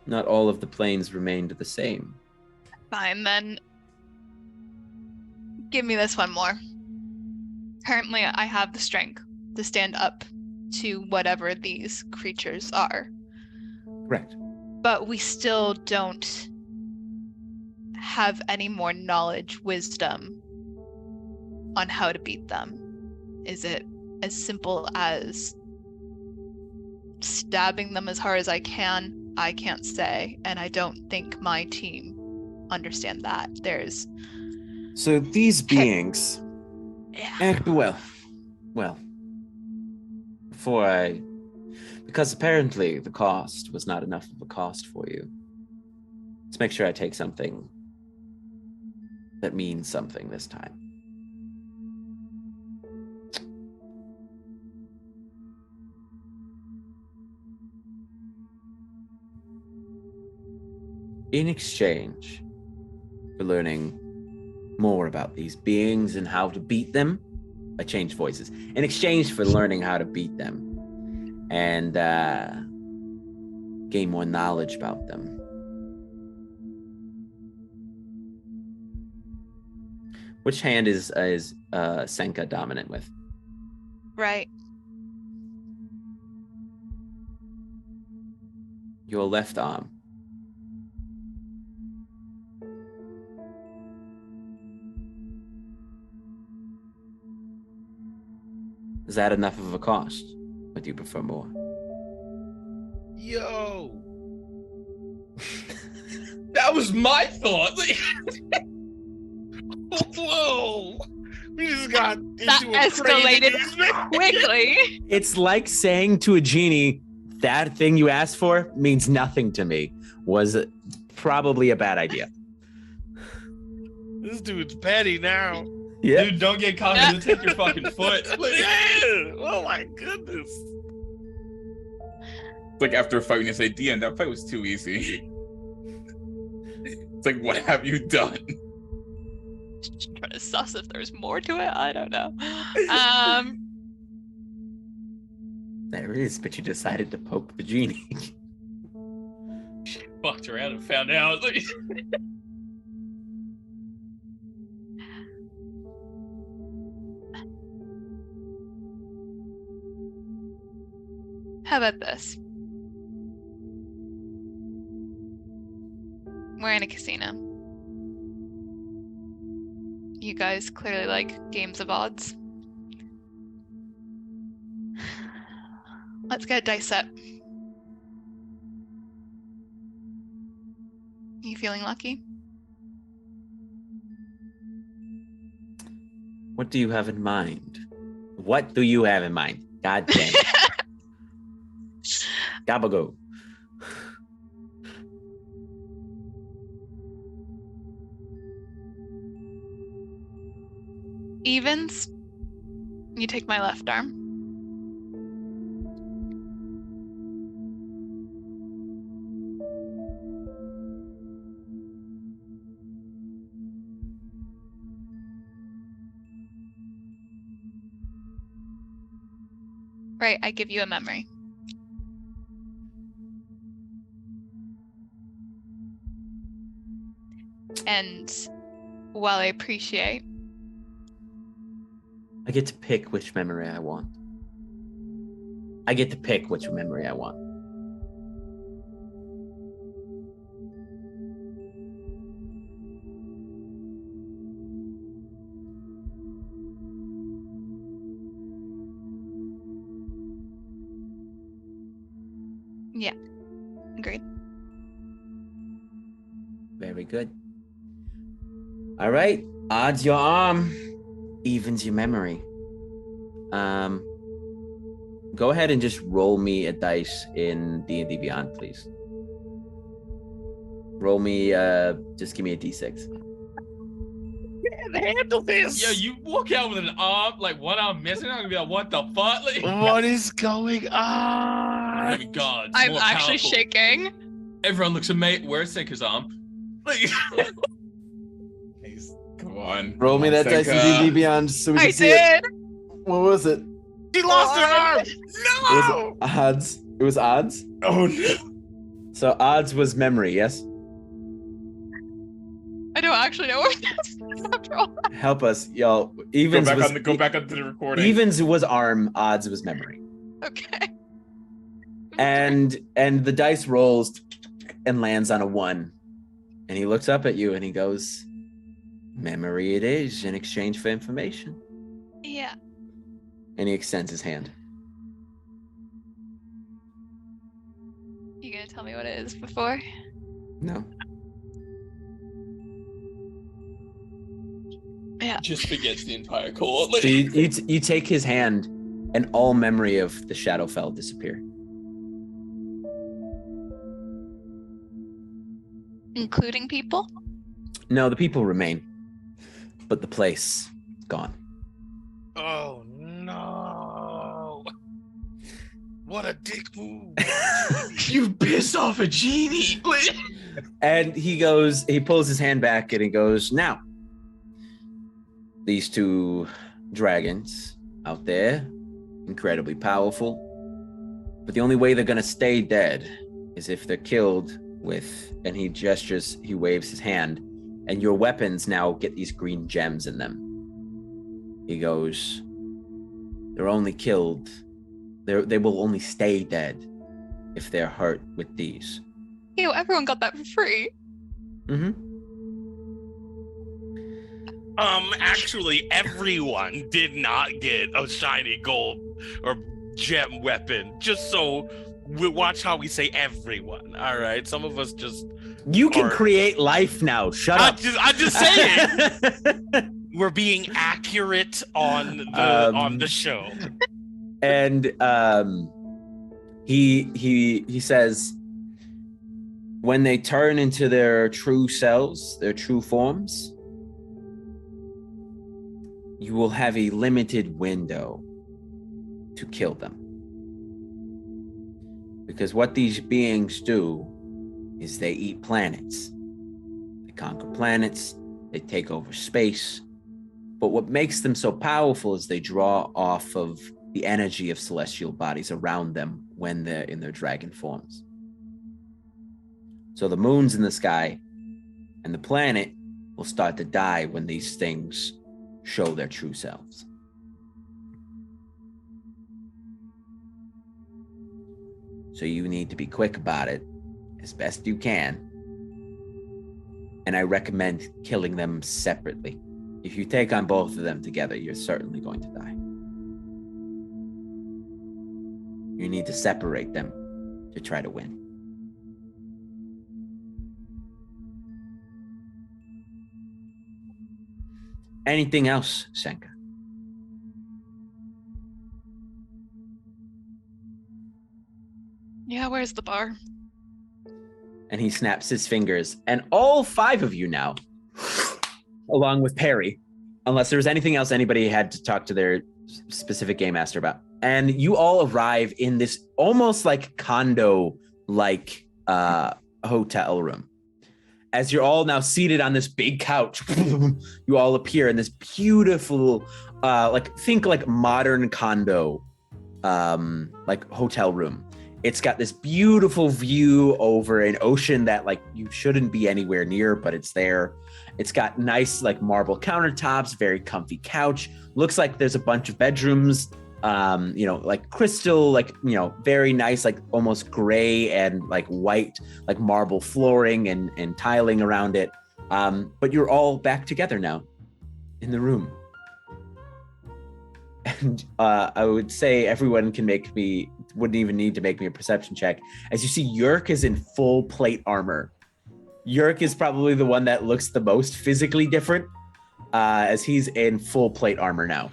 [SPEAKER 7] Not all of the planes remained the same.
[SPEAKER 6] Fine, then. Give me this one more. Currently, I have the strength to stand up to whatever these creatures are.
[SPEAKER 7] Correct.
[SPEAKER 6] But we still don't have any more knowledge, wisdom on how to beat them. Is it as simple as stabbing them as hard as I can? I can't say, and I don't think my team understand that. There's
[SPEAKER 7] So these beings, well, because apparently the cost was not enough of a cost for you. Let's make sure I take something that means something this time. In exchange for learning more about these beings and how to beat them, I changed voices. In exchange for learning how to beat them and gain more knowledge about them. Which hand is Senka dominant with?
[SPEAKER 6] right.
[SPEAKER 7] Your left arm. Is that enough of a cost? Or do you prefer more?
[SPEAKER 2] Yo,
[SPEAKER 5] That was my thought.
[SPEAKER 2] whoa! We just got
[SPEAKER 6] That
[SPEAKER 2] into a
[SPEAKER 6] escalated
[SPEAKER 2] crazy
[SPEAKER 6] quickly.
[SPEAKER 7] It's like saying to a genie, that thing you asked for means nothing to me. Was probably a bad idea.
[SPEAKER 2] This dude's petty now.
[SPEAKER 7] Yeah.
[SPEAKER 5] Dude, don't get caught in the take your fucking foot.
[SPEAKER 2] Yeah. Oh my goodness.
[SPEAKER 5] It's like after a fight when you say, Dion, that fight was too easy. It's like, what have you done?
[SPEAKER 6] Just trying to suss if there's more to it. I don't know.
[SPEAKER 7] There is, but you decided to poke the genie.
[SPEAKER 5] Fucked around and found out.
[SPEAKER 6] How about this? We're in a casino. You guys clearly like games of odds. Let's get a dice set. You feeling lucky?
[SPEAKER 7] What do you have in mind? What do you have in mind? God damn it. Gabago.
[SPEAKER 6] Evens. You take my left arm. Right, I give you a memory. And while I appreciate,
[SPEAKER 7] I get to pick which memory I want. I get to pick which memory I want.
[SPEAKER 6] yeah, agreed.
[SPEAKER 7] Very good. All right. Odds your arm, evens your memory. Go ahead and just roll me a dice in D&D Beyond, please. Roll me, just give me a D6.
[SPEAKER 2] Can't handle this.
[SPEAKER 4] Yeah, you walk out with an arm, like one arm missing. I'm gonna be like, what the fuck? Like,
[SPEAKER 2] What is going
[SPEAKER 4] oh
[SPEAKER 2] on?
[SPEAKER 4] my God, it's
[SPEAKER 6] I'm
[SPEAKER 4] more
[SPEAKER 6] actually
[SPEAKER 4] powerful.
[SPEAKER 6] shaking.
[SPEAKER 4] Everyone looks at me. Where's Senka's arm? Like,
[SPEAKER 5] Come on.
[SPEAKER 7] Roll me that dice in D&D Beyond so we can
[SPEAKER 6] I
[SPEAKER 7] see it.
[SPEAKER 6] did.
[SPEAKER 7] What was it?
[SPEAKER 2] She lost her arm.
[SPEAKER 7] Was
[SPEAKER 2] No.
[SPEAKER 7] it odds? It was odds?
[SPEAKER 5] Oh no.
[SPEAKER 7] So odds was memory, yes?
[SPEAKER 6] I don't actually know what it is after all.
[SPEAKER 7] Help us, y'all.
[SPEAKER 5] Go
[SPEAKER 7] Evens
[SPEAKER 5] back
[SPEAKER 7] was,
[SPEAKER 5] on the go back onto the recording.
[SPEAKER 7] Evens was arm, odds was memory.
[SPEAKER 6] Okay.
[SPEAKER 7] And the dice rolls and lands on a 1. And he looks up at you and he goes, memory it is in exchange for information.
[SPEAKER 6] Yeah.
[SPEAKER 7] And he extends his hand.
[SPEAKER 6] You gonna tell me what it is before?
[SPEAKER 7] No.
[SPEAKER 6] Yeah.
[SPEAKER 4] just forgets the entire court. Like,
[SPEAKER 7] So you take his hand and all memory of the Shadowfell disappear.
[SPEAKER 6] Including people?
[SPEAKER 7] No, the people remain. But the place gone.
[SPEAKER 2] Oh no! What a dick move!
[SPEAKER 4] you pissed off a genie. Like,
[SPEAKER 7] And he pulls his hand back and he goes, now, these 2 dragons out there, incredibly powerful, but the only way they're going to stay dead is if they're killed with, and he waves his hand, and your weapons now get these green gems in them. He goes, they're only killed, they will only stay dead if they're hurt with these.
[SPEAKER 6] Ew, everyone got that for free.
[SPEAKER 7] Mm-hmm.
[SPEAKER 2] Actually, everyone did not get a shiny gold or gem weapon. Just so we watch how we say everyone. All right, some of us just.
[SPEAKER 7] You can
[SPEAKER 2] Or-
[SPEAKER 7] create life now. Shut up.
[SPEAKER 2] I'm just saying. We're being accurate on the show.
[SPEAKER 7] And he says, when they turn into their true selves, their true forms, you will have a limited window to kill them. Because what these beings do is they eat planets. They conquer planets, they take over space. But what makes them so powerful is they draw off of the energy of celestial bodies around them when they're in their dragon forms. So the moons in the sky and the planet will start to die when these things show their true selves. So you need to be quick about it as best you can. And I recommend killing them separately. If you take on both of them together, you're certainly going to die. You need to separate them to try to win. Anything else, Senka?
[SPEAKER 6] Yeah, where's the bar?
[SPEAKER 7] And he snaps his fingers, and all 5 of you now, along with Perry, unless there was anything else anybody had to talk to their specific game master about, and you all arrive in this almost like condo-like hotel room. As you're all now seated on this big couch, you all appear in this beautiful, think like modern condo, like hotel room. It's got this beautiful view over an ocean that like you shouldn't be anywhere near, but it's there. It's got nice like marble countertops, very comfy couch. Looks like there's a bunch of bedrooms, like crystal, like, very nice, like almost gray and like white, like marble flooring and tiling around it. But you're all back together now in the room. And I would say everyone wouldn't even need to make me a perception check. As you see, Yurk is in full plate armor. Yurk is probably the one that looks the most physically different, as he's in full plate armor now.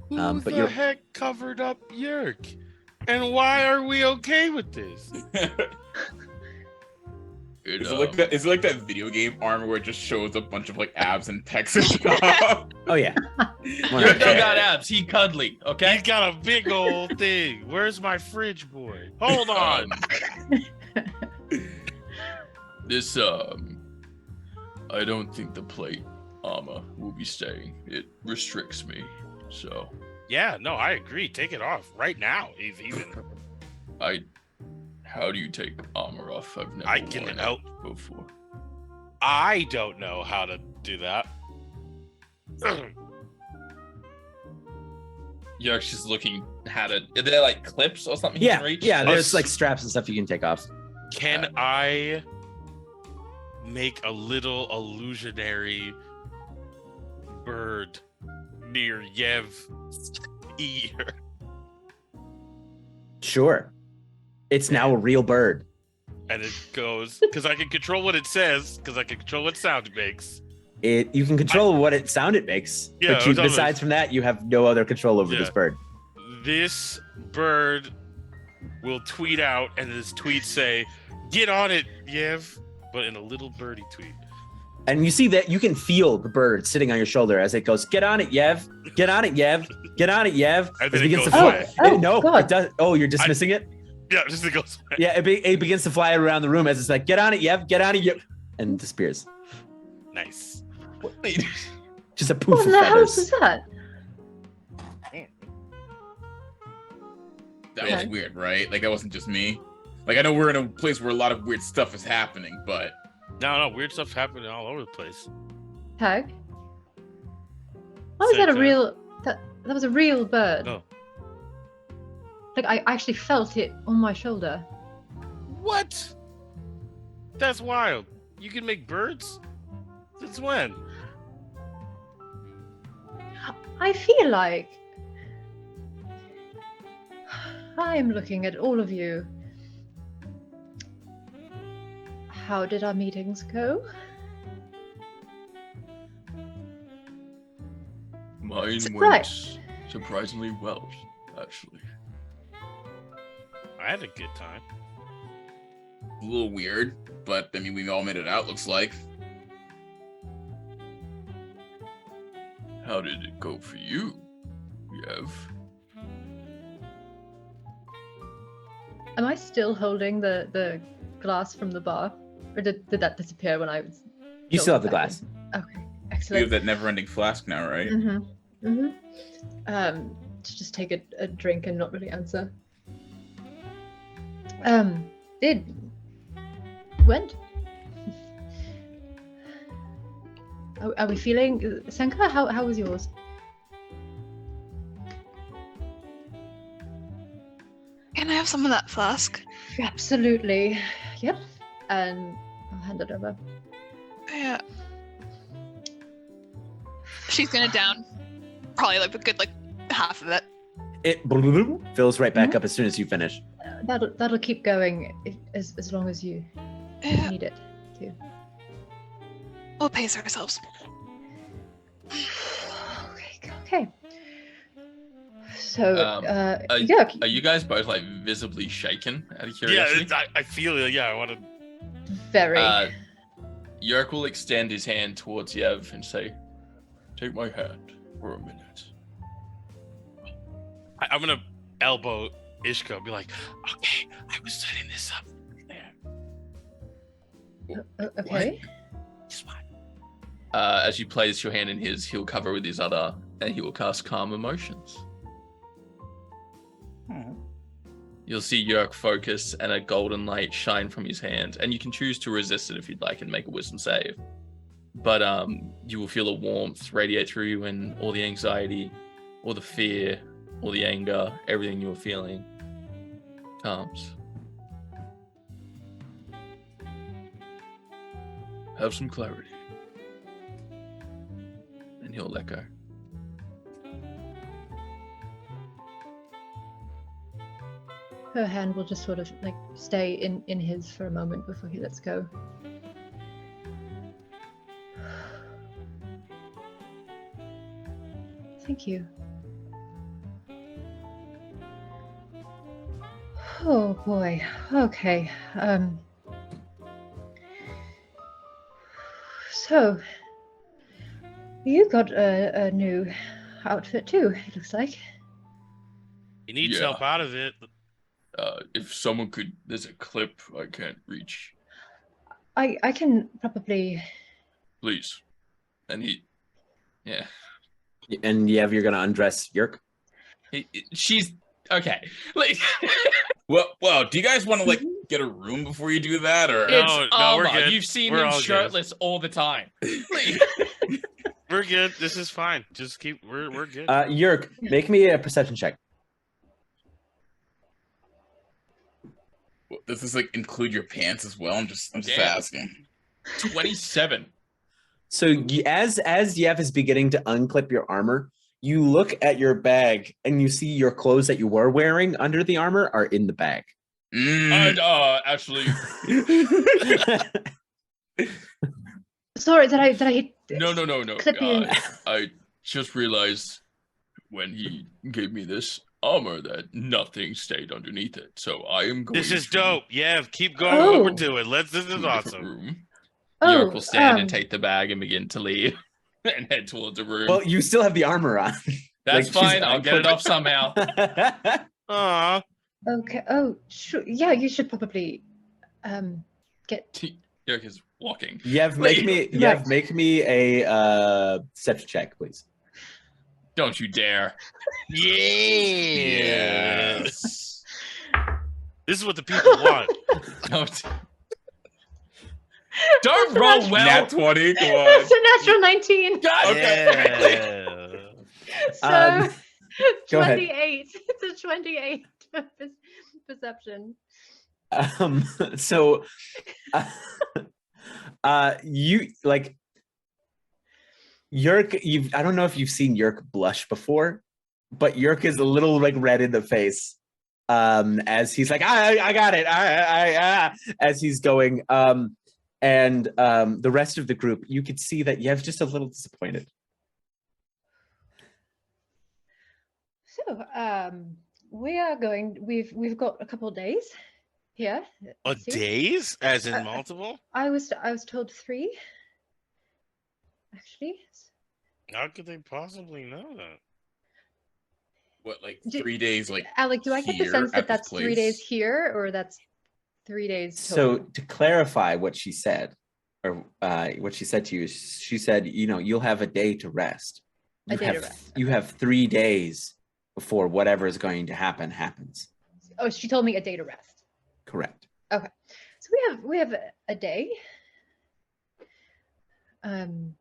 [SPEAKER 2] Who the heck covered up Yurk? And why are we okay with this?
[SPEAKER 5] Is it like that video game armor where it just shows a bunch of like abs and pecs and stuff?
[SPEAKER 7] Oh yeah.
[SPEAKER 4] Yurk don't got abs. He cuddly. Okay.
[SPEAKER 2] He's got a big old thing. Where's my fridge boy? Hold on.
[SPEAKER 4] This I don't think the plate armor will be staying. It restricts me. So.
[SPEAKER 2] Yeah. No, I agree. Take it off right now. Even.
[SPEAKER 4] How do you take armor off? I've never worn it before.
[SPEAKER 2] I don't know how to do that.
[SPEAKER 8] Yurk's just looking at it. Are there like clips or something?
[SPEAKER 7] Yeah,
[SPEAKER 8] you can reach?
[SPEAKER 7] yeah. There's like straps and stuff you can take off.
[SPEAKER 2] Can I make a little illusionary bird near Yev's ear?
[SPEAKER 7] Sure. It's now a real bird.
[SPEAKER 2] And it goes, because I can control what it says, because I can control what sound it makes.
[SPEAKER 7] You can control what sound it makes.
[SPEAKER 2] Yeah,
[SPEAKER 7] but besides from that, you have no other control over this bird.
[SPEAKER 2] This bird will tweet out, and this tweet say, "Get on it, Yev," but in a little birdie tweet.
[SPEAKER 7] And you see that you can feel the bird sitting on your shoulder as it goes, "Get on it, Yev. Get on it, Yev. Get on it, Yev."
[SPEAKER 2] And then
[SPEAKER 7] it begins
[SPEAKER 2] goes
[SPEAKER 7] to fly.
[SPEAKER 3] away.
[SPEAKER 7] No,
[SPEAKER 3] God.
[SPEAKER 7] it does. Oh, you're dismissing it?
[SPEAKER 2] Yeah, just it goes.
[SPEAKER 7] Yeah, it begins to fly around the room as it's like, "Get on it, Yev. Get on it, Yev," and disappears.
[SPEAKER 2] Nice.
[SPEAKER 7] Just a poof
[SPEAKER 3] What
[SPEAKER 7] of
[SPEAKER 3] in the house
[SPEAKER 7] feathers.
[SPEAKER 3] is that?
[SPEAKER 5] That was weird, right? Like that wasn't just me. Like I know we're in a place where a lot of weird stuff is happening, but
[SPEAKER 2] No, weird stuff's happening all over the place.
[SPEAKER 3] Tag? How was that a
[SPEAKER 2] Senka.
[SPEAKER 3] real... That was a real bird.
[SPEAKER 2] Oh.
[SPEAKER 3] Like, I actually felt it on my shoulder.
[SPEAKER 2] What? That's wild. You can make birds? Since when?
[SPEAKER 3] I feel like... I'm looking at all of you. How did our meetings go?
[SPEAKER 4] Mine
[SPEAKER 3] Surprise.
[SPEAKER 4] went surprisingly well, actually.
[SPEAKER 2] I had a good time.
[SPEAKER 5] a little weird. But I mean, we all made it out. Looks like.
[SPEAKER 4] How did it go for you, Yev?
[SPEAKER 3] Am I still holding the glass from the bar? Or did that disappear when I was...
[SPEAKER 7] You still have the
[SPEAKER 3] back
[SPEAKER 7] glass.
[SPEAKER 3] in? Okay,
[SPEAKER 5] We
[SPEAKER 3] excellent.
[SPEAKER 5] have that never-ending flask now, right?
[SPEAKER 3] Mm-hmm. Mm-hmm. To just take a drink and not really answer. It went. Are we feeling... Senka, how was yours?
[SPEAKER 6] Can I have some of that flask?
[SPEAKER 3] Absolutely. Yep. And I'll hand it over.
[SPEAKER 6] Yeah. She's gonna down probably like a good half of it.
[SPEAKER 7] It fills right back up as soon as you finish.
[SPEAKER 3] That'll keep going as long as you
[SPEAKER 6] Yeah,
[SPEAKER 3] need it to.
[SPEAKER 6] we'll pace ourselves.
[SPEAKER 3] Okay. So,
[SPEAKER 4] Are you guys both like visibly shaken out of curiosity?
[SPEAKER 2] Yeah, I feel it. Yeah, I want to.
[SPEAKER 3] very.
[SPEAKER 4] Yurk will extend his hand towards Yev and say, "Take my hand for a minute."
[SPEAKER 2] I'm gonna elbow Ishka and be like, "Okay, I was setting this up there.
[SPEAKER 3] Okay.
[SPEAKER 2] Just fine."
[SPEAKER 4] As you place your hand in his, he'll cover with his other, and he will cast Calm Emotions. You'll see Yurk focus and a golden light shine from his hand, and you can choose to resist it if you'd like and make a wisdom save. But you will feel a warmth radiate through you, and all the anxiety, all the fear, all the anger, everything you're feeling calms. Have some clarity. And he'll let go.
[SPEAKER 3] Her hand will just sort of like stay in his for a moment before he lets go. Thank you. Oh boy. Okay. So you got a new outfit too, it looks like.
[SPEAKER 2] He needs
[SPEAKER 4] Yeah.
[SPEAKER 2] help out of it.
[SPEAKER 4] If someone could, there's a clip I can't reach.
[SPEAKER 3] I can probably.
[SPEAKER 4] Please. And yeah.
[SPEAKER 7] And Yev, you're gonna undress Yurk.
[SPEAKER 4] She's okay. Like,
[SPEAKER 5] Well, do you guys want to like get a room before you do that, or
[SPEAKER 2] No,
[SPEAKER 4] it's
[SPEAKER 2] we're
[SPEAKER 4] armor.
[SPEAKER 2] good.
[SPEAKER 4] You've seen
[SPEAKER 2] We're
[SPEAKER 4] him
[SPEAKER 2] all good.
[SPEAKER 4] shirtless all the time. Like,
[SPEAKER 2] We're good. This is fine. Just keep. We're good.
[SPEAKER 7] Yurk, make me a perception check.
[SPEAKER 5] does this like include your pants as well? I'm just
[SPEAKER 4] Damn.
[SPEAKER 5] asking.
[SPEAKER 4] 27.
[SPEAKER 7] So as Yev is beginning to unclip your armor, you look at your bag and you see your clothes that you were wearing under the armor are in the bag.
[SPEAKER 5] Mm.
[SPEAKER 4] And actually,
[SPEAKER 3] Sorry, did I
[SPEAKER 4] no.
[SPEAKER 3] clip you?
[SPEAKER 4] I just realized when he gave me this armor that nothing stayed underneath it. So I am going.
[SPEAKER 2] This is
[SPEAKER 4] to
[SPEAKER 2] dope. Yeah, keep going with what we're
[SPEAKER 3] Oh.
[SPEAKER 2] doing. This is
[SPEAKER 4] a different
[SPEAKER 2] awesome.
[SPEAKER 4] room.
[SPEAKER 3] Oh,
[SPEAKER 4] Yurk will stand and take the bag and begin to leave and head towards the room.
[SPEAKER 7] Well, you still have the armor on.
[SPEAKER 4] That's
[SPEAKER 7] she's
[SPEAKER 4] fine. I'll get it
[SPEAKER 7] unclipped.
[SPEAKER 4] off somehow.
[SPEAKER 2] Aw.
[SPEAKER 3] Okay. Oh, sure. Yeah, you should probably get.
[SPEAKER 4] Yurk is walking.
[SPEAKER 7] Yev,
[SPEAKER 3] Right.
[SPEAKER 7] make me a deception check, please.
[SPEAKER 4] Don't you dare.
[SPEAKER 2] Yes. This is what the people want.
[SPEAKER 4] Don't. Don't roll well.
[SPEAKER 5] Nat 20. Come on.
[SPEAKER 3] It's a natural 19.
[SPEAKER 2] Yeah.
[SPEAKER 3] So
[SPEAKER 7] Go ahead.
[SPEAKER 3] 28. It's a 28 perception.
[SPEAKER 7] So you like Yurk, I don't know if you've seen Yurk blush before, but Yurk is a little like red in the face as he's like, I got it, as he's going. And the rest of the group, you could see that Yev's just a little disappointed.
[SPEAKER 3] So we are going. We've got a couple of days here.
[SPEAKER 2] A
[SPEAKER 3] See?
[SPEAKER 2] days? As in multiple?
[SPEAKER 3] I was told 3. Actually,
[SPEAKER 2] How could they possibly know that?
[SPEAKER 5] What, like
[SPEAKER 3] Do-
[SPEAKER 5] 3 days? Like
[SPEAKER 3] Alec, do I get the
[SPEAKER 5] here
[SPEAKER 3] sense that
[SPEAKER 5] at this
[SPEAKER 3] that's 3 days
[SPEAKER 5] place?
[SPEAKER 3] here, or that's 3 days
[SPEAKER 7] So
[SPEAKER 3] total?
[SPEAKER 7] to clarify what she said, or what she said to you, she said, you'll have a day to rest.
[SPEAKER 3] A day to
[SPEAKER 7] have,
[SPEAKER 3] rest,
[SPEAKER 7] You have 3 days before whatever is going to happen happens.
[SPEAKER 3] Oh, she told me a day to rest.
[SPEAKER 7] Correct.
[SPEAKER 3] So we have a day, and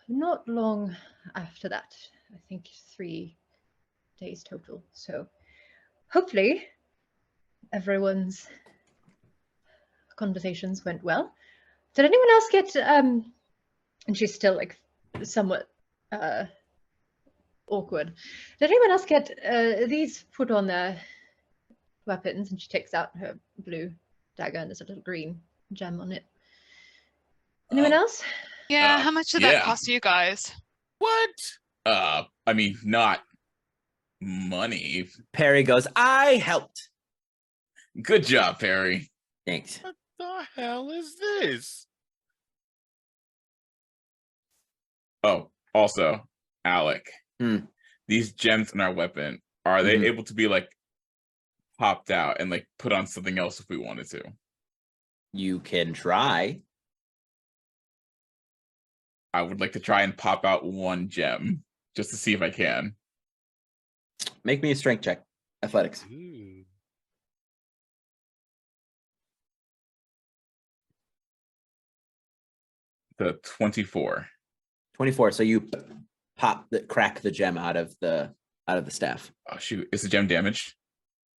[SPEAKER 3] not long after that. I think 3 days total. So hopefully everyone's conversations went well. Did anyone else get and she's still like somewhat awkward. Did anyone else get these put on their weapons? And she takes out her blue dagger and there's a little green gem on it. Anyone else?
[SPEAKER 6] Yeah, how much did that
[SPEAKER 5] yeah.
[SPEAKER 6] cost you guys?
[SPEAKER 5] What? I mean, not money.
[SPEAKER 7] Perry goes, I helped.
[SPEAKER 5] Good job, Perry.
[SPEAKER 7] Thanks.
[SPEAKER 2] What the hell is this?
[SPEAKER 5] Oh, also, Alec. These gems in our weapon, are they able to be like popped out and like put on something else if we wanted to?
[SPEAKER 7] You can try.
[SPEAKER 5] I would like to try and pop out one gem just to see if I can.
[SPEAKER 7] Make me a strength check. Athletics.
[SPEAKER 2] Ooh.
[SPEAKER 5] The 24.
[SPEAKER 7] 24. So you crack the gem out of the staff.
[SPEAKER 5] Oh shoot, is the gem damaged?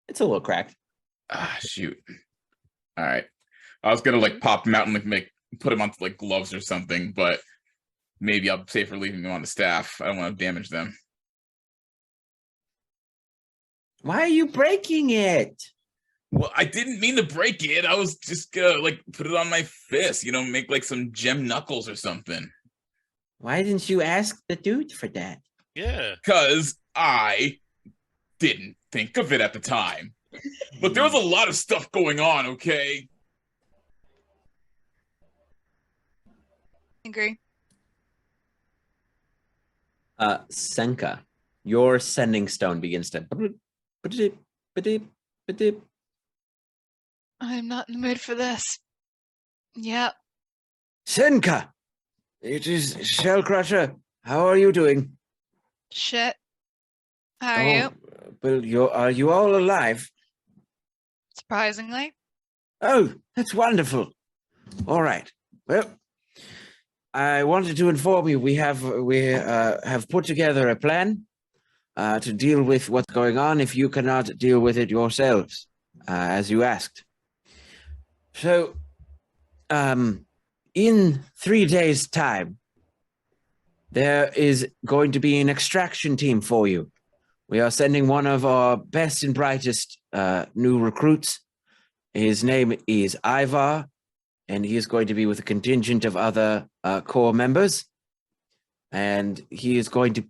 [SPEAKER 7] It's a little cracked.
[SPEAKER 5] Ah shoot. All right. I was gonna like pop them out and like put them onto like gloves or something, but maybe I'll save for leaving them on the staff. I don't want to damage them.
[SPEAKER 7] Why are you breaking it?
[SPEAKER 5] Well, I didn't mean to break it. I was just gonna like put it on my fist, make like some gem knuckles or something.
[SPEAKER 7] Why didn't you ask the dude for that?
[SPEAKER 2] Yeah.
[SPEAKER 5] Because I didn't think of it at the time. But there was a lot of stuff going on, okay?
[SPEAKER 6] Agree.
[SPEAKER 7] Senka, your sending stone begins to.
[SPEAKER 6] I'm not in the mood for this. Yeah.
[SPEAKER 7] Senka, it is Shellcrusher. How are you doing?
[SPEAKER 6] Shit. How are you?
[SPEAKER 7] Well, are you all alive?
[SPEAKER 6] Surprisingly.
[SPEAKER 7] Oh, that's wonderful. All right. Well, I wanted to inform you we have put together a plan to deal with what's going on if you cannot deal with it yourselves, as you asked. So, in 3 days' time, there is going to be an extraction team for you. We are sending one of our best and brightest new recruits. His name is Ivar, and he is going to be with a contingent of other core members. And he is going to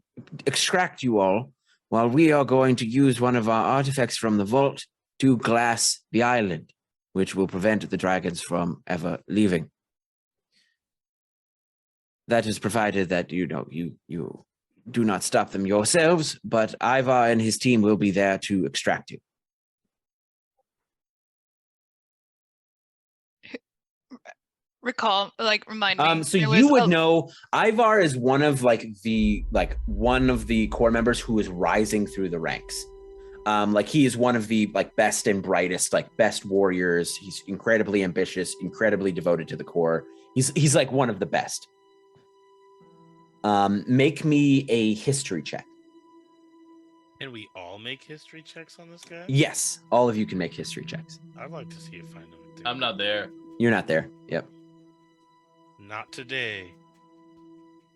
[SPEAKER 7] extract you all, while we are going to use one of our artifacts from the vault to glass the island, which will prevent the dragons from ever leaving. That is provided that, you do not stop them yourselves, but Ivar and his team will be there to extract you.
[SPEAKER 6] Remind me.
[SPEAKER 7] So you would know Ivar is one of the core members who is rising through the ranks. He is one of the best and brightest, best warriors. He's incredibly ambitious, incredibly devoted to the core. He's one of the best. Make me a history check.
[SPEAKER 2] And we all make history checks on this guy?
[SPEAKER 7] Yes, all of you can make history checks.
[SPEAKER 2] I'd like to see if I know it.
[SPEAKER 8] I'm not there.
[SPEAKER 7] You're not there. Yep.
[SPEAKER 2] Not today.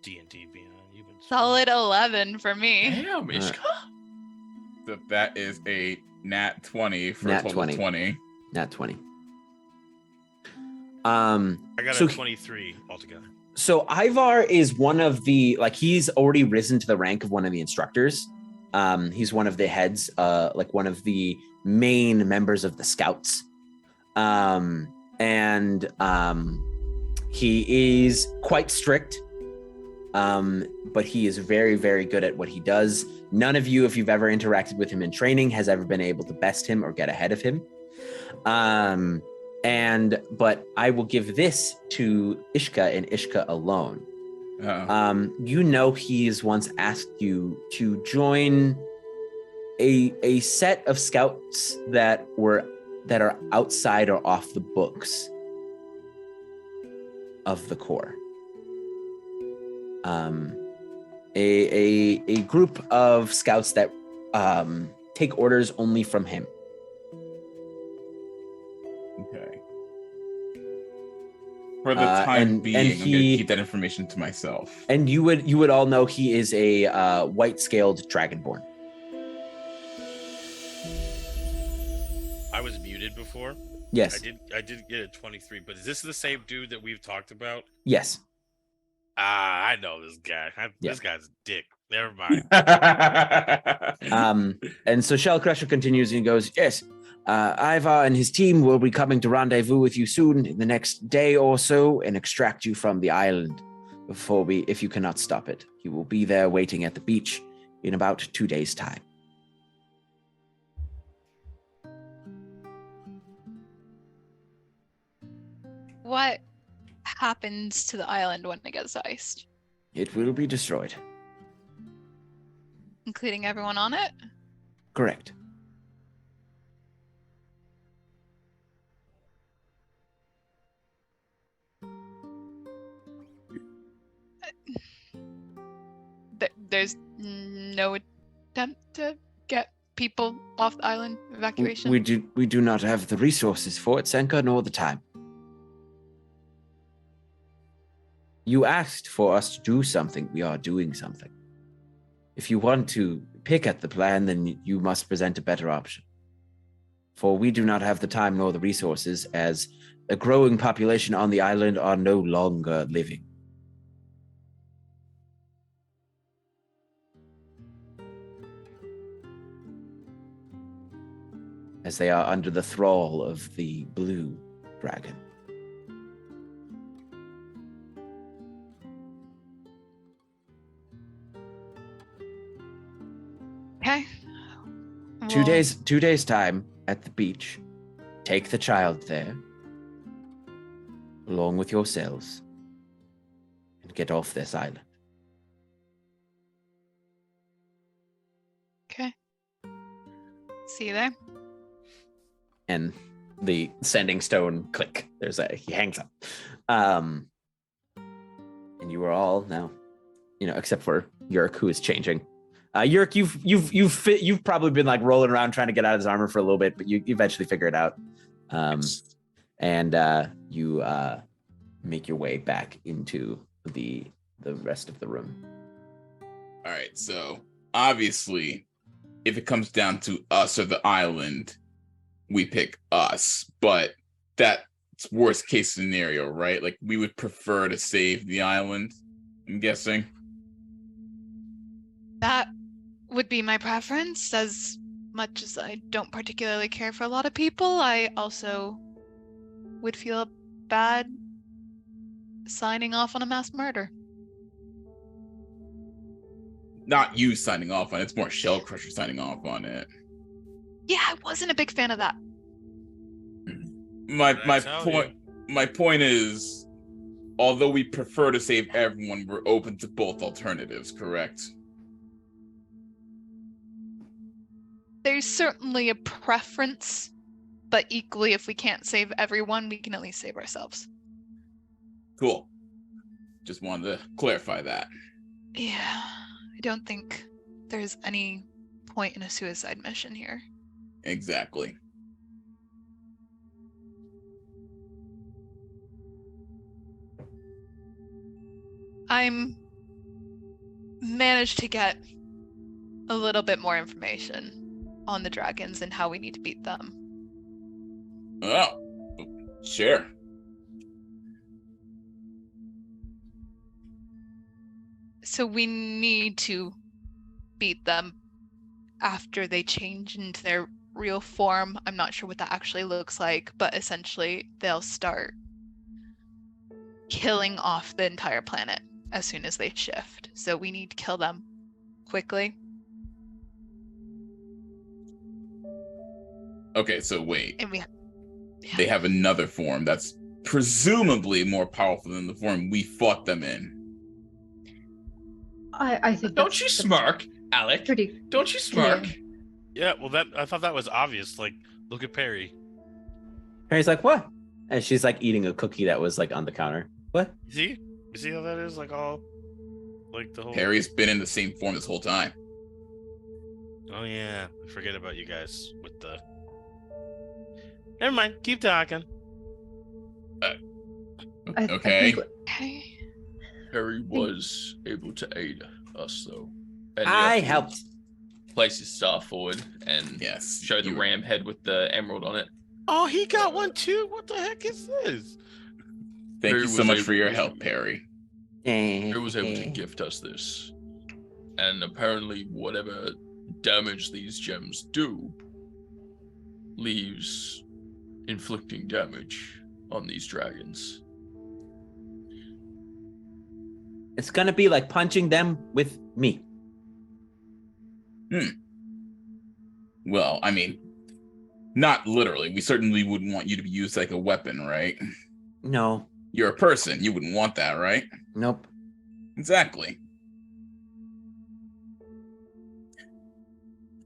[SPEAKER 2] D&D Beyond. You've been
[SPEAKER 6] solid 11 for me.
[SPEAKER 8] Damn, Ishka.
[SPEAKER 5] So that is a nat 20 for
[SPEAKER 7] Nat
[SPEAKER 5] a total
[SPEAKER 7] 20.
[SPEAKER 5] of 20.
[SPEAKER 7] Nat 20.
[SPEAKER 2] I got a 23 altogether.
[SPEAKER 7] So Ivar is one of the, he's already risen to the rank of one of the instructors. He's one of the heads, one of the main members of the scouts. He is quite strict, but he is very, very good at what he does. None of you, if you've ever interacted with him in training, has ever been able to best him or get ahead of him. But I will give this to Ishka and Ishka alone. He's once asked you to join a set of scouts that are outside or off the books of the core. A group of scouts that take orders only from him.
[SPEAKER 5] Okay. For the time
[SPEAKER 1] and
[SPEAKER 5] being, I'm
[SPEAKER 1] he-
[SPEAKER 5] gonna keep that information to myself.
[SPEAKER 1] And you would all know he is a white-scaled dragonborn.
[SPEAKER 2] I was muted before.
[SPEAKER 1] Yes.
[SPEAKER 2] I did get a 23, but is this the same dude that we've talked about?
[SPEAKER 1] Yes.
[SPEAKER 2] I know this guy.
[SPEAKER 1] Yeah.
[SPEAKER 2] This guy's a dick. Never mind.
[SPEAKER 1] And so Shell Crusher continues and goes, yes, Ivar and his team will be coming to rendezvous with you soon in the next day or so and extract you from the island if you cannot stop it. You will be there waiting at the beach in about 2 days' time.
[SPEAKER 6] What happens to the island when it gets iced?
[SPEAKER 1] It will be destroyed.
[SPEAKER 6] Including everyone on it?
[SPEAKER 1] Correct.
[SPEAKER 6] There's no attempt to get people off the island evacuation?
[SPEAKER 1] We do not have the resources for it, Senka, nor the time. You asked for us to do something. We are doing something. If you want to pick at the plan, then you must present a better option. For we do not have the time nor the resources, as a growing population on the island are no longer living. As they are under the thrall of the blue dragon.
[SPEAKER 6] Okay.
[SPEAKER 1] 2 days, 2 days time at the beach. Take the child there, along with yourselves, and get off this island.
[SPEAKER 6] Okay. See you there.
[SPEAKER 1] And the sending stone click. He hangs up. And you are all now, except for Yurk, who is changing. Yurk, you've probably been like rolling around trying to get out of his armor for a little bit, but you eventually figure it out. And you make your way back into the rest of the room.
[SPEAKER 5] All right, so obviously, if it comes down to us or the island, we pick us, but that's worst case scenario, right? Like, we would prefer to save the island, I'm guessing.
[SPEAKER 6] That would be my preference. As much as I don't particularly care for a lot of people, I also would feel bad signing off on a mass murder.
[SPEAKER 5] Not you signing off on it, it's more Shell Crusher signing off on it.
[SPEAKER 6] Yeah, I wasn't a big fan of that.
[SPEAKER 5] My
[SPEAKER 2] tell
[SPEAKER 5] point is, although we prefer to save everyone, we're open to both alternatives, correct?
[SPEAKER 6] There's certainly a preference, but equally, if we can't save everyone, we can at least save ourselves.
[SPEAKER 5] Cool. Just wanted to clarify that.
[SPEAKER 6] Yeah, I don't think there's any point in a suicide mission here.
[SPEAKER 5] Exactly.
[SPEAKER 6] I'm managed to get a little bit more information on the dragons and how we need to beat them.
[SPEAKER 5] Oh, sure.
[SPEAKER 6] So we need to beat them after they change into their real form. I'm not sure what that actually looks like, but essentially they'll start killing off the entire planet as soon as they shift. So we need to kill them quickly.
[SPEAKER 5] Okay, so wait.
[SPEAKER 6] And
[SPEAKER 5] They have another form that's presumably more powerful than the form we fought them in.
[SPEAKER 3] I think
[SPEAKER 8] Don't you smirk, Alec.
[SPEAKER 3] pretty
[SPEAKER 8] Don't you smirk.
[SPEAKER 3] clear.
[SPEAKER 2] Yeah, well, I thought that was obvious. Like, look at Perry.
[SPEAKER 1] Harry's like, what? And she's like eating a cookie that was like on the counter. What?
[SPEAKER 2] You see how that is? Like all, like the whole.
[SPEAKER 5] Perry's been in the same form this whole time.
[SPEAKER 2] Oh yeah, I forget about you guys with the. Never mind. Keep talking.
[SPEAKER 5] Okay.
[SPEAKER 6] Okay.
[SPEAKER 4] Harry was able to aid us, though. And
[SPEAKER 7] I
[SPEAKER 4] Yurk
[SPEAKER 7] helped.
[SPEAKER 4] place his staff forward and
[SPEAKER 5] Yes.
[SPEAKER 4] show the
[SPEAKER 5] you-
[SPEAKER 4] ram head with the emerald on it.
[SPEAKER 2] Oh, he got one too. What the heck is this?
[SPEAKER 5] Thank
[SPEAKER 4] Harry
[SPEAKER 5] you so
[SPEAKER 4] was
[SPEAKER 5] much for
[SPEAKER 4] able
[SPEAKER 5] your
[SPEAKER 4] to-
[SPEAKER 5] help, Perry.
[SPEAKER 4] Harry was able to gift us this. And apparently, whatever damage these gems do leaves inflicting damage on these dragons.
[SPEAKER 7] It's gonna be like punching them with me.
[SPEAKER 5] Well, I mean, not literally. We certainly wouldn't want you to be used like a weapon, right?
[SPEAKER 7] No,
[SPEAKER 5] You're a person. You wouldn't want that, right?
[SPEAKER 7] nope.
[SPEAKER 5] Exactly.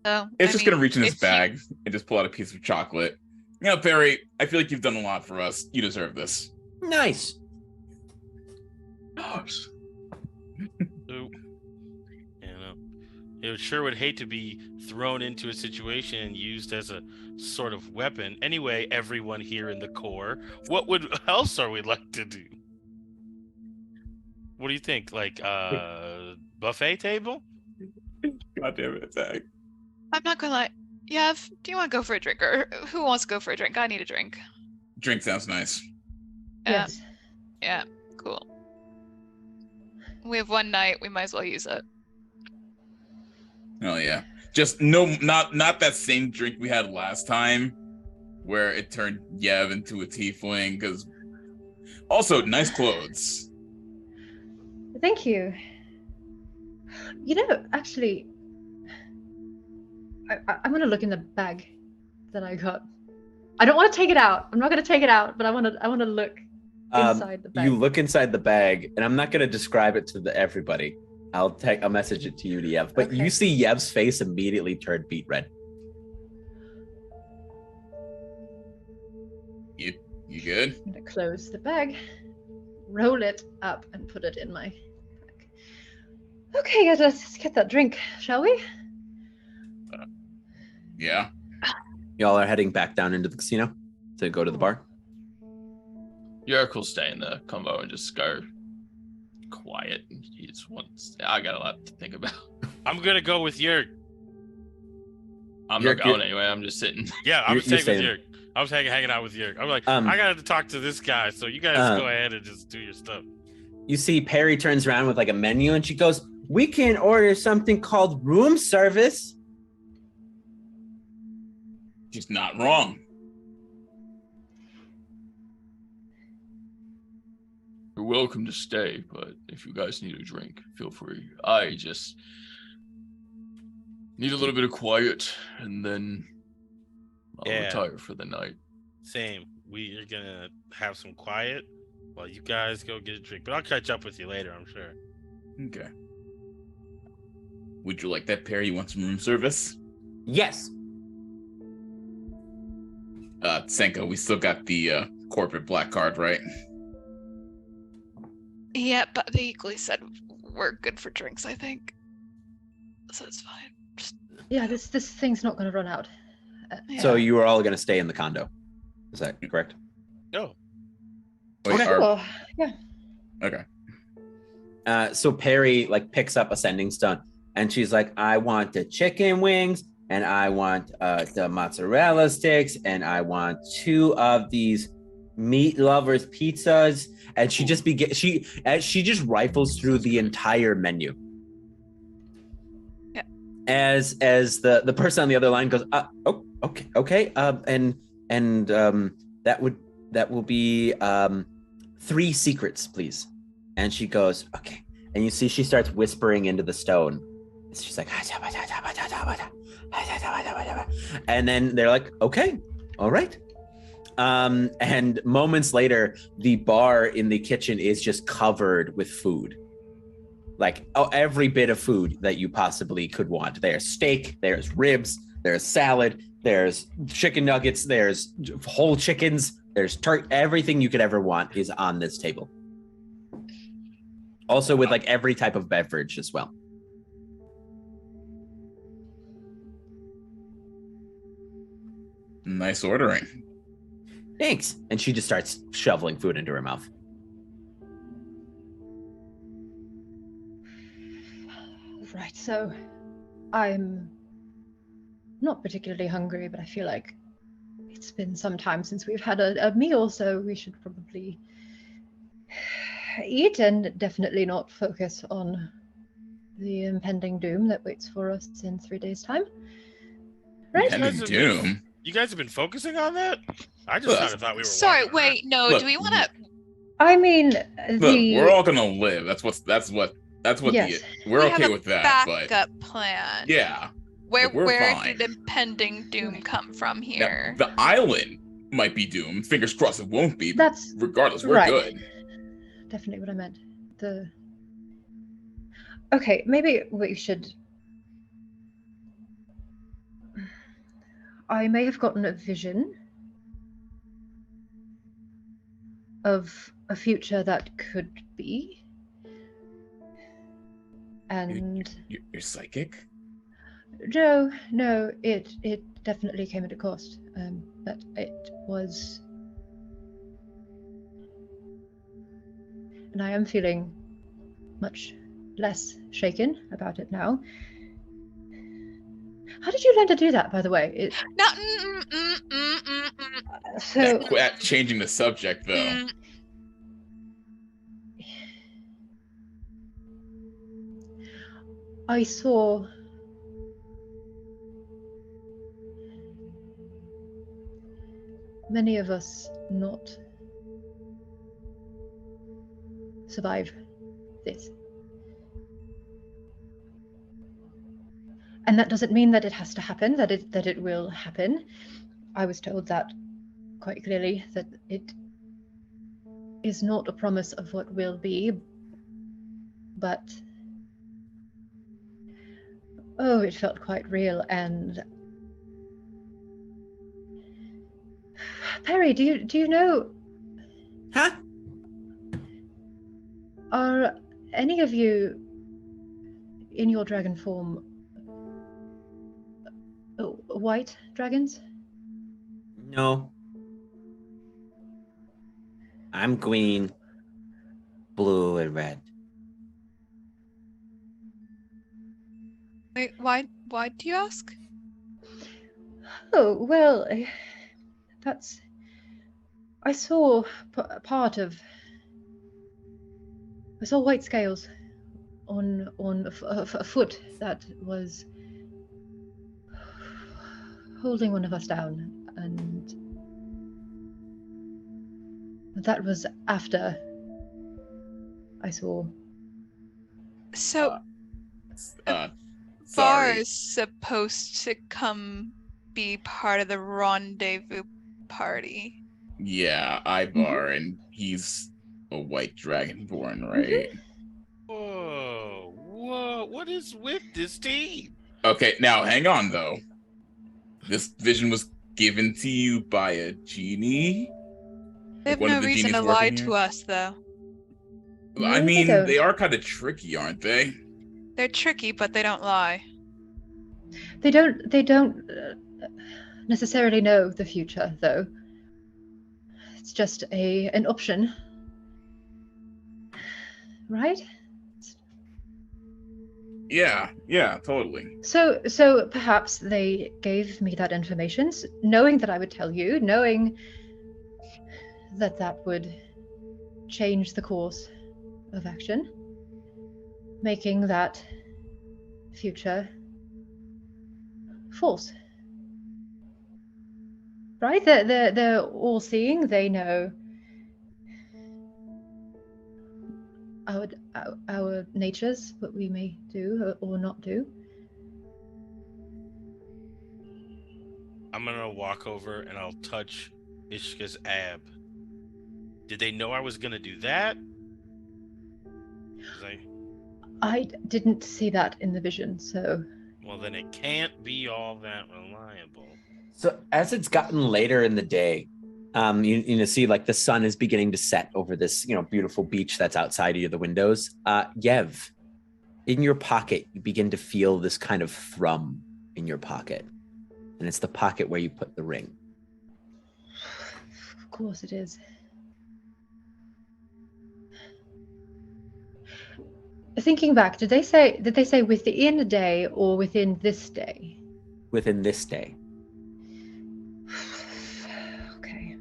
[SPEAKER 6] So
[SPEAKER 5] It's just gonna reach in his
[SPEAKER 6] if you-
[SPEAKER 5] bag and just pull out a piece of chocolate. You know, Perry, I feel like you've done a lot for us. You deserve this.
[SPEAKER 7] Nice.
[SPEAKER 4] Gosh.
[SPEAKER 2] So, it sure would hate to be thrown into a situation and used as a sort of weapon. Anyway, everyone here in the core, what else are we like to do? What do you think? Like buffet table?
[SPEAKER 5] God damn it, Zach.
[SPEAKER 6] I'm not gonna lie. Yev, do you want to go for a drink? Or who wants to go for a drink? I need a drink.
[SPEAKER 5] Drink sounds nice.
[SPEAKER 6] Yeah.
[SPEAKER 3] Yes.
[SPEAKER 6] Yeah, cool. We have one night, we might as well use it.
[SPEAKER 5] Oh yeah. Just not that same drink we had last time, where it turned Yev into a tiefling. Because also nice clothes.
[SPEAKER 3] Thank you. You know, actually, I'm gonna look in the bag that I got. I don't want to take it out. I'm not gonna take it out, but I want to look inside the bag.
[SPEAKER 7] You look inside the bag, and I'm not gonna describe it to everybody. I'll message it to you, to Yev. But you
[SPEAKER 3] Okay.
[SPEAKER 7] see Yev's face immediately turn beet red.
[SPEAKER 5] You good?
[SPEAKER 3] I'm gonna close the bag, roll it up, and put it in my bag. Okay, guys, let's get that drink, shall we?
[SPEAKER 5] Yeah.
[SPEAKER 7] Y'all are heading back down into the casino to go to the bar.
[SPEAKER 4] Yurk will stay in the combo and just go quiet. He just wants. I got a lot to think about.
[SPEAKER 2] I'm gonna go with Yurk.
[SPEAKER 4] I'm
[SPEAKER 7] Yurk,
[SPEAKER 4] not going
[SPEAKER 7] you're-
[SPEAKER 4] anyway. I'm just sitting.
[SPEAKER 2] Yeah, I'm
[SPEAKER 7] You're
[SPEAKER 2] staying with
[SPEAKER 7] staying.
[SPEAKER 2] Yurk. I was hanging out with Yurk. I'm like,
[SPEAKER 7] Um,
[SPEAKER 2] I gotta talk to this guy, so you guys go ahead and just do your stuff.
[SPEAKER 7] You see Perry turns around with like a menu, and she goes, "We can order something called room service."
[SPEAKER 5] Just not wrong.
[SPEAKER 4] You're welcome to stay, but if you guys need a drink, feel free. I just need a little bit of quiet, and then I'll
[SPEAKER 2] Yeah.
[SPEAKER 4] retire for the night.
[SPEAKER 2] Same. We are gonna have some quiet while you guys go get a drink. But I'll catch up with you later, I'm sure.
[SPEAKER 5] Okay. Would you like that, Perry? You want some room service?
[SPEAKER 7] Yes.
[SPEAKER 5] Senka, we still got the corporate black card, right?
[SPEAKER 6] Yeah, but they equally said we're good for drinks, I think. So it's fine. Just,
[SPEAKER 3] Yeah, this thing's not gonna run out.
[SPEAKER 7] So
[SPEAKER 6] yeah.
[SPEAKER 7] you are all going to stay in the condo. Is that correct?
[SPEAKER 2] No.
[SPEAKER 5] Wait,
[SPEAKER 7] Okay.
[SPEAKER 3] Well, yeah.
[SPEAKER 5] Okay.
[SPEAKER 7] So Perry like picks up a sending stone, and she's like, "I want the chicken wings, and I want the mozzarella sticks, and I want 2 of these meat lovers pizzas." And she just she just rifles through the entire menu.
[SPEAKER 6] Yeah.
[SPEAKER 7] As the person on the other line goes, "Oh, okay, and that will be 3 secrets, please." And she goes, "Okay." And you see she starts whispering into the stone. She's like, and then they're like, "Okay, all right." And moments later, the bar in the kitchen is just covered with food. Like, every bit of food that you possibly could want. There's steak, there's ribs, there's salad, there's chicken nuggets, there's whole chickens, there's everything you could ever want is on this table. Also with like every type of beverage as well.
[SPEAKER 5] Nice ordering.
[SPEAKER 7] Thanks. And she just starts shoveling food into her mouth.
[SPEAKER 3] Right, so I'm not particularly hungry, but I feel like it's been some time since we've had a meal, so we should probably eat and definitely not focus on the impending doom that waits for us in 3 days' time. Right?
[SPEAKER 5] Impending doom.
[SPEAKER 2] You guys have been focusing on that? I just
[SPEAKER 5] Look.
[SPEAKER 2] kind of thought we were.
[SPEAKER 6] Sorry,
[SPEAKER 2] walking around.
[SPEAKER 6] wait, no.
[SPEAKER 5] Look,
[SPEAKER 6] do we want to?
[SPEAKER 3] I mean,
[SPEAKER 5] Look, we're all gonna live. That's what
[SPEAKER 3] Yes.
[SPEAKER 5] we're
[SPEAKER 6] have
[SPEAKER 5] okay
[SPEAKER 6] a
[SPEAKER 5] with that, but
[SPEAKER 6] backup plan.
[SPEAKER 5] yeah.
[SPEAKER 6] Where
[SPEAKER 5] Like, we're fine.
[SPEAKER 6] did impending doom come from
[SPEAKER 5] Now,
[SPEAKER 6] here?
[SPEAKER 5] the island might be doomed. Fingers crossed it won't be. But
[SPEAKER 3] That's
[SPEAKER 5] regardless, we're
[SPEAKER 3] right.
[SPEAKER 5] good.
[SPEAKER 3] Definitely what I meant. Okay, maybe we should. I may have gotten a vision of a future that could be. And
[SPEAKER 5] You're psychic?
[SPEAKER 3] no, it definitely came at a cost. But it was, and I am feeling much less shaken about it now. How did you learn to do that, by the way?
[SPEAKER 6] No.
[SPEAKER 3] So
[SPEAKER 5] Quit changing the subject, though.
[SPEAKER 3] I saw many of us not survive this. And that doesn't mean that it has to happen, that it will happen. I was told that quite clearly, that it is not a promise of what will be, but oh, it felt quite real. And Perry, do you know?
[SPEAKER 7] Huh?
[SPEAKER 3] Are any of you in your dragon form white dragons?
[SPEAKER 7] No. I'm green, blue, and red.
[SPEAKER 6] Wait, why do you ask?
[SPEAKER 3] Oh, well, that's... I saw part of... I saw white scales on a foot that was holding one of us down, and that was after I saw...
[SPEAKER 6] So Bar
[SPEAKER 5] Sorry.
[SPEAKER 6] is supposed to come be part of the rendezvous party.
[SPEAKER 5] Yeah, Ivar, and he's a white dragonborn, right?
[SPEAKER 2] Whoa! What is with this team?
[SPEAKER 5] Okay, now hang on though. This vision was given to you by a genie?
[SPEAKER 6] They have
[SPEAKER 5] One of
[SPEAKER 6] no
[SPEAKER 5] the
[SPEAKER 6] reason to
[SPEAKER 5] genies
[SPEAKER 6] lie
[SPEAKER 5] working
[SPEAKER 6] to
[SPEAKER 5] here?
[SPEAKER 6] us, though.
[SPEAKER 5] I
[SPEAKER 3] No,
[SPEAKER 5] mean,
[SPEAKER 3] don't.
[SPEAKER 5] they are kind of tricky, aren't they?
[SPEAKER 6] They're tricky, but they don't lie.
[SPEAKER 3] They don't necessarily know the future, though. It's just an option, right?
[SPEAKER 5] Yeah, totally.
[SPEAKER 3] So perhaps they gave me that information, knowing that I would tell you, knowing that would change the course of action, making that future false. Right? They're all seeing. They know our natures, what we may do or not do.
[SPEAKER 2] I'm gonna walk over and I'll touch Ishka's ab. Did they know I was gonna do that?
[SPEAKER 3] I didn't see that in the vision, so...
[SPEAKER 2] Well, then it can't be all that reliable.
[SPEAKER 7] So as it's gotten later in the day, you see like the sun is beginning to set over this, beautiful beach that's outside of the windows. Yev, in your pocket, you begin to feel this kind of thrum in your pocket. And it's the pocket where you put the ring.
[SPEAKER 3] Of course it is. Thinking back, did they say within a day or within this day?
[SPEAKER 7] Within this day.
[SPEAKER 3] Okay.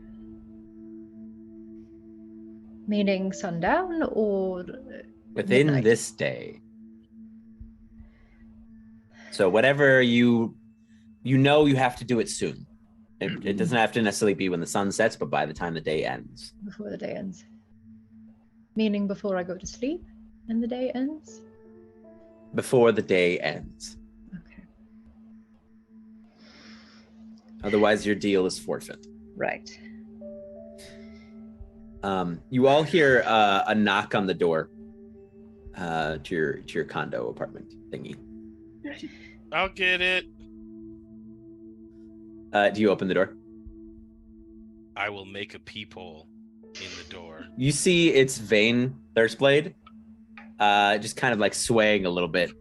[SPEAKER 3] Meaning sundown or
[SPEAKER 7] Within
[SPEAKER 3] midnight?
[SPEAKER 7] this day. So whatever you you have to do it soon. It doesn't have to necessarily be when the sun sets, but by the time the day ends.
[SPEAKER 3] Before the day ends. Meaning before I go to sleep and the day ends?
[SPEAKER 7] Before the day ends.
[SPEAKER 3] Okay.
[SPEAKER 7] Otherwise, your deal is forfeit.
[SPEAKER 3] Right.
[SPEAKER 7] You all hear a knock on the door to your condo apartment thingy.
[SPEAKER 2] I'll get it.
[SPEAKER 7] Do you open the door?
[SPEAKER 2] I will make a peephole in the door.
[SPEAKER 7] You see it's Vayne Thirstblade, just kind of like swaying a little bit,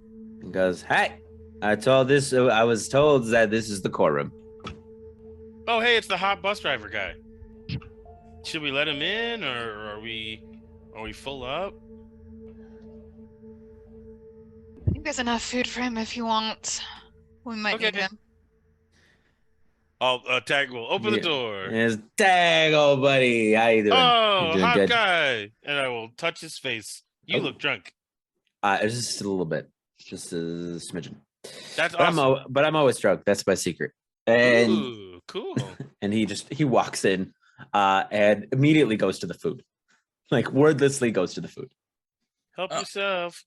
[SPEAKER 7] and goes, "Hey, I was told that this is the core room."
[SPEAKER 2] Oh, hey, it's the hot bus driver guy. Should we let him in, or are we full up?
[SPEAKER 6] I think there's enough food for him if you want. We might need
[SPEAKER 2] Okay.
[SPEAKER 6] him.
[SPEAKER 2] Tag will open the
[SPEAKER 7] Yeah.
[SPEAKER 2] door.
[SPEAKER 7] It's dang old buddy, how you doing?
[SPEAKER 2] Oh,
[SPEAKER 7] You doing
[SPEAKER 2] hot
[SPEAKER 7] good?
[SPEAKER 2] guy. And I will touch his face. You
[SPEAKER 7] Oh.
[SPEAKER 2] look drunk.
[SPEAKER 7] It's just a little bit, just a smidgen.
[SPEAKER 2] That's
[SPEAKER 7] But
[SPEAKER 2] awesome.
[SPEAKER 7] but I'm always drunk. That's my secret. And
[SPEAKER 2] Ooh, cool.
[SPEAKER 7] and he walks in, and immediately goes to the food, like wordlessly goes to the food.
[SPEAKER 2] Help yourself.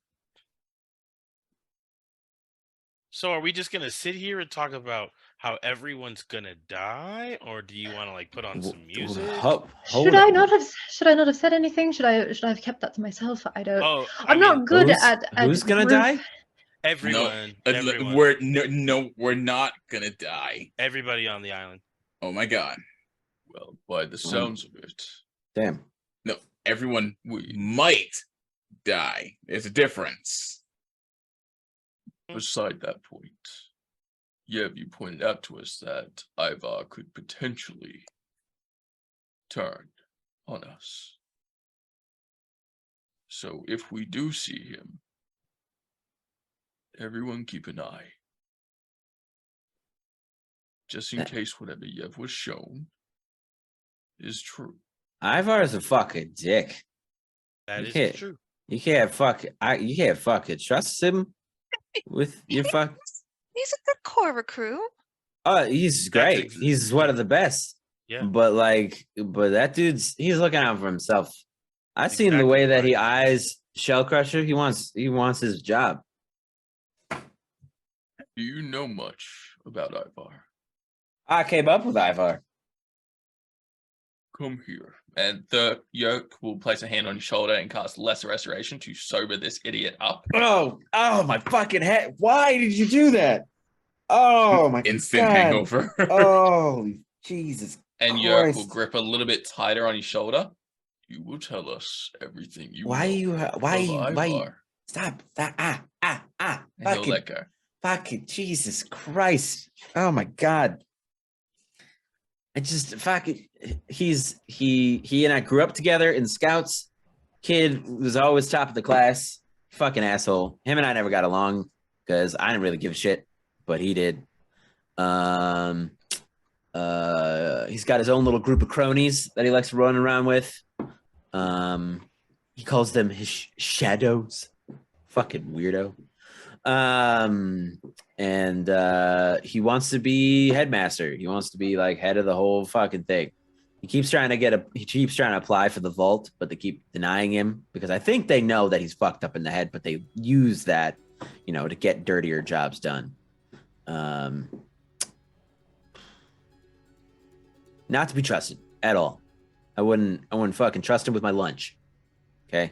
[SPEAKER 2] So are we just gonna sit here and talk about how everyone's gonna die, or do you want to like put on some music?
[SPEAKER 3] Should I not have said anything? Should I have kept that to myself? I don't.
[SPEAKER 2] Oh,
[SPEAKER 3] I'm not good at
[SPEAKER 7] who's gonna
[SPEAKER 3] group-
[SPEAKER 7] die?
[SPEAKER 2] Everyone.
[SPEAKER 5] No,
[SPEAKER 2] Everyone.
[SPEAKER 5] we're not gonna die.
[SPEAKER 2] Everybody on the island.
[SPEAKER 5] Oh my god.
[SPEAKER 4] Well, by the sounds of it,
[SPEAKER 7] Damn.
[SPEAKER 5] No, everyone might die. There's a difference.
[SPEAKER 4] beside that point, Yev, you pointed out to us that Ivar could potentially turn on us. So if we do see him, everyone keep an eye. Just in case whatever Yev was shown is true.
[SPEAKER 7] Ivar's a fucking dick.
[SPEAKER 2] That
[SPEAKER 7] You
[SPEAKER 2] is
[SPEAKER 7] can't-
[SPEAKER 2] true.
[SPEAKER 7] You can't fucking trust him with your fuck.
[SPEAKER 6] He's a good core recruit.
[SPEAKER 7] Oh, he's great. He's one of the best.
[SPEAKER 2] Yeah.
[SPEAKER 7] But that he's looking out for himself. I've seen the
[SPEAKER 2] Exactly
[SPEAKER 7] way that
[SPEAKER 2] right.
[SPEAKER 7] he eyes Shell Crusher. He wants his job.
[SPEAKER 4] Do you know much about Ivar?
[SPEAKER 7] I came up with Ivar.
[SPEAKER 4] Come here. And the Yurk will place a hand on your shoulder and cast Lesser Restoration to sober this idiot up.
[SPEAKER 7] Oh, my fucking head. Why did you do that? Oh my
[SPEAKER 5] Instant
[SPEAKER 7] God.
[SPEAKER 5] hangover.
[SPEAKER 7] Oh, Jesus.
[SPEAKER 4] And Yurk will
[SPEAKER 7] Christ.
[SPEAKER 4] grip a little bit tighter on your shoulder. You will tell us everything you
[SPEAKER 7] Why
[SPEAKER 4] know
[SPEAKER 7] you?
[SPEAKER 4] of Ivar.
[SPEAKER 7] Stop.
[SPEAKER 4] And he'll
[SPEAKER 7] Fucking,
[SPEAKER 4] let go.
[SPEAKER 7] fucking Jesus Christ. Oh my God. I just fucking he and I grew up together in scouts. Kid was always top of the class. Fucking asshole. Him and I never got along because I didn't really give a shit, but he did. He's got his own little group of cronies that he likes to run around with. He calls them his shadows. Fucking weirdo. And he wants to be headmaster. He wants to be like head of the whole fucking thing. He keeps trying to apply for the vault, but they keep denying him because I think they know that he's fucked up in the head, but they use that, to get dirtier jobs done. Not to be trusted at all. I wouldn't fucking trust him with my lunch. Okay.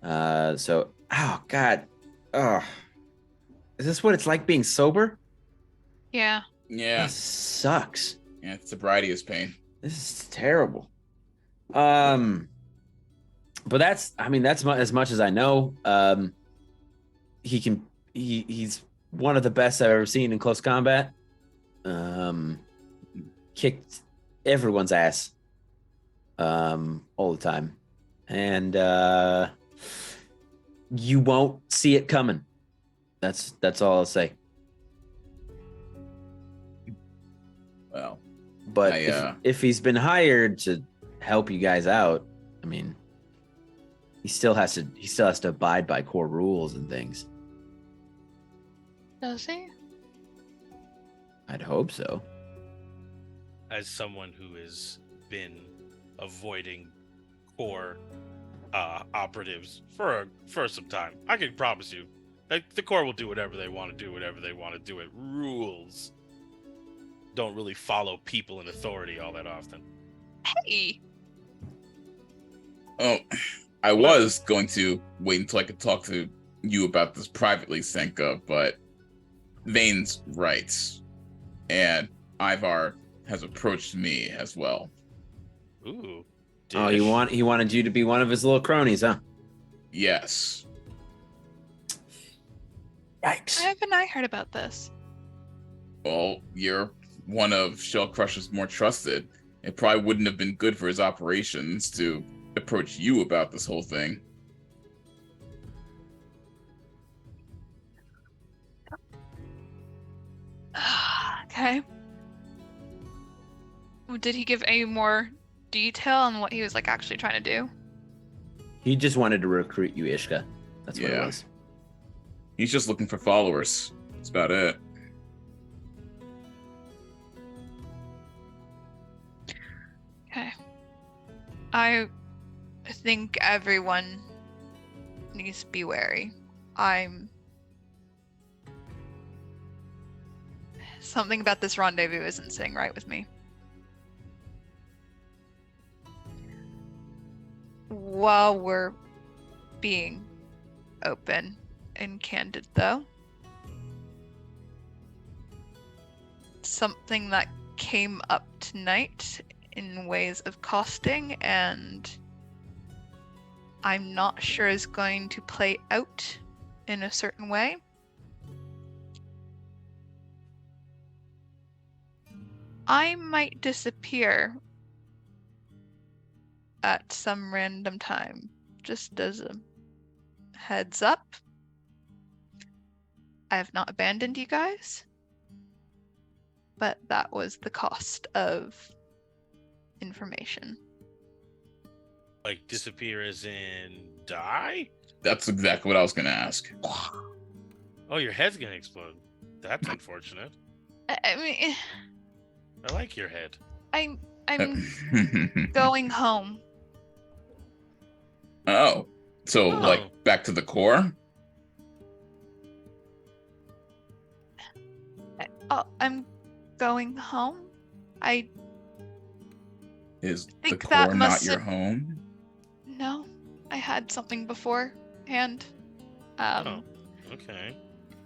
[SPEAKER 7] So, oh God. Oh. Is this what it's like being sober?
[SPEAKER 6] Yeah.
[SPEAKER 5] Yeah.
[SPEAKER 7] This sucks.
[SPEAKER 5] Yeah, sobriety is pain.
[SPEAKER 7] This is terrible. But that's as much as I know. He's one of the best I've ever seen in close combat. Kicked everyone's ass. All the time. And You won't see it coming. That's all I'll say.
[SPEAKER 5] Well,
[SPEAKER 7] But if he's been hired to help you guys out, I mean, he still has to abide by core rules and things.
[SPEAKER 6] Does he?
[SPEAKER 7] I'd hope so.
[SPEAKER 2] As someone who has been avoiding core operatives for some time, I can promise you, like, the core will do whatever they want to do, whatever they want to do. It rules don't really follow people in authority all that often.
[SPEAKER 6] Hey.
[SPEAKER 5] Oh, I was going to wait until I could talk to you about this privately, Senka, but Vayne's right, and Ivar has approached me as well.
[SPEAKER 2] Ooh.
[SPEAKER 7] Oh, he wanted you to be one of his little cronies, huh?
[SPEAKER 5] Yes.
[SPEAKER 7] Yikes.
[SPEAKER 6] Why haven't I heard about this?
[SPEAKER 5] Well, you're one of Shell Crusher's more trusted. It probably wouldn't have been good for his operations to approach you about this whole thing.
[SPEAKER 6] Okay. Did he give any more detail on what he was like actually trying to do?
[SPEAKER 7] He just wanted to recruit you, Ishka. That's what it
[SPEAKER 5] Yeah.
[SPEAKER 7] was.
[SPEAKER 5] He's just looking for followers. That's about it.
[SPEAKER 6] Okay. I think everyone needs to be wary. Something about this rendezvous isn't sitting right with me. While we're being open and candid, though, something that came up tonight in ways of costing, and I'm not sure is going to play out in a certain way. I might disappear at some random time, just as a heads up. I have not abandoned you guys, but that was the cost of information.
[SPEAKER 2] Like, disappear as in die?
[SPEAKER 5] That's exactly what I was going to ask.
[SPEAKER 2] Oh, your head's gonna explode. That's unfortunate.
[SPEAKER 6] I mean,
[SPEAKER 2] I like your head.
[SPEAKER 6] I'm going home.
[SPEAKER 5] Oh, so
[SPEAKER 2] Oh.
[SPEAKER 5] like back to the core?
[SPEAKER 6] I'm going home. I
[SPEAKER 5] Is the
[SPEAKER 6] think that
[SPEAKER 5] core not
[SPEAKER 6] must
[SPEAKER 5] your
[SPEAKER 6] have-
[SPEAKER 5] home?
[SPEAKER 6] No, I had something beforehand.
[SPEAKER 2] Oh, okay.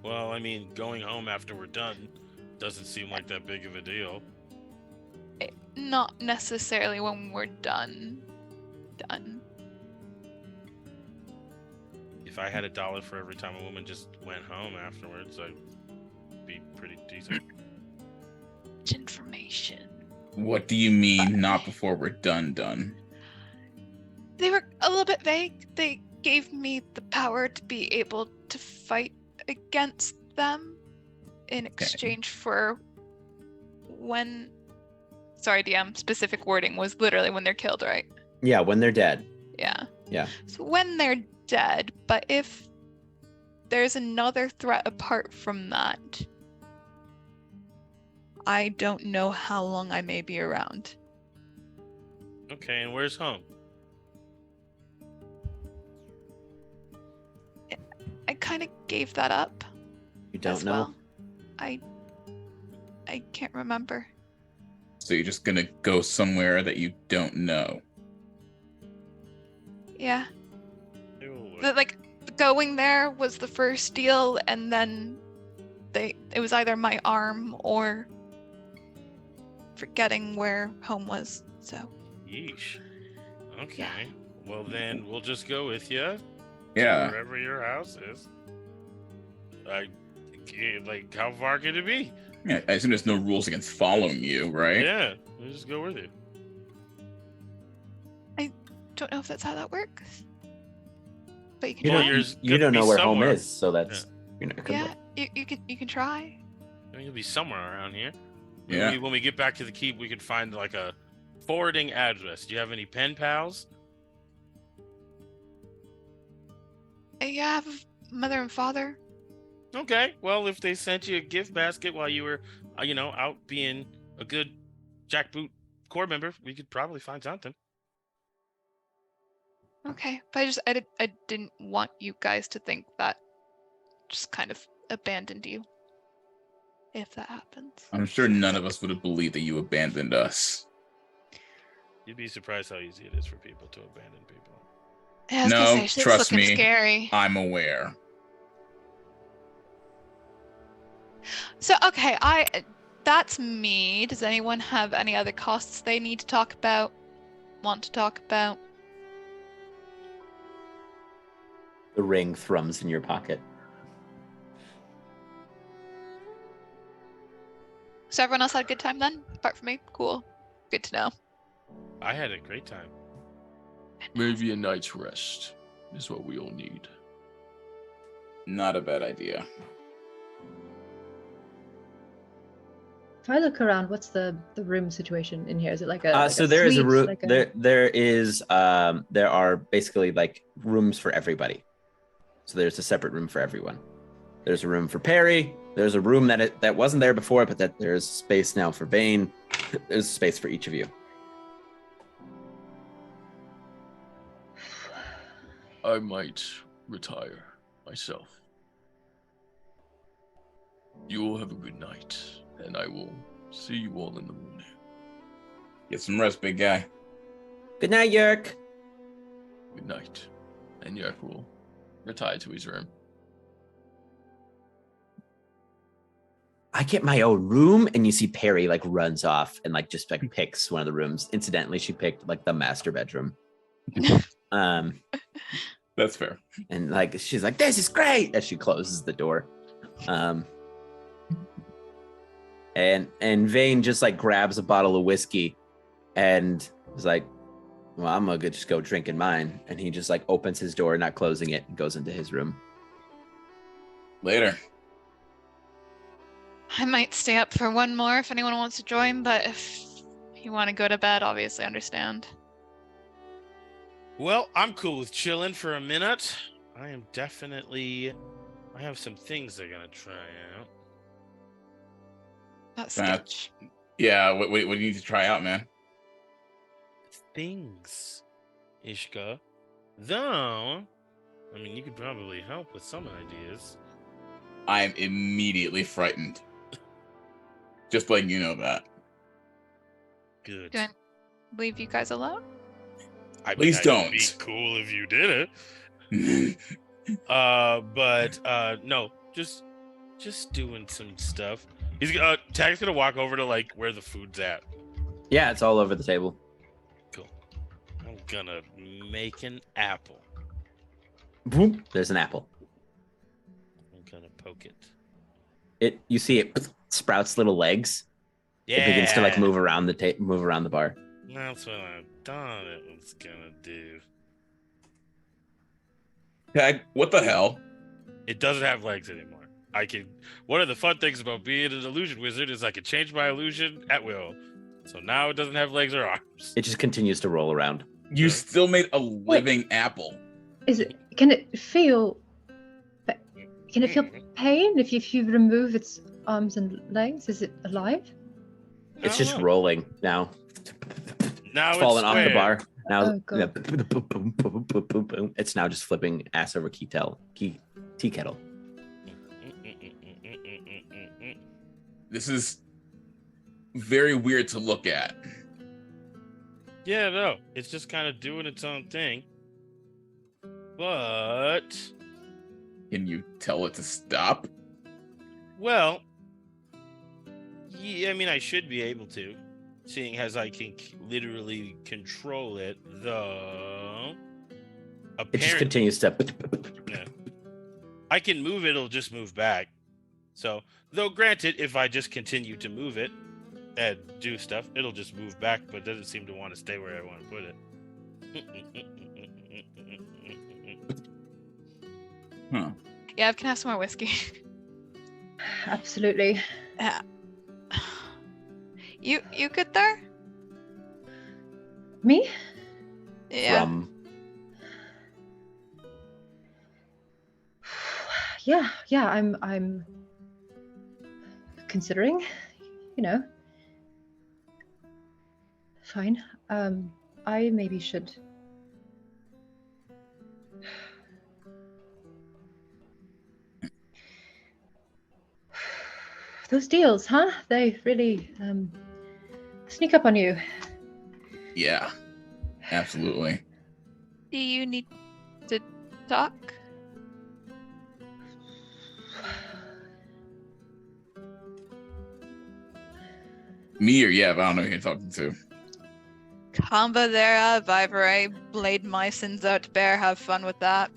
[SPEAKER 2] Well, I mean, going home after we're done doesn't seem like that big of a deal.
[SPEAKER 6] Not necessarily when we're done.
[SPEAKER 2] If I had $1 for every time a woman just went home afterwards, I'd be pretty decent.
[SPEAKER 6] Information.
[SPEAKER 5] What do you mean, not before we're done?
[SPEAKER 6] They were a little bit vague. They gave me the power to be able to fight against them in exchange for when... Sorry, DM, specific wording was literally when they're killed, right?
[SPEAKER 7] Yeah, when they're dead.
[SPEAKER 6] Yeah.
[SPEAKER 7] Yeah.
[SPEAKER 6] So when they're dead, but if there's another threat apart from that, I don't know how long I may be around.
[SPEAKER 2] Okay, and where's home?
[SPEAKER 6] I kind of gave that up.
[SPEAKER 7] You don't
[SPEAKER 6] as
[SPEAKER 7] know?
[SPEAKER 6] well. I can't remember.
[SPEAKER 5] So you're just gonna go somewhere that you don't know.
[SPEAKER 6] Yeah.
[SPEAKER 2] Ew.
[SPEAKER 6] Like going there was the first deal, and then it was either my arm or forgetting where home was. So
[SPEAKER 2] Yeesh. Okay.
[SPEAKER 6] Yeah.
[SPEAKER 2] Well, then we'll just go with you.
[SPEAKER 5] Yeah.
[SPEAKER 2] Wherever your house is. Like, how far can it be?
[SPEAKER 5] Yeah, I assume there's no rules against following you, right?
[SPEAKER 2] Yeah, we'll just go with you.
[SPEAKER 6] don't know if that's how that works. But you can
[SPEAKER 1] You
[SPEAKER 2] Well,
[SPEAKER 6] try.
[SPEAKER 1] don't,
[SPEAKER 2] yours
[SPEAKER 1] you
[SPEAKER 2] could
[SPEAKER 1] don't
[SPEAKER 2] be
[SPEAKER 1] know where home
[SPEAKER 2] somewhere.
[SPEAKER 1] is, so that's you're not
[SPEAKER 6] Yeah, you can try.
[SPEAKER 2] I mean, you'll be somewhere around here.
[SPEAKER 5] Yeah.
[SPEAKER 2] When we get back to the keep, we could find like a forwarding address. Do you have any pen pals?
[SPEAKER 6] You have mother and father.
[SPEAKER 2] Okay. Well, if they sent you a gift basket while you were, out being a good jackboot core member, we could probably find something.
[SPEAKER 6] Okay, but I didn't want you guys to think that just kind of abandoned you. If that happens.
[SPEAKER 5] I'm sure none of us would have believed that you abandoned us.
[SPEAKER 2] You'd be surprised how easy it is for people to abandon people.
[SPEAKER 6] Yeah, I was
[SPEAKER 5] No,
[SPEAKER 6] gonna say, shit's
[SPEAKER 5] trust
[SPEAKER 6] looking
[SPEAKER 5] me.
[SPEAKER 6] scary.
[SPEAKER 5] I'm aware.
[SPEAKER 6] So okay, that's me. Does anyone have any other costs they need to talk about? Want to talk about?
[SPEAKER 1] the ring thrums in your pocket.
[SPEAKER 6] So everyone else had a good time then, apart from me. Cool, good to know.
[SPEAKER 2] I had a great time.
[SPEAKER 4] Maybe a night's rest is what we all need.
[SPEAKER 5] Not a bad idea.
[SPEAKER 3] If I look around, what's the room situation in here? Is it like a
[SPEAKER 1] So there is a
[SPEAKER 3] suite,
[SPEAKER 1] room.
[SPEAKER 3] like
[SPEAKER 1] There are basically like rooms for everybody. So there's a separate room for everyone. There's a room for Perry. There's a room that wasn't there before, but that there's space now for Vayne. There's space for each of you.
[SPEAKER 4] I might retire myself. You all have a good night, and I will see you all in the morning.
[SPEAKER 5] Get some rest, big guy.
[SPEAKER 1] Good night, Yurk.
[SPEAKER 4] Good night. And Yurk will retire to his room.
[SPEAKER 1] I get my own room, and you see Perry like runs off and like just like picks one of the rooms. Incidentally, she picked like the master bedroom.
[SPEAKER 5] That's fair.
[SPEAKER 1] And like she's like, "This is great," as she closes the door. And Vayne just like grabs a bottle of whiskey, and is like, "Well, I'm gonna just go drink in mine." And he just like opens his door, not closing it, and goes into his room.
[SPEAKER 5] Later.
[SPEAKER 6] I might stay up for one more if anyone wants to join, but if you want to go to bed, obviously understand.
[SPEAKER 2] Well, I'm cool with chilling for a minute. I have some things they're gonna try out.
[SPEAKER 6] That's
[SPEAKER 5] That-
[SPEAKER 6] sketch.
[SPEAKER 5] Yeah, what do you need to try out, man?
[SPEAKER 2] Things, Ishka. Though, I mean, you could probably help with some ideas.
[SPEAKER 5] I'm immediately frightened. Just letting you know that.
[SPEAKER 2] Good.
[SPEAKER 6] Do I leave you guys alone?
[SPEAKER 2] I mean,
[SPEAKER 5] Please
[SPEAKER 2] it'd be
[SPEAKER 5] don't.
[SPEAKER 2] cool if you did it. But no, just doing some stuff. Tag's gonna walk over to like where the food's at.
[SPEAKER 1] Yeah, it's all over the table.
[SPEAKER 2] Cool. I'm gonna make an apple.
[SPEAKER 1] Boom. There's an apple.
[SPEAKER 2] I'm gonna poke it.
[SPEAKER 1] You see it sprouts little legs.
[SPEAKER 2] Yeah.
[SPEAKER 1] It begins to like move around the bar.
[SPEAKER 2] That's what I thought it was gonna do.
[SPEAKER 5] Tag, what the hell?
[SPEAKER 2] It doesn't have legs anymore. One of the fun things about being an illusion wizard is I can change my illusion at will. So now it doesn't have legs or arms.
[SPEAKER 1] It just continues to roll around.
[SPEAKER 5] You still made a living apple.
[SPEAKER 3] Can it feel pain if you remove its arms and legs? Is it alive?
[SPEAKER 1] It's just
[SPEAKER 2] Oh.
[SPEAKER 1] rolling now.
[SPEAKER 2] Now
[SPEAKER 1] It's fallen off the
[SPEAKER 2] square.
[SPEAKER 1] bar. Now
[SPEAKER 3] Oh, God.
[SPEAKER 1] boom, boom, boom, boom, boom, boom. It's now just flipping ass over tea kettle.
[SPEAKER 5] This is very weird to look at.
[SPEAKER 2] Yeah, no, it's just kind of doing its own thing. But,
[SPEAKER 5] Can you tell it to stop?
[SPEAKER 2] well, yeah, I mean, I should be able to, seeing as I can literally control it, though.
[SPEAKER 1] It just
[SPEAKER 2] Apparently,
[SPEAKER 1] continues to.
[SPEAKER 2] yeah. I can move it, it'll just move back. So, though granted, if I just continue to move it and do stuff, it'll just move back, but doesn't seem to want to stay where I want to put it.
[SPEAKER 5] Huh.
[SPEAKER 6] Yeah, can I have some more whiskey?
[SPEAKER 3] Absolutely.
[SPEAKER 6] Yeah. You good there?
[SPEAKER 3] Me?
[SPEAKER 6] Yeah.
[SPEAKER 7] From
[SPEAKER 3] Yeah, I'm considering, you know. Fine. I maybe should. Those deals, huh? They really sneak up on you.
[SPEAKER 5] Yeah, absolutely.
[SPEAKER 6] Do you need to talk?
[SPEAKER 5] Me or Yev, I don't know who you're talking to.
[SPEAKER 6] Comba there, Vivere, blade my sins out to bear, have fun with that.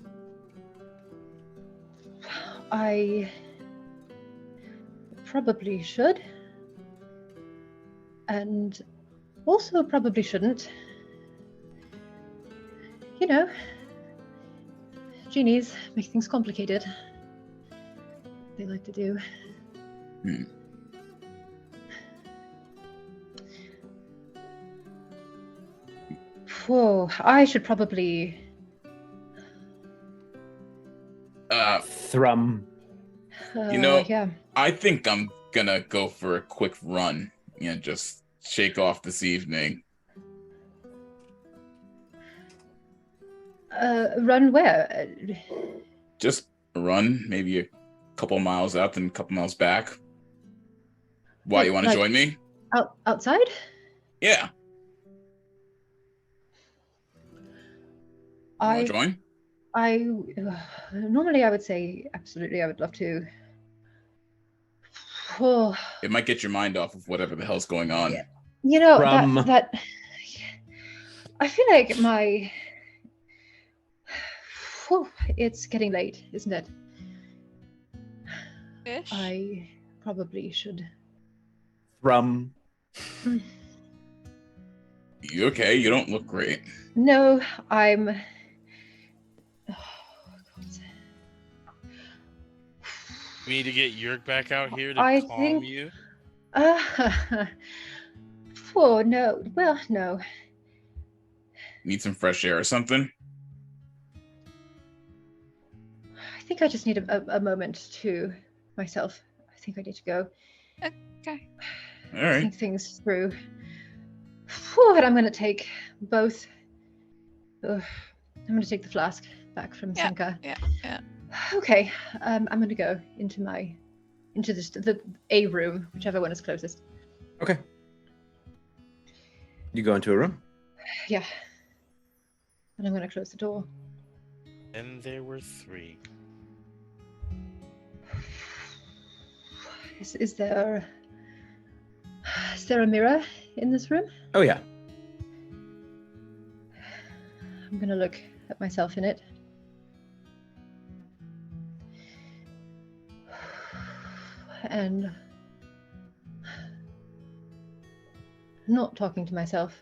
[SPEAKER 3] I probably should. And also probably shouldn't. You know, genies make things complicated. They like to do. Whoa, I should probably.
[SPEAKER 7] Thrum.
[SPEAKER 5] You know,
[SPEAKER 3] Yeah.
[SPEAKER 5] I think I'm gonna go for a quick run. Just shake off this evening.
[SPEAKER 3] Run where?
[SPEAKER 5] Just a run, maybe a couple miles out, then a couple miles back. Why, you want to
[SPEAKER 3] Like-
[SPEAKER 5] join me?
[SPEAKER 3] Outside?
[SPEAKER 5] Yeah. You want
[SPEAKER 3] I
[SPEAKER 5] to join?
[SPEAKER 3] normally I would say absolutely. I would love to. Oh,
[SPEAKER 5] It might get your mind off of whatever the hell's going on.
[SPEAKER 3] Yeah. you know
[SPEAKER 7] From-
[SPEAKER 3] that. I feel like my. Whew, it's getting late, isn't it?
[SPEAKER 6] Ish.
[SPEAKER 3] I probably should.
[SPEAKER 7] Thrum.
[SPEAKER 5] You okay? You don't look great.
[SPEAKER 3] No, I'm. Oh, God.
[SPEAKER 2] We need to get Yurk back out here to
[SPEAKER 3] I
[SPEAKER 2] calm
[SPEAKER 3] think-
[SPEAKER 2] you.
[SPEAKER 3] Oh no. Well, no.
[SPEAKER 5] Need some fresh air or something?
[SPEAKER 3] I think I just need a moment to myself. I think I need to go
[SPEAKER 6] Okay.
[SPEAKER 5] All right.
[SPEAKER 3] think things through. Whew, and I'm going to take both. Ugh, I'm going to take the flask back from
[SPEAKER 6] Yeah,
[SPEAKER 3] Senka.
[SPEAKER 6] yeah.
[SPEAKER 3] Okay, I'm going to go into the A room, whichever one is closest.
[SPEAKER 7] Okay. You go into a room.
[SPEAKER 3] Yeah. And I'm going to close the door.
[SPEAKER 2] And there were 3.
[SPEAKER 3] Is there a mirror in this room?
[SPEAKER 7] Oh yeah.
[SPEAKER 3] I'm going to look at myself in it. And not talking to myself.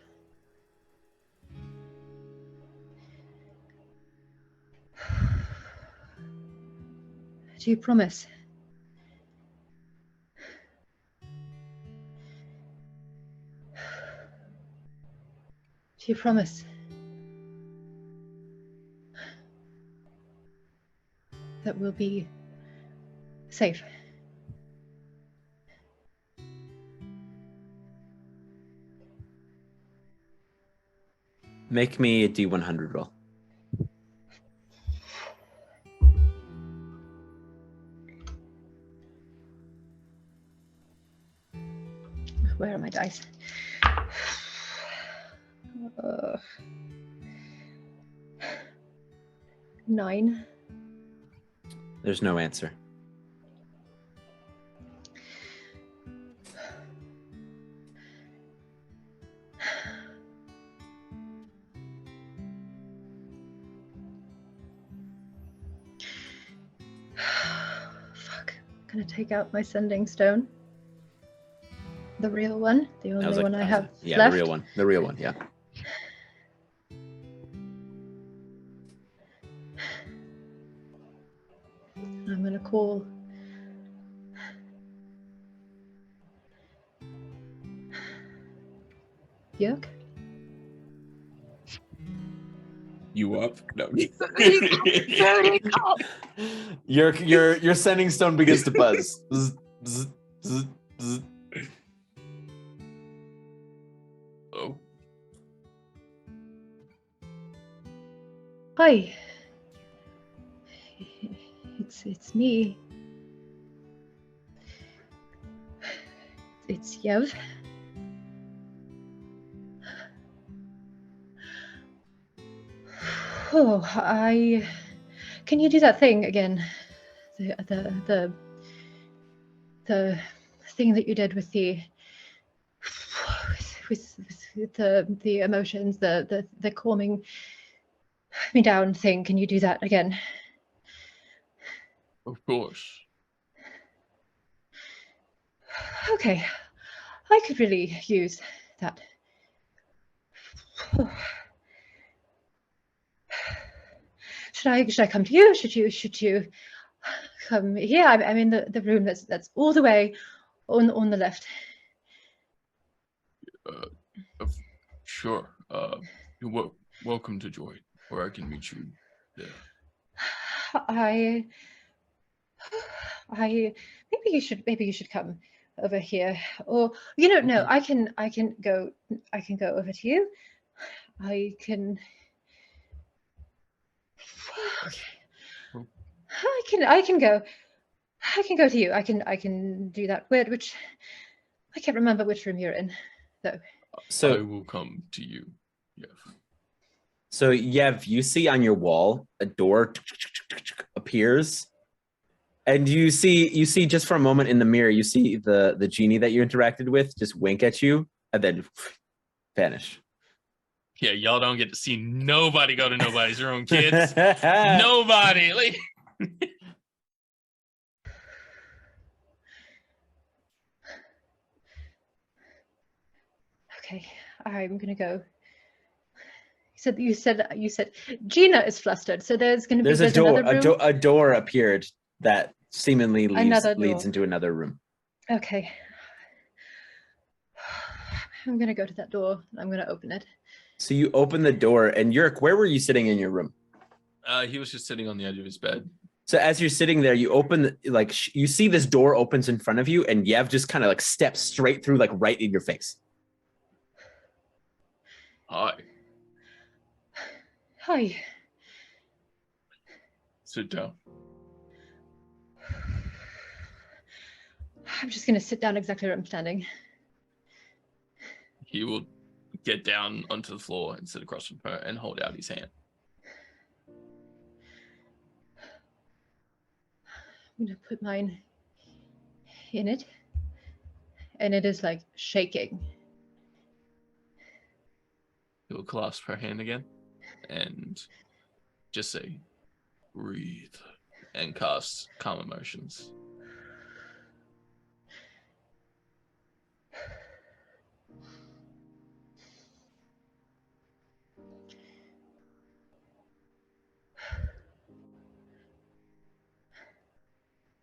[SPEAKER 3] Do you promise? Do you promise that we'll be safe?
[SPEAKER 7] Make me a D100 roll.
[SPEAKER 3] Where are my dice? 9.
[SPEAKER 7] There's no answer.
[SPEAKER 3] Fuck. I'm gonna take out my sending stone. The real one. The only one I have
[SPEAKER 7] Yeah,
[SPEAKER 3] left.
[SPEAKER 7] the real one. The real one, yeah.
[SPEAKER 3] call. Yurk?
[SPEAKER 5] You up? No.
[SPEAKER 1] Your sending stone begins to buzz. Bzz, bzz, bzz, bzz.
[SPEAKER 4] Oh,
[SPEAKER 3] Hi. It's me. It's Yev. Oh, can you do that thing again? The thing that you did with the emotions, the calming me down thing. Can you do that again?
[SPEAKER 4] of course.
[SPEAKER 3] Okay, I could really use that. Should I come to you? Should you come here? I'm in the room that's all the way on the left.
[SPEAKER 4] Sure. You're welcome to join, or I can meet you there.
[SPEAKER 3] I maybe you should come over here, or no, I can go over to you. I can go to you. I can do that. Which I can't remember which room you're in though.
[SPEAKER 1] So
[SPEAKER 4] I will come to you. Yes.
[SPEAKER 1] So Yev, you see on your wall a door appears, and you see just for a moment in the mirror, you see the genie that you interacted with just wink at you and then vanish.
[SPEAKER 8] Yeah, y'all don't get to see nobody go to nobody's room, kids. Nobody. Like,
[SPEAKER 3] Okay, I'm gonna go. You said Gina is flustered, so there's
[SPEAKER 1] a door appeared that seemingly leads into another room.
[SPEAKER 3] Okay. I'm gonna go to that door. I'm gonna open it.
[SPEAKER 1] So you open the door, and Yurk, where were you sitting in your room?
[SPEAKER 4] He was just sitting on the edge of his bed.
[SPEAKER 1] So as you're sitting there, you open you see this door opens in front of you, and Yev just kind of like steps straight through, like right in your face.
[SPEAKER 4] Hi.
[SPEAKER 3] Hi.
[SPEAKER 4] Sit down.
[SPEAKER 3] I'm just gonna sit down exactly where I'm standing.
[SPEAKER 4] He will get down onto the floor and sit across from her and hold out his hand.
[SPEAKER 3] I'm gonna put mine in it, and it is like shaking.
[SPEAKER 4] He will clasp her hand again and just say, breathe, and cast calm emotions.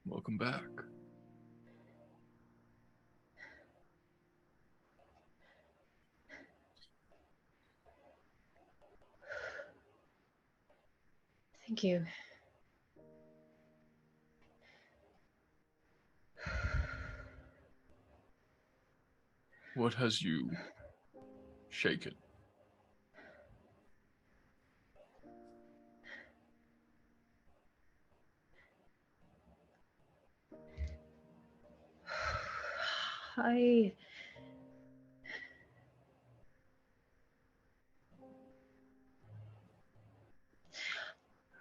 [SPEAKER 4] Welcome back.
[SPEAKER 3] Thank you.
[SPEAKER 4] What has you shaken?
[SPEAKER 3] I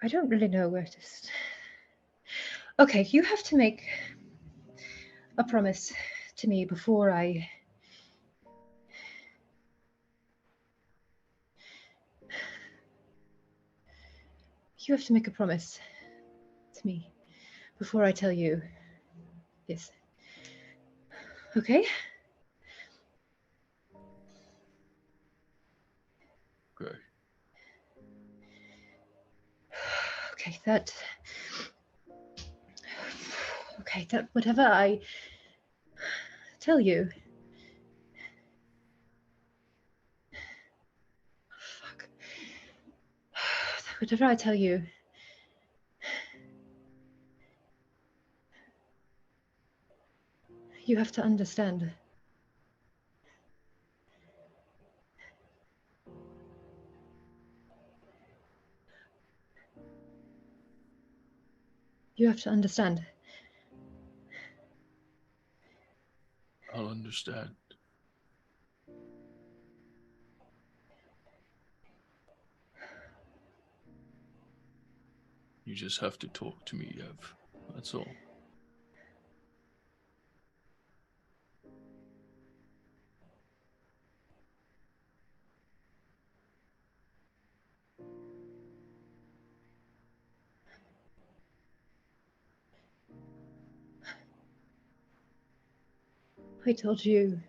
[SPEAKER 3] don't really know where to. Okay, you have to make a promise to me before I. You have to make a promise to me before I tell you this. Okay?
[SPEAKER 4] Okay.
[SPEAKER 3] Okay, that Okay, that whatever I tell you. Fuck. Whatever I tell you. You have to understand. You have to understand.
[SPEAKER 4] I'll understand. You just have to talk to me, Ev. That's all.
[SPEAKER 3] I told you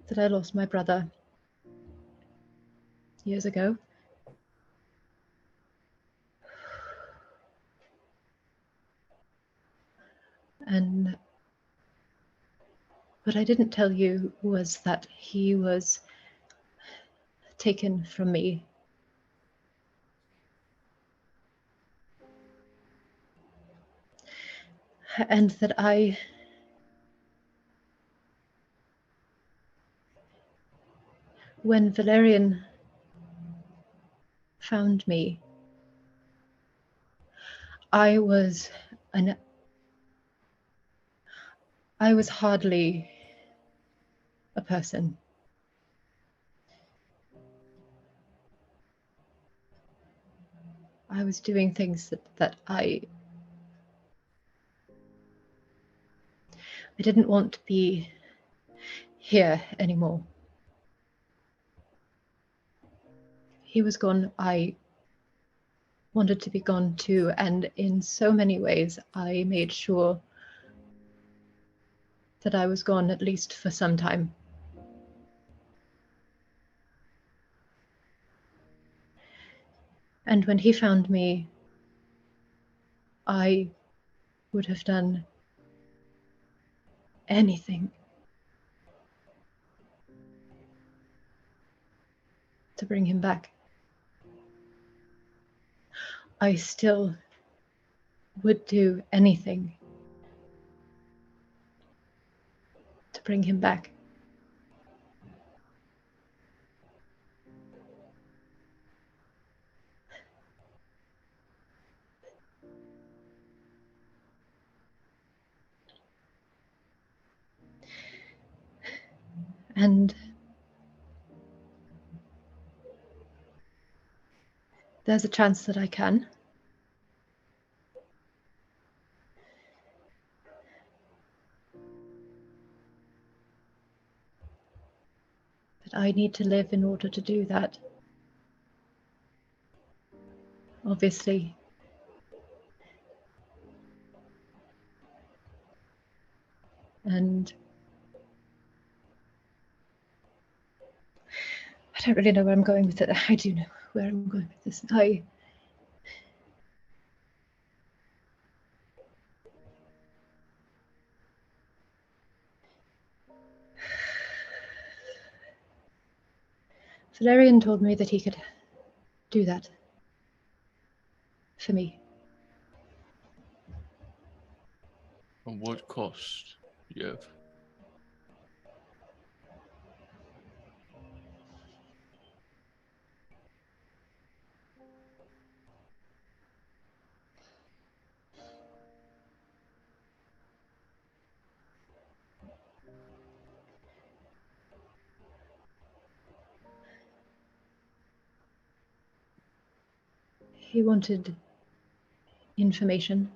[SPEAKER 3] that I lost my brother years ago. And what I didn't tell you was that he was taken from me. And that when Valerian found me, I was hardly a person. I was doing things that I didn't want to be here anymore. He was gone. I wanted to be gone too, and in so many ways I made sure that I was gone at least for some time. And when he found me, I would have done anything to bring him back. I still would do anything to bring him back. And there's a chance that I can. But I need to live in order to do that. Obviously. And I don't really know where I'm going with it. I do know where I'm going with this. Valerian told me that he could do that for me.
[SPEAKER 4] At what cost, Yev?
[SPEAKER 3] He wanted information,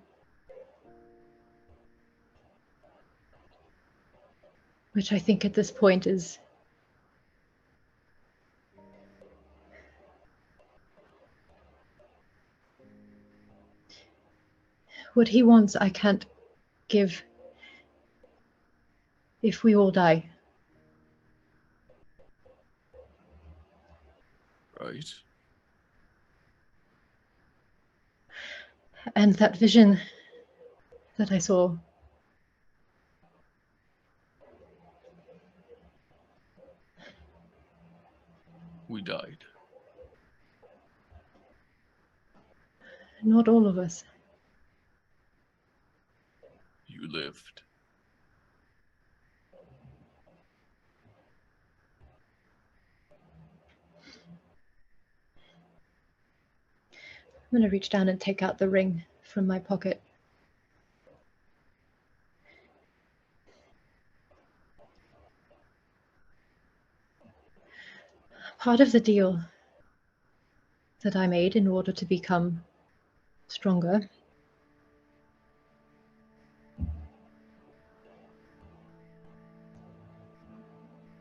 [SPEAKER 3] which I think at this point is what he wants. I can't give if we all die.
[SPEAKER 4] Right?
[SPEAKER 3] And that vision that I saw,
[SPEAKER 4] We died.
[SPEAKER 3] not all of us.
[SPEAKER 4] You lived.
[SPEAKER 3] I'm going to reach down and take out the ring from my pocket. Part of the deal that I made in order to become stronger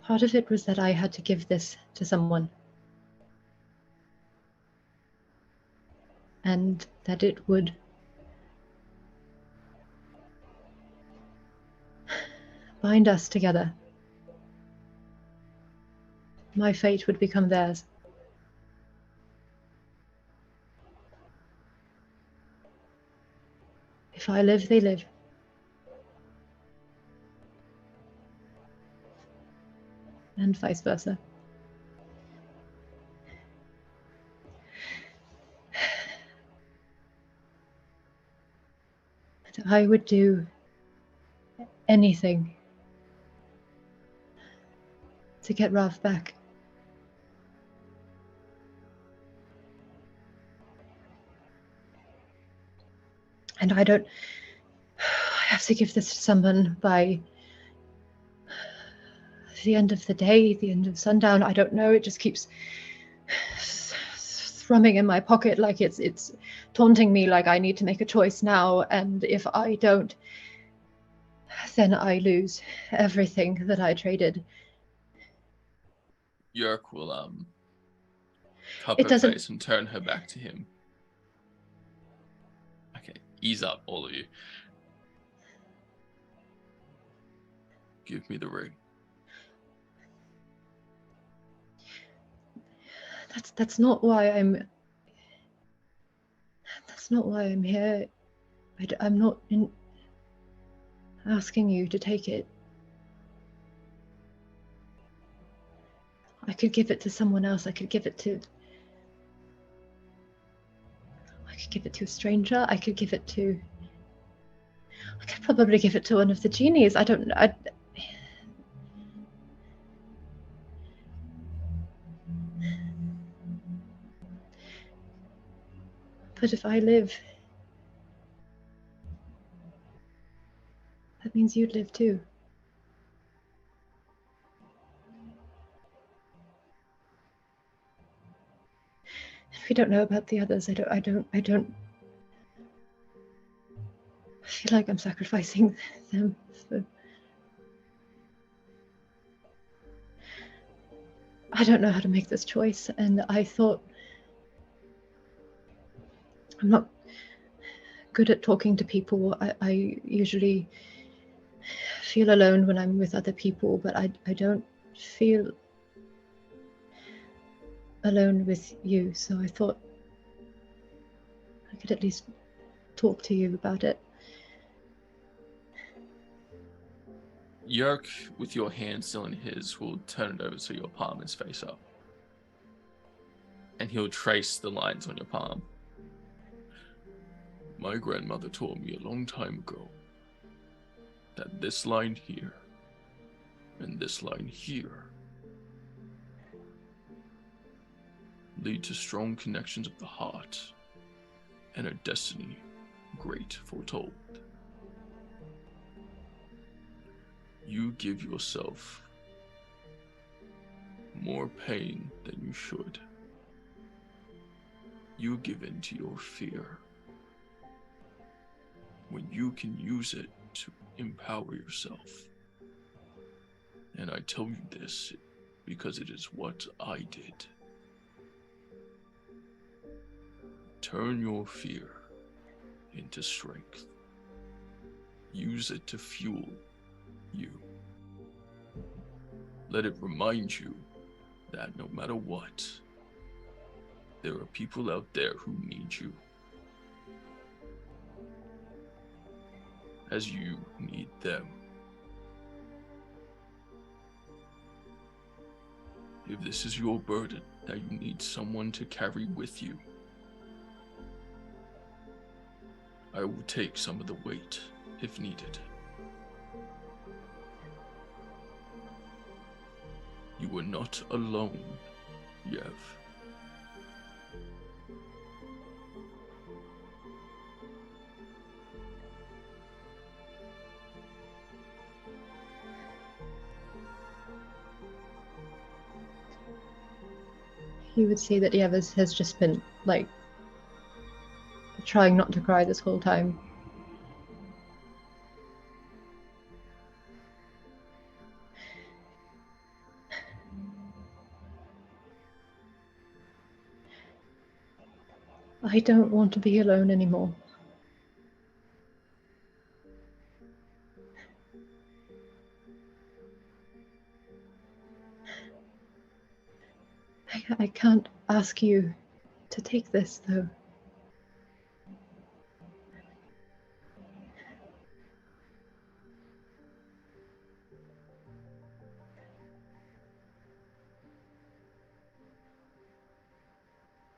[SPEAKER 3] part of it was that I had to give this to someone. And that it would bind us together. My fate would become theirs. If I live, they live. And vice versa. And I would do anything to get Rav back. And I have to give this to someone by the end of the day, the end of sundown. I don't know. It just keeps thrumming in my pocket like it's taunting me, like I need to make a choice now. And if I don't, then I lose everything that I traded.
[SPEAKER 4] Yurk will cup
[SPEAKER 3] It
[SPEAKER 4] her
[SPEAKER 3] doesn't-
[SPEAKER 4] face and turn her back to him. Okay, ease up, all of you. Give me the ring.
[SPEAKER 3] That's not why I'm. That's not why I'm here. I'm not asking you to take it. I could give it to someone else. I could give it to a stranger. I could probably give it to one of the genies. I don't know. But if I live, that means you'd live too. If we don't know about the others, I feel like I'm sacrificing them for... I don't know how to make this choice, and I thought I'm not good at talking to people. I usually feel alone when I'm with other people, but I don't feel alone with you, so I thought I could at least talk to you about it.
[SPEAKER 4] Yurk, with your hand still in his, will turn it over so your palm is face up. And he'll trace the lines on your palm. My grandmother told me a long time ago that this line here and this line here lead to strong connections of the heart and a destiny great foretold. You give yourself more pain than you should. You give in to your fear when you can use it to empower yourself. And I tell you this because it is what I did. Turn your fear into strength. Use it to fuel you. Let it remind you that no matter what, there are people out there who need you. as you need them. If this is your burden that you need someone to carry with you, I will take some of the weight if needed. You are not alone, Yev.
[SPEAKER 3] You would see that Yev has just been, like, trying not to cry this whole time. I don't want to be alone anymore. I can't ask you to take this, though.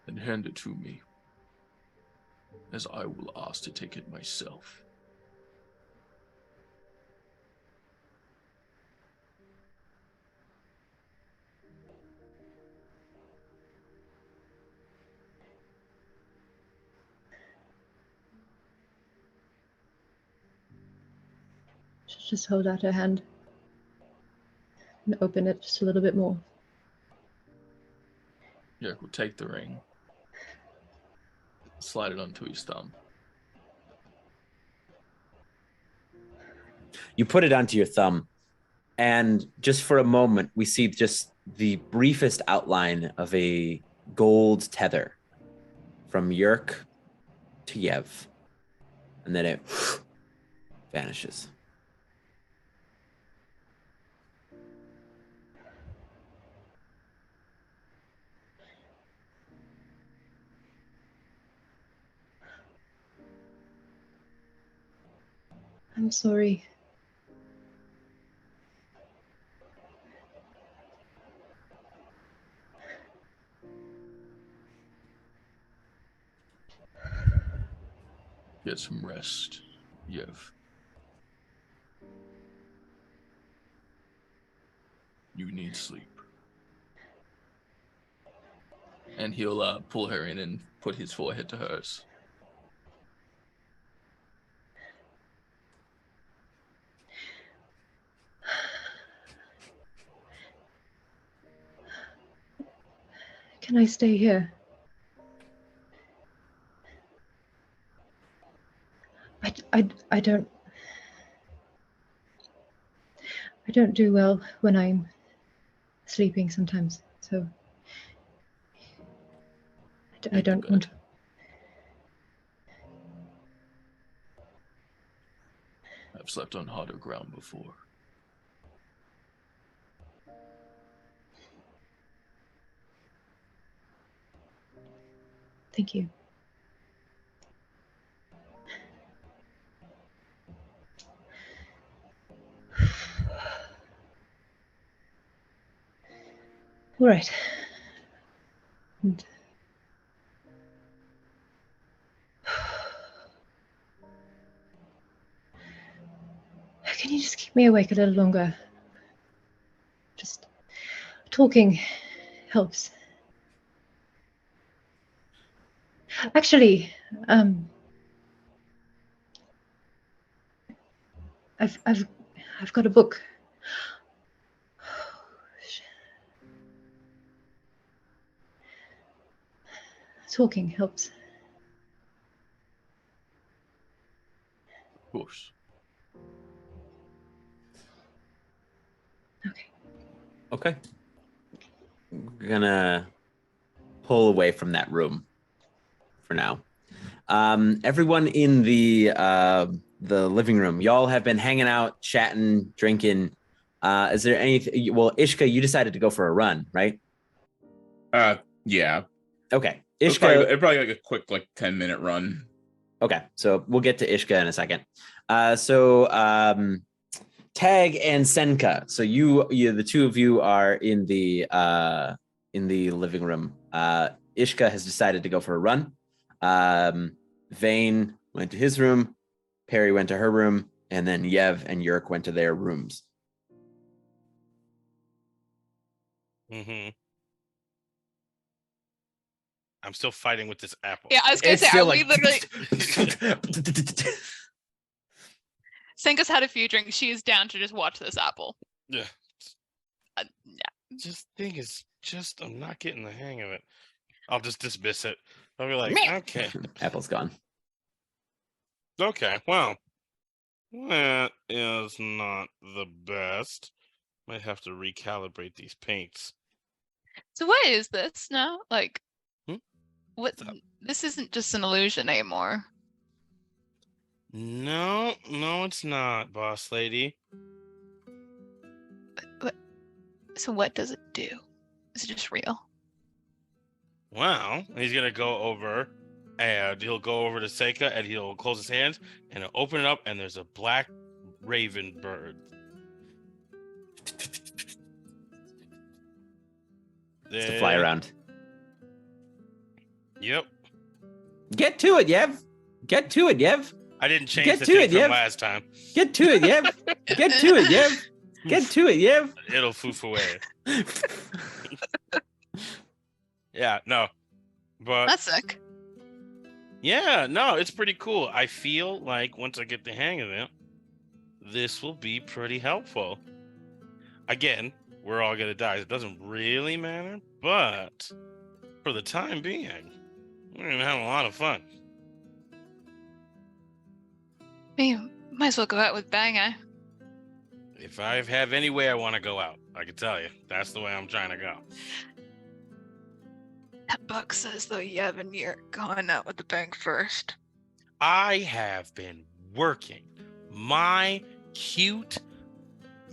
[SPEAKER 4] Then hand it to me, as I will ask to take it myself.
[SPEAKER 3] She'll just hold out her hand and open it just a little bit more.
[SPEAKER 4] Yurk will take the ring, slide it onto his thumb.
[SPEAKER 7] You put it onto your thumb, and just for a moment, we see just the briefest outline of a gold tether from Yurk to Yev, and then it vanishes.
[SPEAKER 3] I'm sorry.
[SPEAKER 4] Get some rest, Yev. You need sleep. And he'll pull her in and put his forehead to hers.
[SPEAKER 3] Can I stay here? I don't do well when I'm sleeping sometimes, so I don't want to.
[SPEAKER 4] I've slept on harder ground before.
[SPEAKER 3] Thank you. All right. And can you just keep me awake a little longer? Just talking helps. Actually, I've got a book. Talking helps.
[SPEAKER 4] Of course.
[SPEAKER 3] Okay.
[SPEAKER 7] Okay. We're gonna pull away from that room for now. Everyone in the living room, y'all have been hanging out, chatting, drinking. Is there anything? Well, Ishka, you decided to go for a run, right?
[SPEAKER 5] Yeah.
[SPEAKER 7] Okay,
[SPEAKER 5] It's
[SPEAKER 7] Ishka.
[SPEAKER 5] probably like a quick 10-minute run.
[SPEAKER 7] Okay, so we'll get to Ishka in a second. Tag and Senka. So you, the two of you are in the living room. Ishka has decided to go for a run. Vayne went to his room. Perry went to her room, and then Yev and Yurk went to their rooms.
[SPEAKER 2] Mm-hmm. I'm still fighting with this apple.
[SPEAKER 6] Yeah, I was gonna say,
[SPEAKER 7] still
[SPEAKER 6] we literally Senka's had a few drinks. She is down to just watch this apple.
[SPEAKER 2] Yeah.
[SPEAKER 6] Yeah.
[SPEAKER 2] Just thing is, I'm not getting the hang of it. I'll just dismiss it. I'll be like, okay,
[SPEAKER 7] Apple's gone.
[SPEAKER 2] okay, well, that is not the best. Might have to recalibrate these paints.
[SPEAKER 6] So what is this now? Like,
[SPEAKER 2] Hmm?
[SPEAKER 6] what?
[SPEAKER 2] What's up?
[SPEAKER 6] This isn't just an illusion anymore.
[SPEAKER 2] No, it's not, boss lady.
[SPEAKER 6] So what does it do? Is it just real?
[SPEAKER 2] Well, he's gonna go over, and he'll go over to Senka, and he'll close his hands, and he'll open it up, and there's a black raven bird.
[SPEAKER 7] It's to fly around.
[SPEAKER 2] Yep.
[SPEAKER 7] Get to it, Yev. Get to it, Yev.
[SPEAKER 2] I didn't change
[SPEAKER 7] Get
[SPEAKER 2] the
[SPEAKER 7] to
[SPEAKER 2] thing
[SPEAKER 7] it,
[SPEAKER 2] from
[SPEAKER 7] Yev.
[SPEAKER 2] last time.
[SPEAKER 7] Get to it, Yev. Get to it, Yev. Get to it, Yev.
[SPEAKER 2] It'll foof away. Yeah, no. But
[SPEAKER 6] That's sick.
[SPEAKER 2] yeah, no, it's pretty cool. I feel like once I get the hang of it, this will be pretty helpful. Again, we're all gonna die. It doesn't really matter, but for the time being, we're gonna have a lot of fun.
[SPEAKER 6] You might as well go out with bang, eh?
[SPEAKER 2] If I have any way I want to go out, I can tell you, that's the way I'm trying to go.
[SPEAKER 6] That book says though Yev and you're going out with the bank first.
[SPEAKER 2] I have been working my cute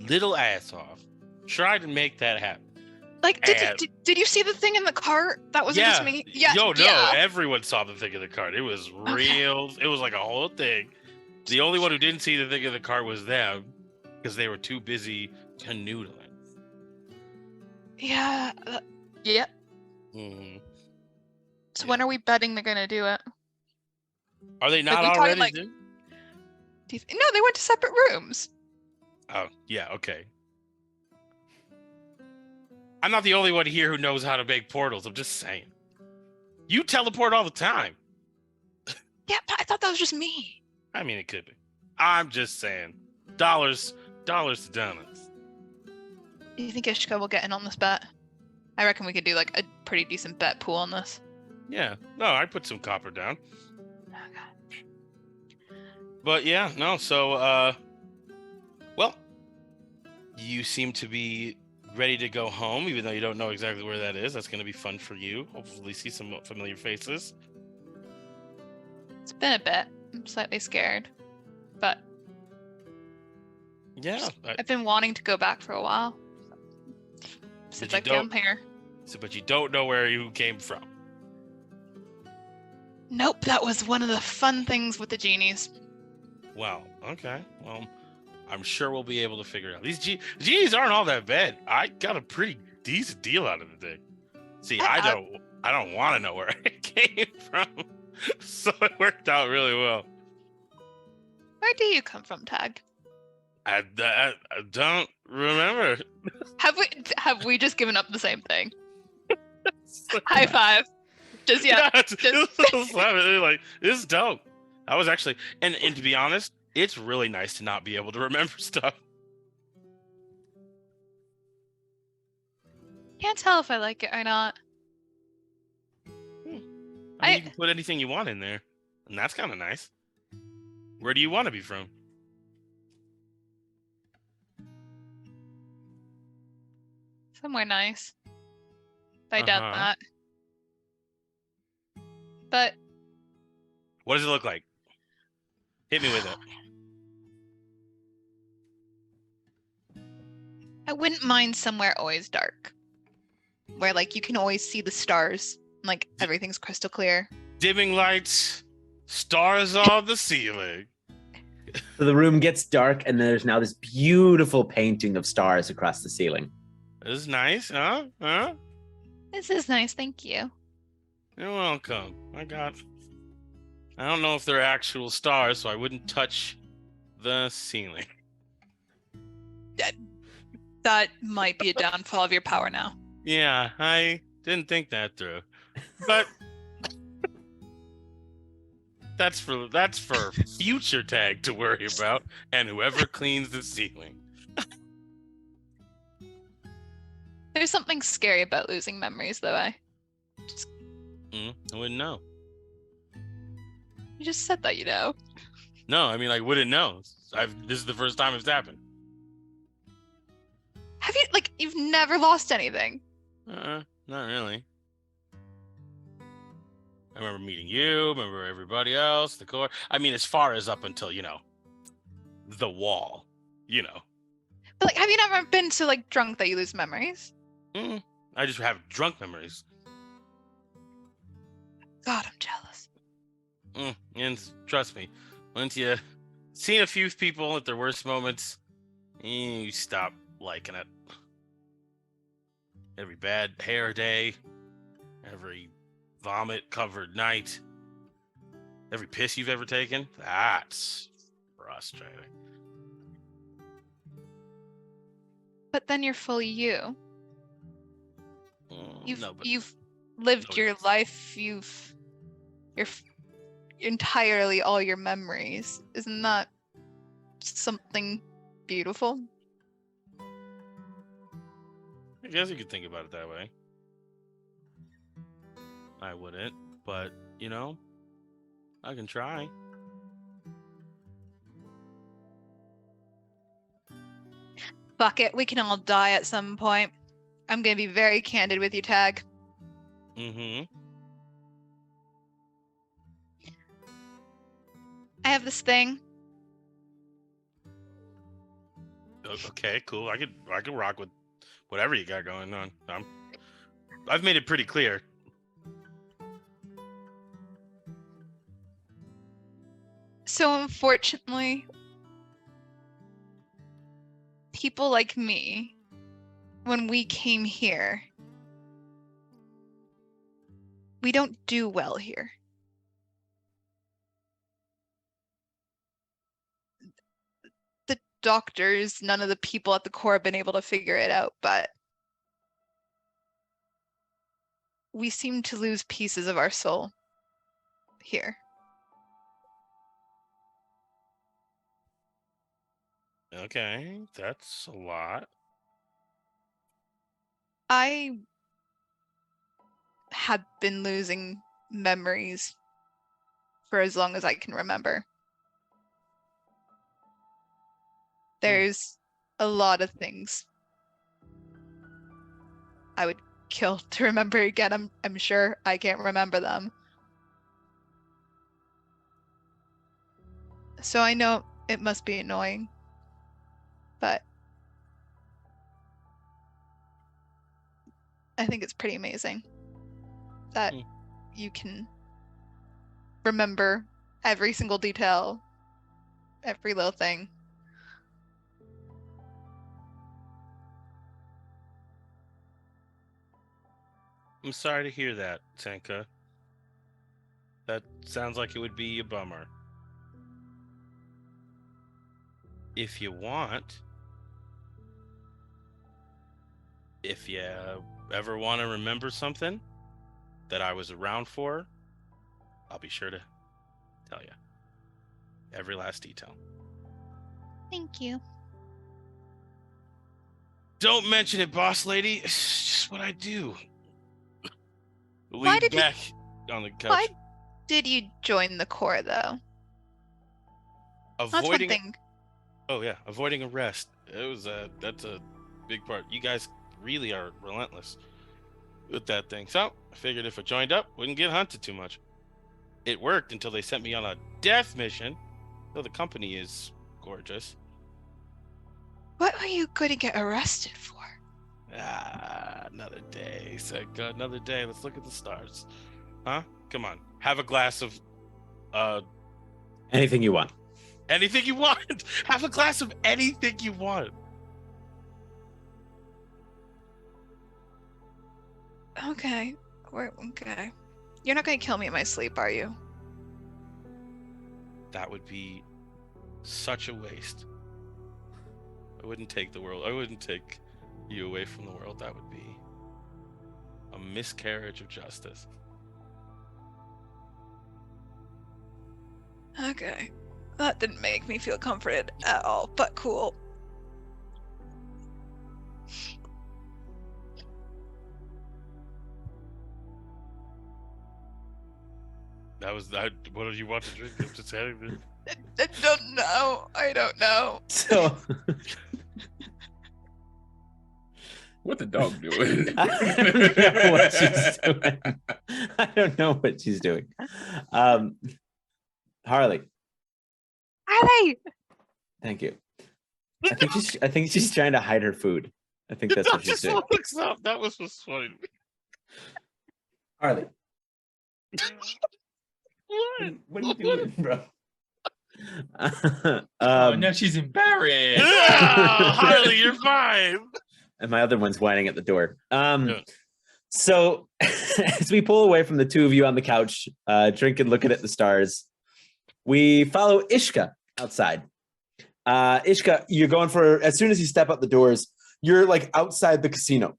[SPEAKER 2] little ass off, trying to make that happen.
[SPEAKER 6] Like, did you see the thing in the cart? That wasn't just me. Yeah.
[SPEAKER 2] Yo, no,
[SPEAKER 6] yeah.
[SPEAKER 2] everyone saw the thing in the cart. It was real. It was like a whole thing. The only one who didn't see the thing in the cart was them, because they were too busy canoodling.
[SPEAKER 6] Yeah. Yep.
[SPEAKER 2] Mm-hmm.
[SPEAKER 6] So when are we betting they're gonna do it?
[SPEAKER 2] Are they not
[SPEAKER 6] we talking,
[SPEAKER 2] already?
[SPEAKER 6] like- No, they went to separate rooms.
[SPEAKER 2] Oh, yeah, okay. I'm not the only one here who knows how to make portals. I'm just saying. You teleport all the time.
[SPEAKER 6] Yeah, but I thought that was just me.
[SPEAKER 2] I mean, it could be. I'm just saying. Dollars to donuts.
[SPEAKER 6] Do you think Ishka will get in on this bet? I reckon we could do like a pretty decent bet pool on this.
[SPEAKER 2] Yeah. No, I put some copper down.
[SPEAKER 6] Okay.
[SPEAKER 2] But yeah, no, so well, you seem to be ready to go home, even though you don't know exactly where that is. That's gonna be fun for you. Hopefully see some familiar faces.
[SPEAKER 6] It's been a bit. I'm slightly scared. But
[SPEAKER 2] Yeah.
[SPEAKER 6] I've been wanting to go back for a while. Since
[SPEAKER 2] you
[SPEAKER 6] I came here.
[SPEAKER 2] But you don't know where you came from.
[SPEAKER 6] Nope, that was one of the fun things with the genies.
[SPEAKER 2] Well, okay. Well, I'm sure we'll be able to figure it out. These genies aren't all that bad. I got a pretty decent deal out of the thing. See, I don't want to know where I came from, so it worked out really well.
[SPEAKER 6] Where do you come from, Tag?
[SPEAKER 2] I don't remember.
[SPEAKER 6] Have we just given up the same thing? High five. Just yeah.
[SPEAKER 2] Like, this is dope. I was actually, and to be honest, it's really nice to not be able to remember stuff.
[SPEAKER 6] Can't tell if I like it or not.
[SPEAKER 2] I mean, you can put anything you want in there, and that's kind of nice. Where do you want to be from?
[SPEAKER 6] Somewhere nice. I doubt that. But
[SPEAKER 2] What does it look like? Hit me with it.
[SPEAKER 6] I wouldn't mind somewhere always dark. Where like you can always see the stars. Like everything's crystal clear.
[SPEAKER 2] Dimming lights, stars on the ceiling.
[SPEAKER 1] So the room gets dark, and there's now this beautiful painting of stars across the ceiling.
[SPEAKER 2] This is nice, huh? Huh?
[SPEAKER 6] This is nice, thank you.
[SPEAKER 2] You're welcome. I don't know if they're actual stars, so I wouldn't touch the ceiling.
[SPEAKER 6] That might be a downfall of your power now.
[SPEAKER 2] Yeah, I didn't think that through. But that's for future tag to worry about, and whoever cleans the ceiling.
[SPEAKER 6] There's something scary about losing memories, though.
[SPEAKER 2] I wouldn't know.
[SPEAKER 6] You just said that, you know.
[SPEAKER 2] No, I mean, I wouldn't know. This is the first time it's happened.
[SPEAKER 6] Have you, you've never lost anything?
[SPEAKER 2] Not really. I remember meeting you, remember everybody else, the core. I mean, as far as up until, the wall,
[SPEAKER 6] But, have you never been so, drunk that you lose memories?
[SPEAKER 2] I just have drunk memories.
[SPEAKER 6] God, I'm jealous.
[SPEAKER 2] And trust me, once you seen a few people at their worst moments, you stop liking it. Every bad hair day, every vomit-covered night, every piss you've ever taken, that's frustrating.
[SPEAKER 6] But then you're fully you.
[SPEAKER 2] No, but
[SPEAKER 6] You've lived your life. You're entirely all your memories. Isn't that something beautiful?
[SPEAKER 2] I guess you could think about it that way. I wouldn't, but I can try.
[SPEAKER 6] Fuck it, we can all die at some point. I'm gonna be very candid with you, Tag.
[SPEAKER 2] Mm-hmm.
[SPEAKER 6] I have this thing.
[SPEAKER 2] Okay, cool. I could rock with whatever you got going on. I've made it pretty clear.
[SPEAKER 6] So unfortunately, people like me, when we came here, we don't do well here. The doctors, none of the people at the core have been able to figure it out, but we seem to lose pieces of our soul here.
[SPEAKER 2] Okay, that's a lot.
[SPEAKER 6] I have been losing memories for as long as I can remember. There's a lot of things I would kill to remember again. I'm sure I can't remember them. So I know it must be annoying, but I think it's pretty amazing that you can remember every single detail, every little thing.
[SPEAKER 2] I'm sorry to hear that, Senka. That sounds like it would be a bummer. If you ever want to remember something that I was around for, I'll be sure to tell you every last detail.
[SPEAKER 6] Thank you.
[SPEAKER 2] Don't mention it, boss lady. It's just what I do.
[SPEAKER 6] Why did
[SPEAKER 2] back on the couch.
[SPEAKER 6] Why did you join the core, though? That's one
[SPEAKER 2] Avoiding.
[SPEAKER 6] thing.
[SPEAKER 2] Oh yeah, avoiding arrest. That's a big part. You guys really are relentless with that thing. So I figured if I joined up, wouldn't get hunted too much. It worked until they sent me on a death mission. Though the company is gorgeous.
[SPEAKER 6] What were you going to get arrested for?
[SPEAKER 2] Another day, Senka. Another day. Let's look at the stars. Huh? Come on. Have a glass of
[SPEAKER 1] Anything you want.
[SPEAKER 2] Anything you want. Have a glass of anything you want.
[SPEAKER 6] Okay. Okay. You're not gonna kill me in my sleep, are you?
[SPEAKER 2] That would be such a waste. I wouldn't take you away from the world. That would be a miscarriage of justice.
[SPEAKER 6] Okay. That didn't make me feel comforted at all, but cool.
[SPEAKER 2] That was that. What do you want to drink? I'm just saying.
[SPEAKER 6] I don't know. I don't know.
[SPEAKER 7] So
[SPEAKER 5] What the dog doing?
[SPEAKER 7] I don't know what she's doing. I don't know what she's doing. Harley,
[SPEAKER 6] Harley!
[SPEAKER 7] thank you. I think she's trying to hide her food. I think that's what she's
[SPEAKER 2] just
[SPEAKER 7] doing.
[SPEAKER 2] looks up. That was what's funny.
[SPEAKER 7] Harley,
[SPEAKER 2] What?
[SPEAKER 7] what are you doing, bro?
[SPEAKER 8] Oh, now she's embarrassed.
[SPEAKER 2] Yeah, Harley, you're fine.
[SPEAKER 7] And my other one's whining at the door.
[SPEAKER 2] Yeah.
[SPEAKER 7] So as we pull away from the two of you on the couch, drinking, looking at the stars, we follow Ishka outside. Ishka, you're going for, as soon as you step out the doors, you're like outside the casino.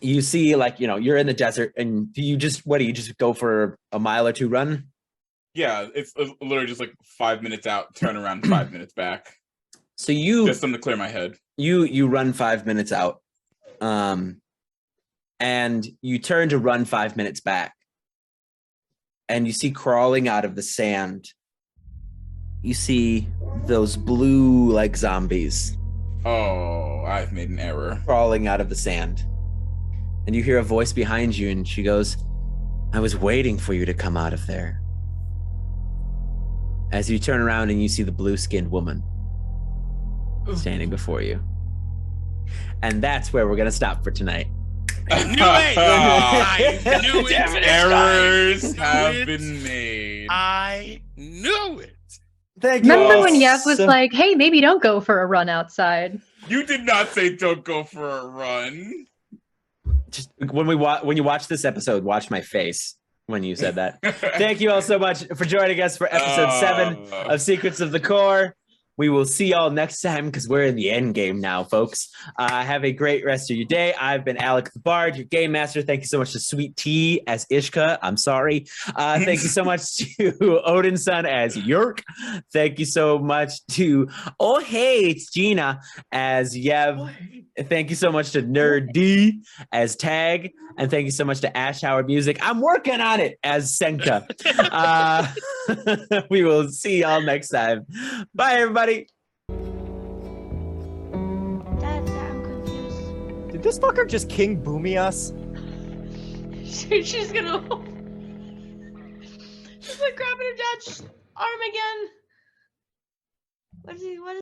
[SPEAKER 7] You see, like, you know, you're in the desert, and do you just go for a mile or two run?
[SPEAKER 5] Yeah, it's literally just like 5 minutes out, turn around 5 minutes back.
[SPEAKER 7] So you
[SPEAKER 5] Just something to clear my head.
[SPEAKER 7] you run 5 minutes out, and you turn to run 5 minutes back, and you see crawling out of the sand, you see those blue like zombies
[SPEAKER 5] Oh, I've made an error.
[SPEAKER 7] crawling out of the sand. And you hear a voice behind you, and she goes, "I was waiting for you to come out of there." As you turn around and you see the blue-skinned woman standing before you. And that's where we're going to stop for tonight.
[SPEAKER 2] I knew it. I knew it.
[SPEAKER 5] Errors
[SPEAKER 2] I
[SPEAKER 5] have
[SPEAKER 2] knew it.
[SPEAKER 5] been made.
[SPEAKER 2] I knew it.
[SPEAKER 7] Thank you
[SPEAKER 3] Remember
[SPEAKER 7] all
[SPEAKER 3] when Yev was
[SPEAKER 7] so-
[SPEAKER 3] like, "Hey, maybe don't go for a run outside."
[SPEAKER 5] You did not say don't go for a run.
[SPEAKER 7] Just when you watch this episode, watch my face when you said that. Thank you all so much for joining us for episode 7 of Secrets of the Core. We will see y'all next time because we're in the end game now, folks. Have a great rest of your day. I've been AlecTheBard, your game master. Thank you so much to SweetT as Ishka. I'm sorry. Thank you so much to Odin's son as Yurk. Thank you so much to OhHeyItsGina as Yev. Thank you so much to Nur-D as Tag. And thank you so much to AshHowardMusic. I'm working on it as Senka. We will see y'all next time. Bye, everybody.
[SPEAKER 9] Dad, I'm confused.
[SPEAKER 10] Did this fucker just King Boomy us?
[SPEAKER 9] She's gonna. She's like grabbing her dad's arm again. What is he? What is